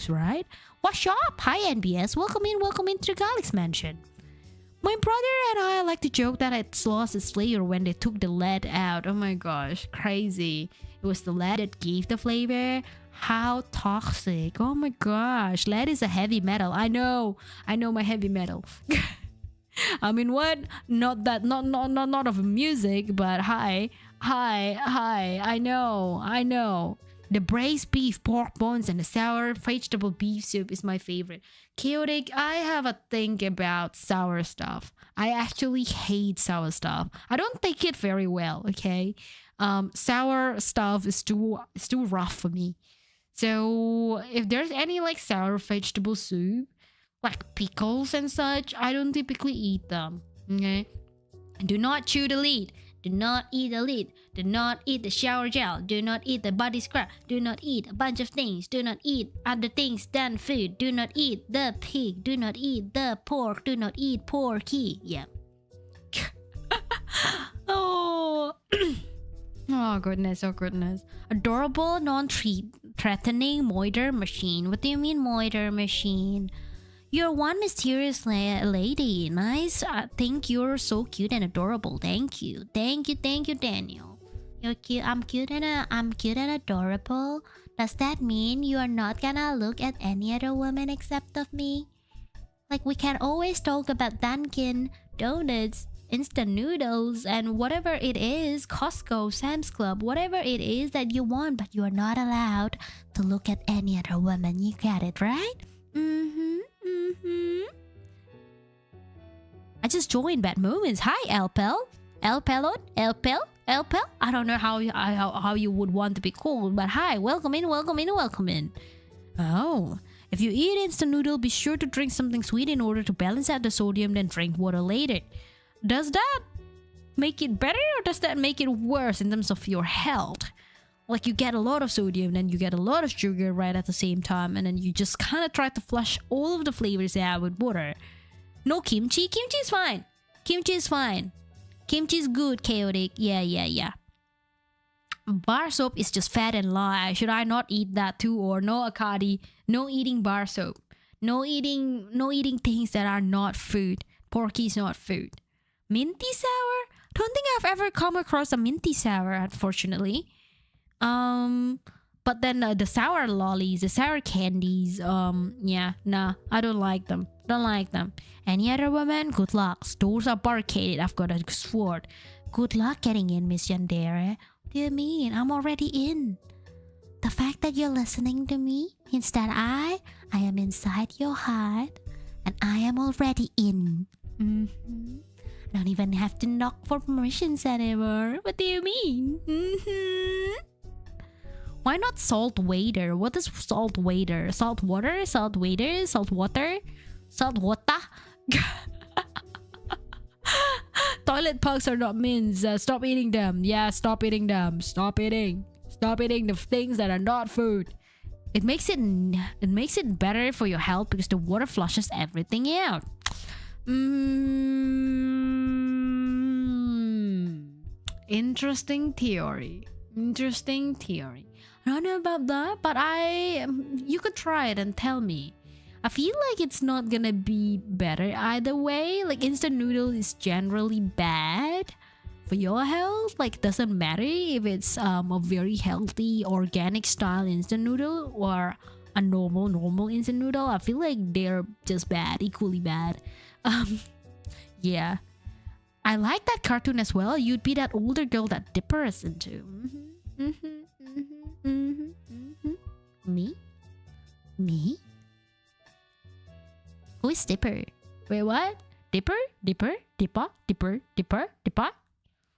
right? What's up? Hi NBS. Welcome into the Galaxy Mansion. My brother and I like to joke that it's lost its flavor when they took the lead out. Oh my gosh, crazy. It was the lead that gave the flavor. How toxic. Oh my gosh. Lead is a heavy metal. I know my heavy metal. I mean, what? Not of music, but hi. I know. The braised beef, pork bones, and the sour vegetable beef soup is my favorite. Chaotic, I have a thing about sour stuff. I actually hate sour stuff. I don't take it very well, okay? Sour stuff is too rough for me. So if there's any like sour vegetable soup, like pickles and such, I don't typically eat them, okay? Do not chew the lid. Do not eat the lid. Do not eat the shower gel. Do not eat the body scrub. Do not eat a bunch of things. Do not eat other things than food. Do not eat the pig. Do not eat the pork. Do not eat porky. Yeah. Oh. Oh goodness. Adorable, non-threatening moiter machine. What do you mean moiter machine? You're one mysterious lady. Nice. I think you're so cute and adorable. Thank you, Daniel. You're cute. I'm cute and adorable. Does that mean you are not gonna look at any other woman except of me? Like, we can always talk about Dunkin', donuts, instant noodles, and whatever it is, Costco, Sam's Club, whatever it is that you want, but you are not allowed to look at any other woman. You get it, right? I just joined Bad Moments. Hi, Elpel. Elpel. I don't know how you would want to be called, but hi, welcome in. Oh, if you eat instant noodle, be sure to drink something sweet in order to balance out the sodium, then drink water later. Does that make it better, or does that make it worse in terms of your health? Like, you get a lot of sodium, then you get a lot of sugar right at the same time, and then you just kind of try to flush all of the flavors out with water. No kimchi? Kimchi is fine. Kimchi is good, Chaotic. Yeah. Bar soap is just fat and lye. Should I not eat that too? Or no, Akadi? No eating bar soap. No eating things that are not food. Porky is not food. Minty sour? Don't think I've ever come across a minty sour, unfortunately. But then the sour lollies, the sour candies, I don't like them. Any other woman? Good luck. Stores are barricaded. I've got a sword. Good luck getting in, Miss Yandere. What do you mean? I'm already in. The fact that you're listening to me means that I am inside your heart, and I am already in. I don't even have to knock for permissions anymore. What do you mean? Why not salt waiter? What is salt waiter? Salt water? Salt waiter? Salt water? Salt water? Toilet pucks are not mints. Stop eating them. Yeah, stop eating them. Stop eating the things that are not food. It makes it better for your health because the water flushes everything out. Interesting theory. I don't know about that, but you could try it and tell me. I feel like it's not gonna be better either way. Like instant noodle is generally bad for your health. Like doesn't matter if it's a very healthy organic style instant noodle or a normal instant noodle. I feel like they're just bad, equally bad. Yeah, I like that cartoon as well. You'd be that older girl that Dipper is into. Me? Who is Dipper? Wait, what? Dipper?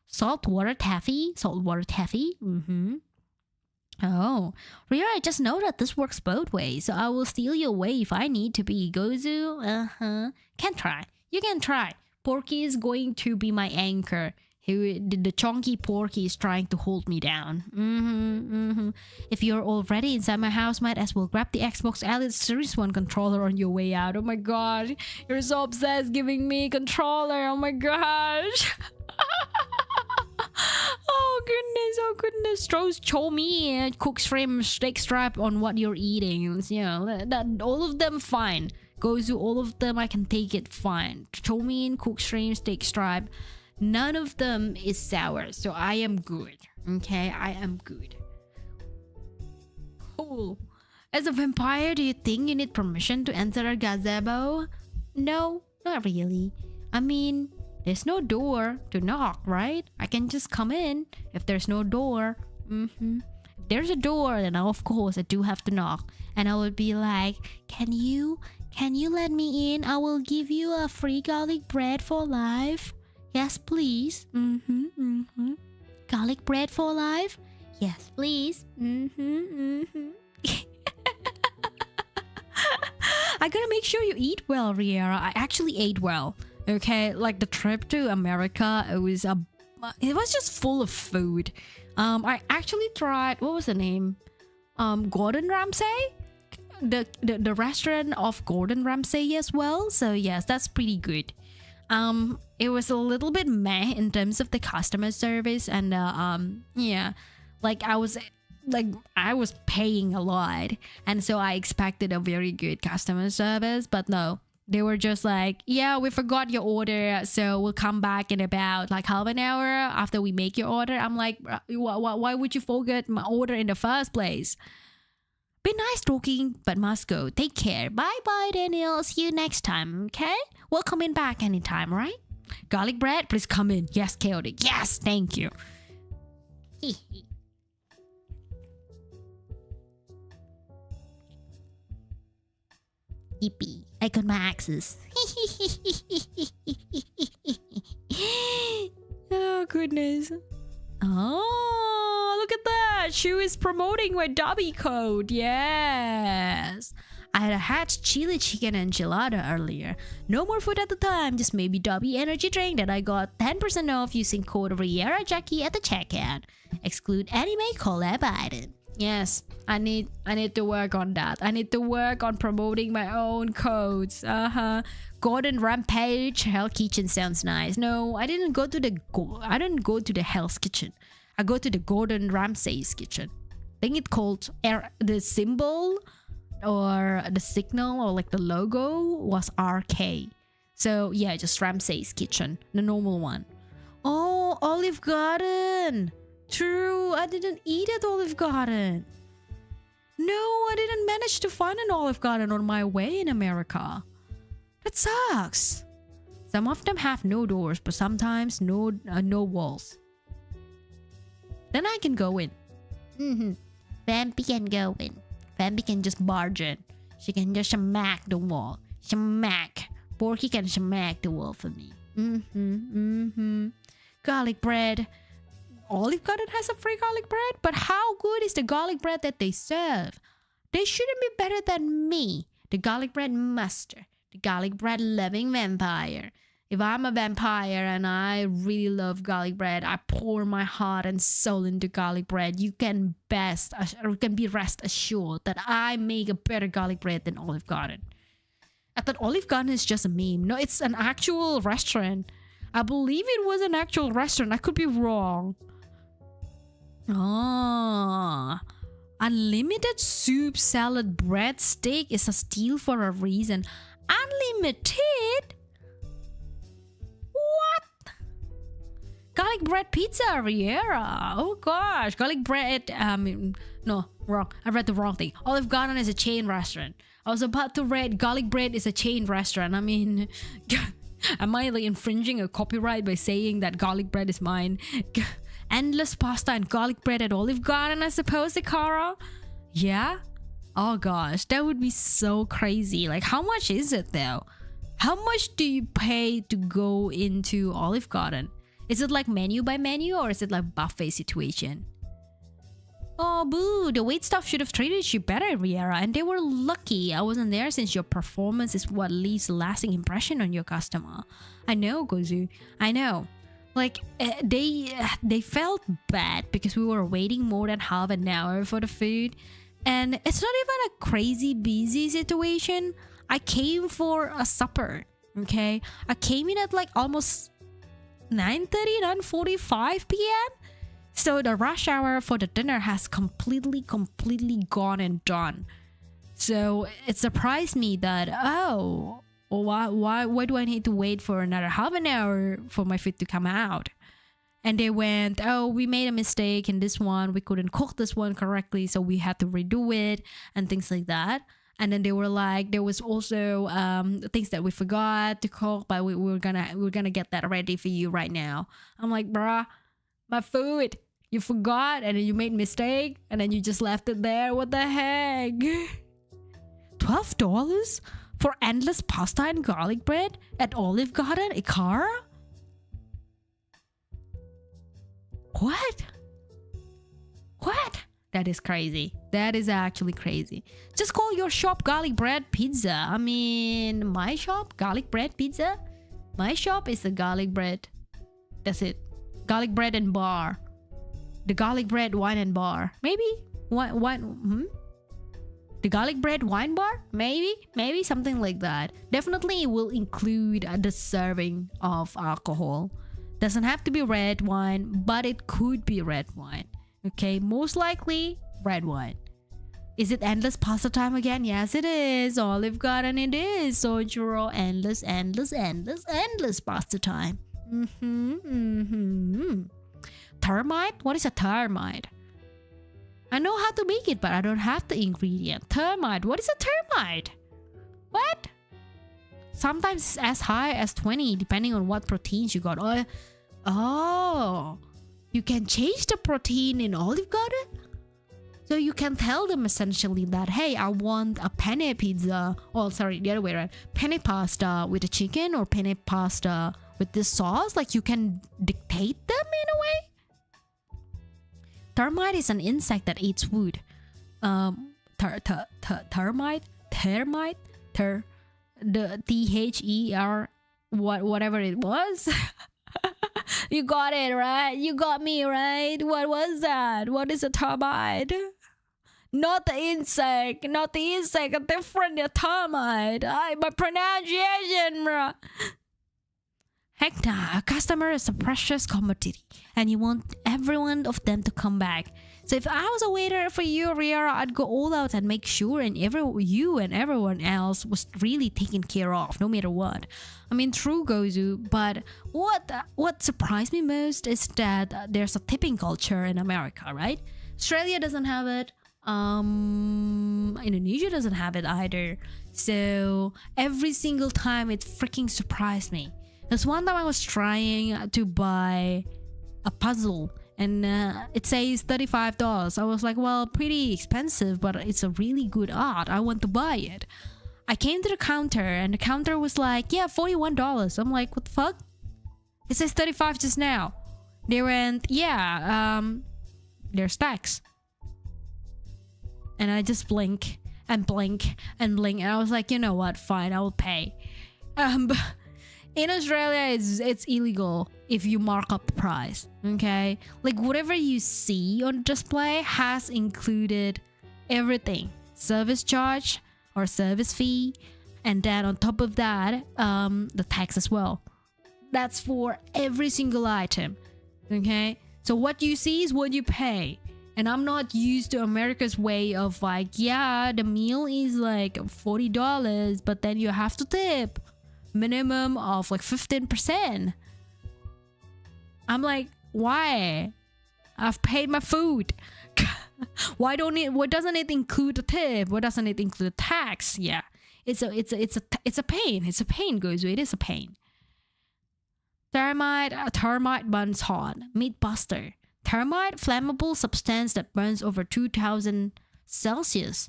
Saltwater taffy? Oh, Riera, I just know that this works both ways, so I will steal you away if I need to be. Gozu? Can try. You can try. Porky is going to be my anchor. The chunky Porky is trying to hold me down. If you're already inside my house, might as well grab the Xbox Elite Series 1 controller on your way out. Oh my god, you're so obsessed giving me controller. Oh my gosh. Oh goodness. Throws chomi, cooks shrimp, steak stripe on what you're eating. You know, that all of them fine. Goes to all of them, I can take it fine. Chomi, cooked shrimp, steak stripe. None of them is sour, so I am good. Okay, I am good. Cool. As a vampire, do you think you need permission to enter a gazebo? No, not really. I mean, there's no door to knock, right? I can just come in if there's no door. If there's a door, then of course I do have to knock. And I would be like, can you let me in? I will give you a free garlic bread for life. Yes, please. Garlic bread for life? Yes, please. I gotta make sure you eat well, Riera. I actually ate well. Okay, like the trip to America, it was just full of food. I actually tried, what was the name? Gordon Ramsay? The restaurant of Gordon Ramsay as well. So yes, that's pretty good. It was a little bit meh in terms of the customer service, and yeah, like I was paying a lot, and so I expected a very good customer service, but no, they were just like, yeah, we forgot your order, so we'll come back in about like half an hour after we make your order. I'm like, why would you forget my order in the first place? Been nice talking, but must go. Take care. Bye, Daniel. See you next time, okay? Welcome in back anytime, right? Garlic bread, please come in. Yes, chaotic. Yes, thank you. Yippee. I got my axes. Oh, goodness. Oh, look at that. She is promoting my Dobby code. Yes. I had a hatch chili chicken enchilada earlier. No more food at the time, just maybe Dobby energy drink that I got 10% off using code Riera Jackie at the checkout. Exclude anime collab item. Yes, I need to work on that. I need to work on promoting my own codes. Gordon Rampage Hell Kitchen sounds nice. No, I didn't go to the Hell's Kitchen. I go to the Gordon Ramsay's kitchen. I think it's called the symbol or the signal or like the logo was RK. So yeah, just Ramsay's kitchen, the normal one. Oh, Olive Garden. True, I didn't eat at Olive Garden. No, I didn't manage to find an Olive Garden on my way in America. That sucks. Some of them have no doors, but sometimes no walls. Then I can go in. Vampy can go in. Vampy can just barge in. She can just smack the wall. Smack. Porky can smack the wall for me. Garlic bread. Olive Garden has a free garlic bread, but how good is the garlic bread that they serve? They shouldn't be better than me, the garlic bread master, the garlic bread loving vampire. If I'm a vampire and I really love garlic bread, I pour my heart and soul into garlic bread. You can be rest assured that I make a better garlic bread than Olive Garden. I thought Olive Garden is just a meme. No, it's an actual restaurant. I believe it was an actual restaurant. I could be wrong. Oh, unlimited soup, salad, bread, steak is a steal for a reason. Unlimited? What? Garlic bread pizza, Riera. Oh gosh, garlic bread. No, wrong. I read the wrong thing. Olive Garden is a chain restaurant. I was about to read garlic bread is a chain restaurant. I mean, am I like infringing a copyright by saying that garlic bread is mine? Endless pasta and garlic bread at Olive Garden, I suppose, Ikara? Yeah? Oh gosh, that would be so crazy. Like, how much is it though? How much do you pay to go into Olive Garden? Is it like menu by menu or is it like buffet situation? Oh boo, the wait staff should have treated you better, Riera, and they were lucky I wasn't there since your performance is what leaves a lasting impression on your customer. I know, Gozu, I know. Like, they felt bad because we were waiting more than half an hour for the food. And it's not even a crazy busy situation. I came for a supper, okay? I came in at like almost 9:30, 9:45 p.m. So the rush hour for the dinner has completely gone and done. So it surprised me that, oh, why do I need to wait for another half an hour for my food to come out? And they went, oh, we made a mistake in this one. We couldn't cook this one correctly, so we had to redo it and things like that. And then they were like, there was also things that we forgot to cook, but we're gonna get that ready for you right now. I'm like, bruh, my food, you forgot, and then you made a mistake, and then you just left it there. What the heck? $12 for endless pasta and garlic bread at Olive Garden, Ikara? What? That is crazy. That is actually crazy. Just call your shop garlic bread pizza. I mean, my shop, garlic bread pizza? My shop is the garlic bread. That's it. Garlic bread and bar. The garlic bread wine and bar. Maybe? The garlic bread wine bar? Maybe something like that. Definitely it will include the serving of alcohol. Doesn't have to be red wine, but it could be red wine. Okay, most likely red wine. Is it endless pasta time again? Yes, it is. Olive Garden, it is. Sojuro, endless pasta time. Termite? What is a termite? I know how to make it, but I don't have the ingredient. Termite. What is a termite? What? Sometimes as high as 20, depending on what proteins you got. Oh, you can change the protein in Olive Garden? So you can tell them essentially that, hey, I want a penne pizza. Oh, sorry, the other way around. Penne pasta with a chicken or penne pasta with this sauce. Like, you can dictate them in a way. Termite is an insect that eats wood. Termite? The THER, whatever it was. You got it, right? You got me, right? What was that? What is a termite? Not the insect, a different termite. My pronunciation, bruh. Heck nah, a customer is a precious commodity, and you want every one of them to come back. So if I was a waiter for you, Riera, I'd go all out and make sure you and everyone else was really taken care of, no matter what. I mean, true, Gozu, but what surprised me most is that there's a tipping culture in America, right? Australia doesn't have it. Indonesia doesn't have it either. So every single time it freaking surprised me. There's one time I was trying to buy a puzzle and it says $35. I was like, well, pretty expensive, but it's a really good art. I want to buy it. I came to the counter and the counter was like, yeah, $41. I'm like, what the fuck? It says 35 just now. They went, yeah, there's tax. And I just blink and blink and blink. And I was like, you know what? Fine, I will pay. In Australia, it's illegal if you mark up the price. Okay, like whatever you see on display has included everything: service charge or service fee, and then on top of that, the tax as well. That's for every single item. Okay, so what you see is what you pay. And I'm not used to America's way of like, yeah, the meal is like $40, but then you have to tip minimum of like 15%. I'm like, why? I've paid my food. Why doesn't it include the tip? Why doesn't it include the tax? Yeah, it's a pain. It's a pain, guys. It is a pain. Termite burns hot. Meatbuster. Termite, flammable substance that burns over 2000 Celsius.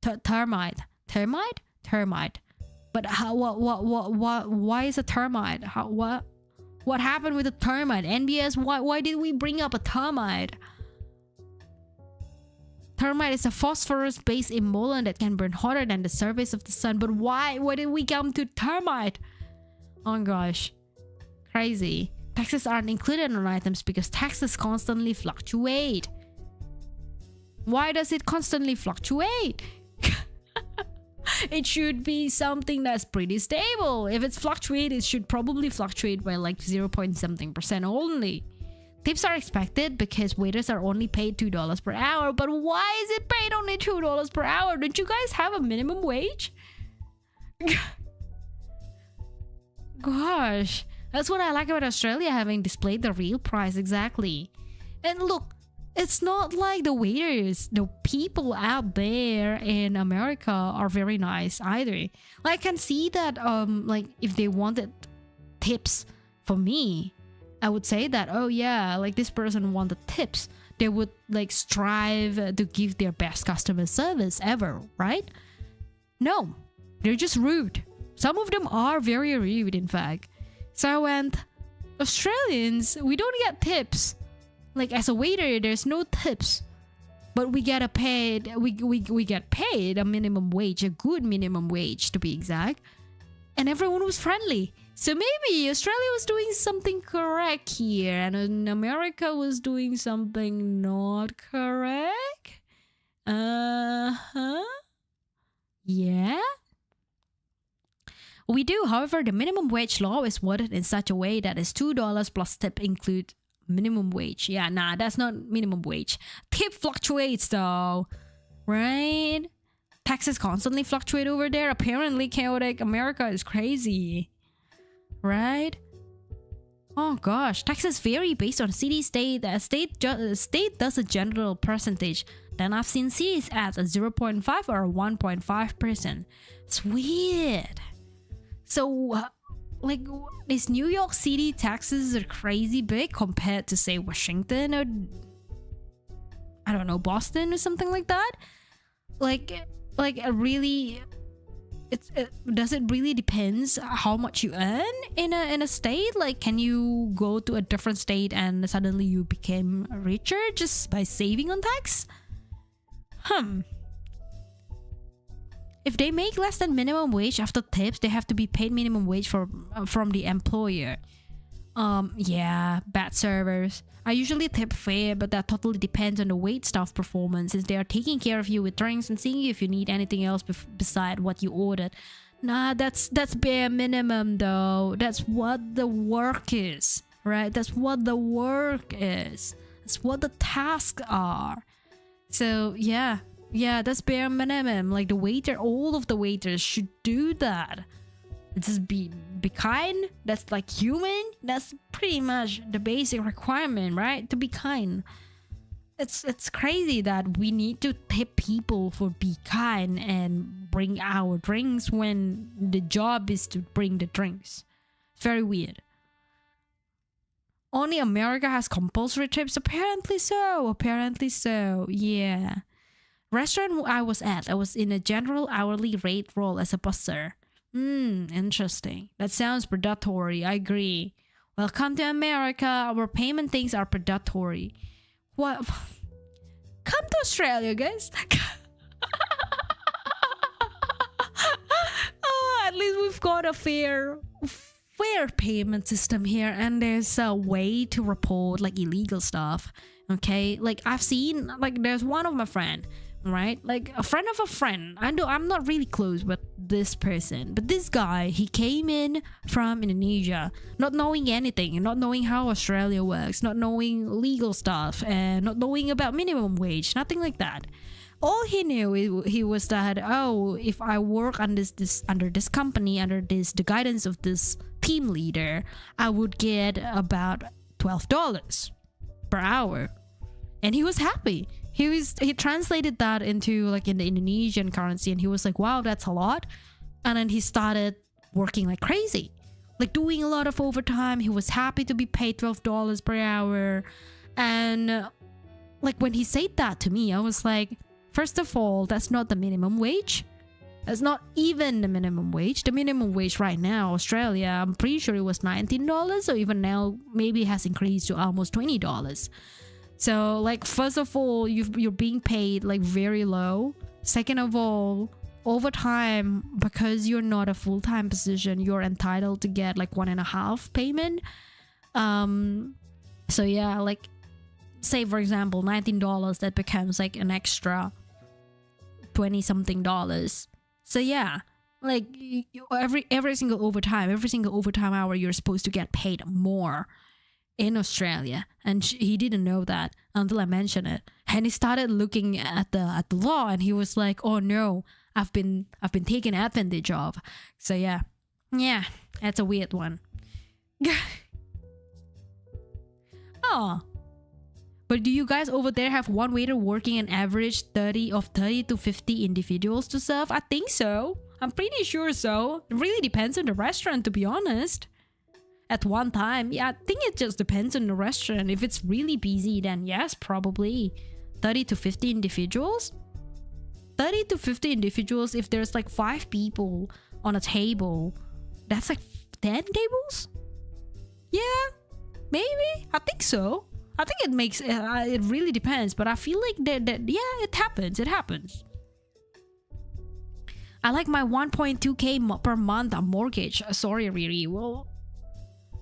Termite. But how? What? Why is a termite? What happened with the termite? NBS. Why did we bring up a termite? Termite is a phosphorus-based emollient that can burn hotter than the surface of the sun. But why? Why did we come to termite? Oh gosh, crazy. Taxes aren't included on items because taxes constantly fluctuate. Why does it constantly fluctuate? It should be something that's pretty stable. If it's fluctuate, it should probably fluctuate by like 0.something% only. Tips are expected because waiters are only paid $2 per hour. But why is it paid only $2 per hour? Don't you guys have a minimum wage? Gosh. That's what I like about Australia, having displayed the real price exactly. And look, it's not like the waiters, the people out there in America are very nice either. Like, I can see that like if they wanted tips for me, I would say that, oh yeah, like this person wanted tips. They would like strive to give their best customer service ever, right? No, they're just rude. Some of them are very rude, in fact. So I went, Australians, we don't get tips. Like as a waiter, there's no tips, but we get we get paid a minimum wage, a good minimum wage to be exact. And everyone was friendly. So maybe Australia was doing something correct here, and America was doing something not correct. Yeah. We do, however, the minimum wage law is worded in such a way that is $2 plus tip include minimum wage. Yeah, nah, that's not minimum wage. Tip fluctuates though, right? Taxes constantly fluctuate over there. Apparently, chaotic America is crazy, right? Oh gosh, taxes vary based on city, state. State does a general percentage. Then I've seen cities at a 0.5 or 1.5%. It's weird. So, like, is New York City taxes are crazy big compared to, say, Washington or, I don't know, Boston or something like that? Like really, does it really depends how much you earn in a state? Like, can you go to a different state and suddenly you became richer just by saving on tax? If they make less than minimum wage after tips, they have to be paid minimum wage from the employer. Yeah, bad servers. I usually tip fair, but that totally depends on the wait staff performance, since they are taking care of you with drinks and seeing if you need anything else beside what you ordered. Nah, that's bare minimum though. That's what the work is, right? That's what the work is. That's what the tasks are. So yeah, that's bare minimum. Like the waiter, all of the waiters should do that. Just be kind. That's like human. That's pretty much the basic requirement, right? To be kind. It's crazy that we need to tip people for be kind and bring our drinks when the job is to bring the drinks. It's very weird. Only America has compulsory tips. Apparently so. Yeah. Restaurant I was at, I was in a general hourly rate role as a busser. Interesting. That sounds predatory. I agree. Welcome to America. Our payment things are predatory. What? Come to Australia, guys. At least we've got a fair fair payment system here, and there's a way to report like illegal stuff. Okay, like I've seen, like there's one of my friend, right, like a friend of a friend. I'm not really close with this person, but this guy, he came in from Indonesia not knowing anything, not knowing how Australia works, not knowing legal stuff, and not knowing about minimum wage, nothing like that. All he knew, he was that, oh, if I work on under this company, under the guidance of this team leader, I would get about $12 per hour, and he was happy. He translated that into like in the Indonesian currency, and he was like, wow, that's a lot. And then he started working like crazy, like doing a lot of overtime. He was happy to be paid $12 per hour. And like when he said that to me, I was like, first of all, that's not the minimum wage. That's not even the minimum wage. The minimum wage right now, Australia, I'm pretty sure it was $19, or even now maybe it has increased to almost $20. So like, first of all, you're being paid like very low. Second of all, overtime, because you're not a full-time position, you're entitled to get like 1.5 payment. So yeah, like say for example $19, that becomes like an extra 20 something dollars. So yeah, like every single overtime hour, you're supposed to get paid more in Australia. And he didn't know that until I mentioned it, and he started looking at the law, and he was like, oh no, I've been taken advantage of. So yeah, that's a weird one. Oh, but do you guys over there have one waiter working an average 30 to 50 individuals to serve? I think so. I'm pretty sure so. It really depends on the restaurant, to be honest. At one time, yeah, I think it just depends on the restaurant. If it's really busy, then yes, probably 30 to 50 individuals. 30 to 50 individuals, if there's like 5 people on a table, that's like 10 tables? Yeah, maybe. I think so. I think it makes it really depends, but I feel like that yeah, it happens. I like my 1.2k per month mortgage. Sorry, Riri. Well,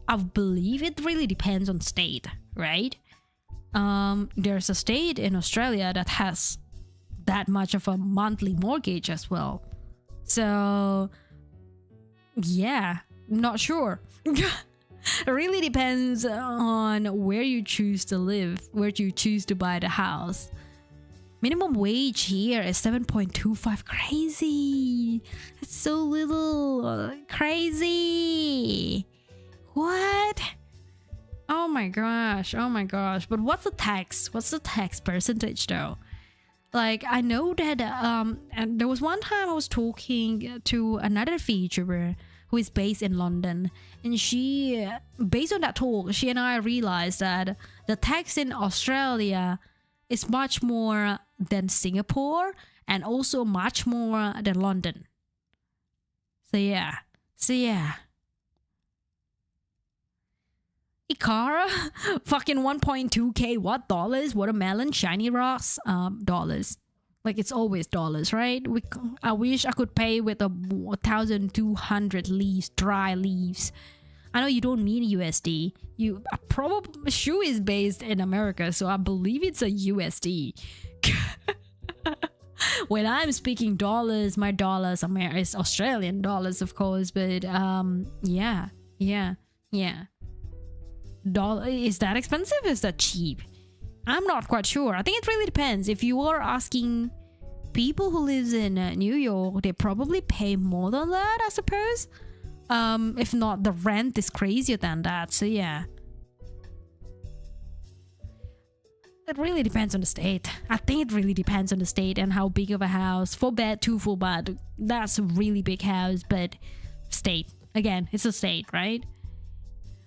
I believe it really depends on state, right? There's a state in Australia that has that much of a monthly mortgage as well. So yeah, not sure. It really depends on where you choose to live, where you choose to buy the house. Minimum wage here is 7.25. Crazy. It's so little. Crazy. What? Oh my gosh. But what's the tax? What's the tax percentage though? Like, I know that and there was one time I was talking to another Vtuber who is based in London, and she, based on that talk, she and I realized that the tax in Australia is much more than Singapore, and also much more than London. So yeah. Ikara, fucking 1.2k, what dollars? Watermelon, shiny rocks, dollars. Like, it's always dollars, right? I wish I could pay with 1,200 leaves, dry leaves. I know you don't mean USD. Probably Shu is based in America, so I believe it's a USD. When I'm speaking dollars, my dollars is Australian dollars, of course. But yeah. Dollar, is that expensive? Is that cheap? I'm not quite sure. I think it really depends. If you are asking people who lives in New York, they probably pay more than that, I suppose. If not, the rent is crazier than that. So yeah, it really depends on the state. I think it really depends on the state and how big of a house. 4-bed, 2 full bed, that's a really big house. But state, again, it's a state, right?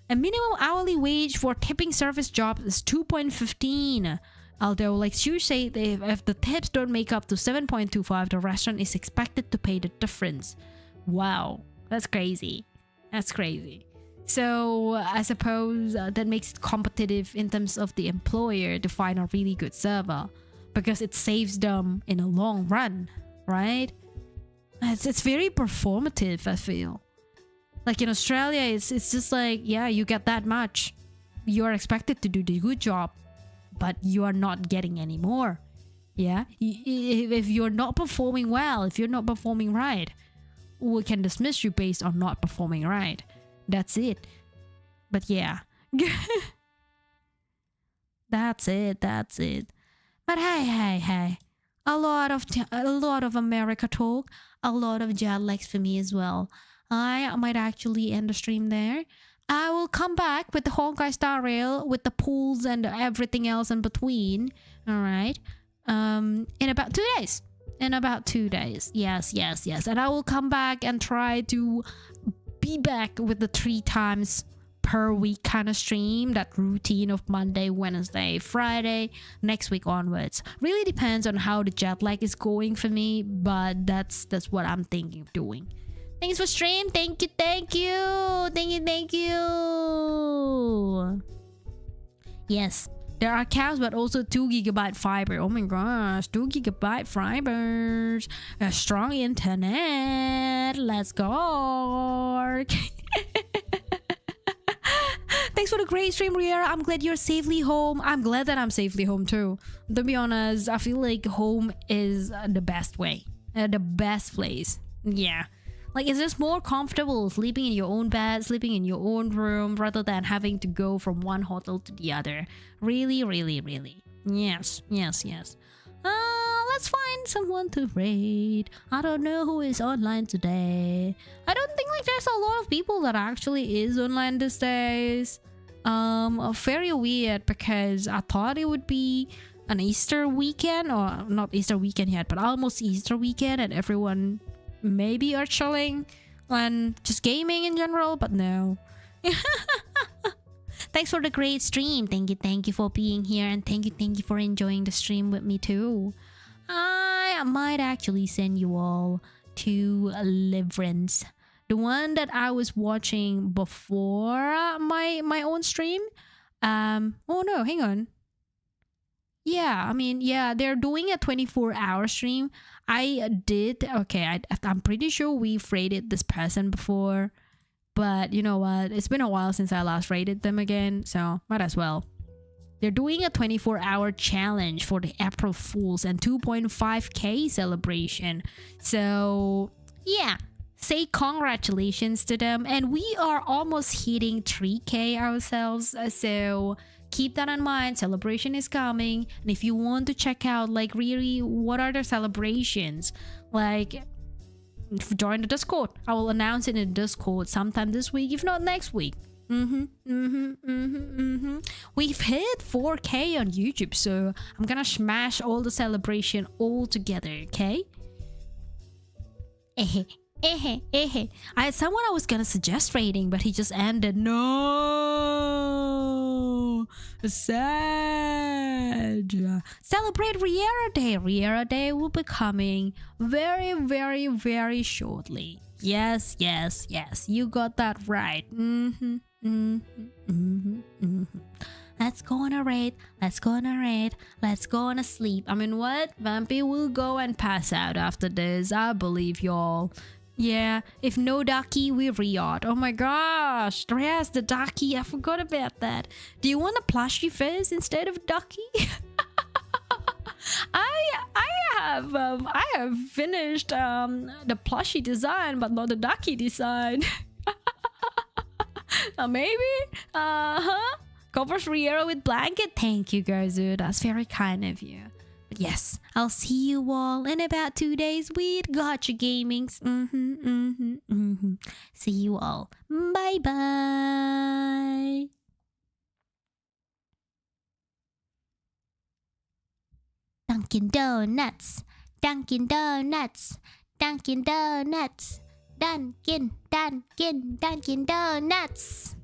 A minimum hourly wage for tipping service jobs is 2.15. Although, like you say, if the tips don't make up to 7.25, the restaurant is expected to pay the difference. Wow, that's crazy. So I suppose that makes it competitive in terms of the employer to find a really good server, because it saves them in a long run, right? It's very performative, I feel. Like in Australia, it's just like, yeah, you get that much. You are expected to do the good job, but you are not getting any more. Yeah, if you're not performing well, if you're not performing right, we can dismiss you based on not performing right. That's it. But yeah. That's it. But hey. A lot of America talk, a lot of jet lags for me as well. I might actually end the stream there. I will come back with the Honkai Star Rail, with the pools and everything else in between. All right. In about 2 days. Yes. And I will come back and try to be back with the 3 times per week kind of stream, that routine of Monday, Wednesday, Friday, next week onwards. Really depends on how the jet lag is going for me, but that's what I'm thinking of doing. Thanks for stream. Thank you. Yes, there are cows, but also 2 GB fiber. Oh my gosh, 2 GB fibers, a strong internet. Let's go. Thanks for the great stream, Riera. I'm glad you're safely home. I'm glad that I'm safely home too. To be honest, I feel like home is the best way, the best place. Yeah. Like, it's just more comfortable sleeping in your own bed, sleeping in your own room, rather than having to go from one hotel to the other. Really. Yes. Let's find someone to raid. I don't know who is online today. I don't think like there's a lot of people that actually is online these days. Very weird, because I thought it would be an Easter weekend, or not Easter weekend yet, but almost Easter weekend, and everyone maybe are chilling and just gaming in general, but no. Thanks for the great stream. Thank you for being here, and thank you for enjoying the stream with me too. I might actually send you all to Deliverance, the one that I was watching before my own stream. Oh no, hang on. Yeah, I mean, yeah, they're doing a 24-hour stream. I'm pretty sure we've rated this person before, but you know what? It's been a while since I last rated them again, so might as well. They're doing a 24-hour challenge for the April Fools and 2.5k celebration. So, yeah, say congratulations to them. And we are almost hitting 3k ourselves, so keep that in mind. Celebration is coming, and if you want to check out like really what are the celebrations, like, join the Discord. I will announce it in the Discord sometime this week, if not next week. We've hit 4k on YouTube, so I'm gonna smash all the celebration all together, okay? I had someone I was gonna suggest rating, but he just ended. No, sad. Celebrate Riera Day. Riera Day will be coming very shortly. Yes, you got that right. Let's go on a raid. Let's go on a sleep. I mean, what? Vampy will go and pass out after this. I believe y'all. Yeah, if no ducky, we re-art. Oh my gosh, there's the ducky. I forgot about that. Do you want a plushie first instead of ducky? I have finished the plushie design, but not the ducky design. Maybe? Covers Riera with blanket. Thank you, Garzu. That's very kind of you. But yes, I'll see you all in about 2 days with Gotcha Gamings. See you all. Bye bye. Dunkin' Donuts. Dunkin' Donuts. Dunkin' Donuts. Dunkin' Donuts.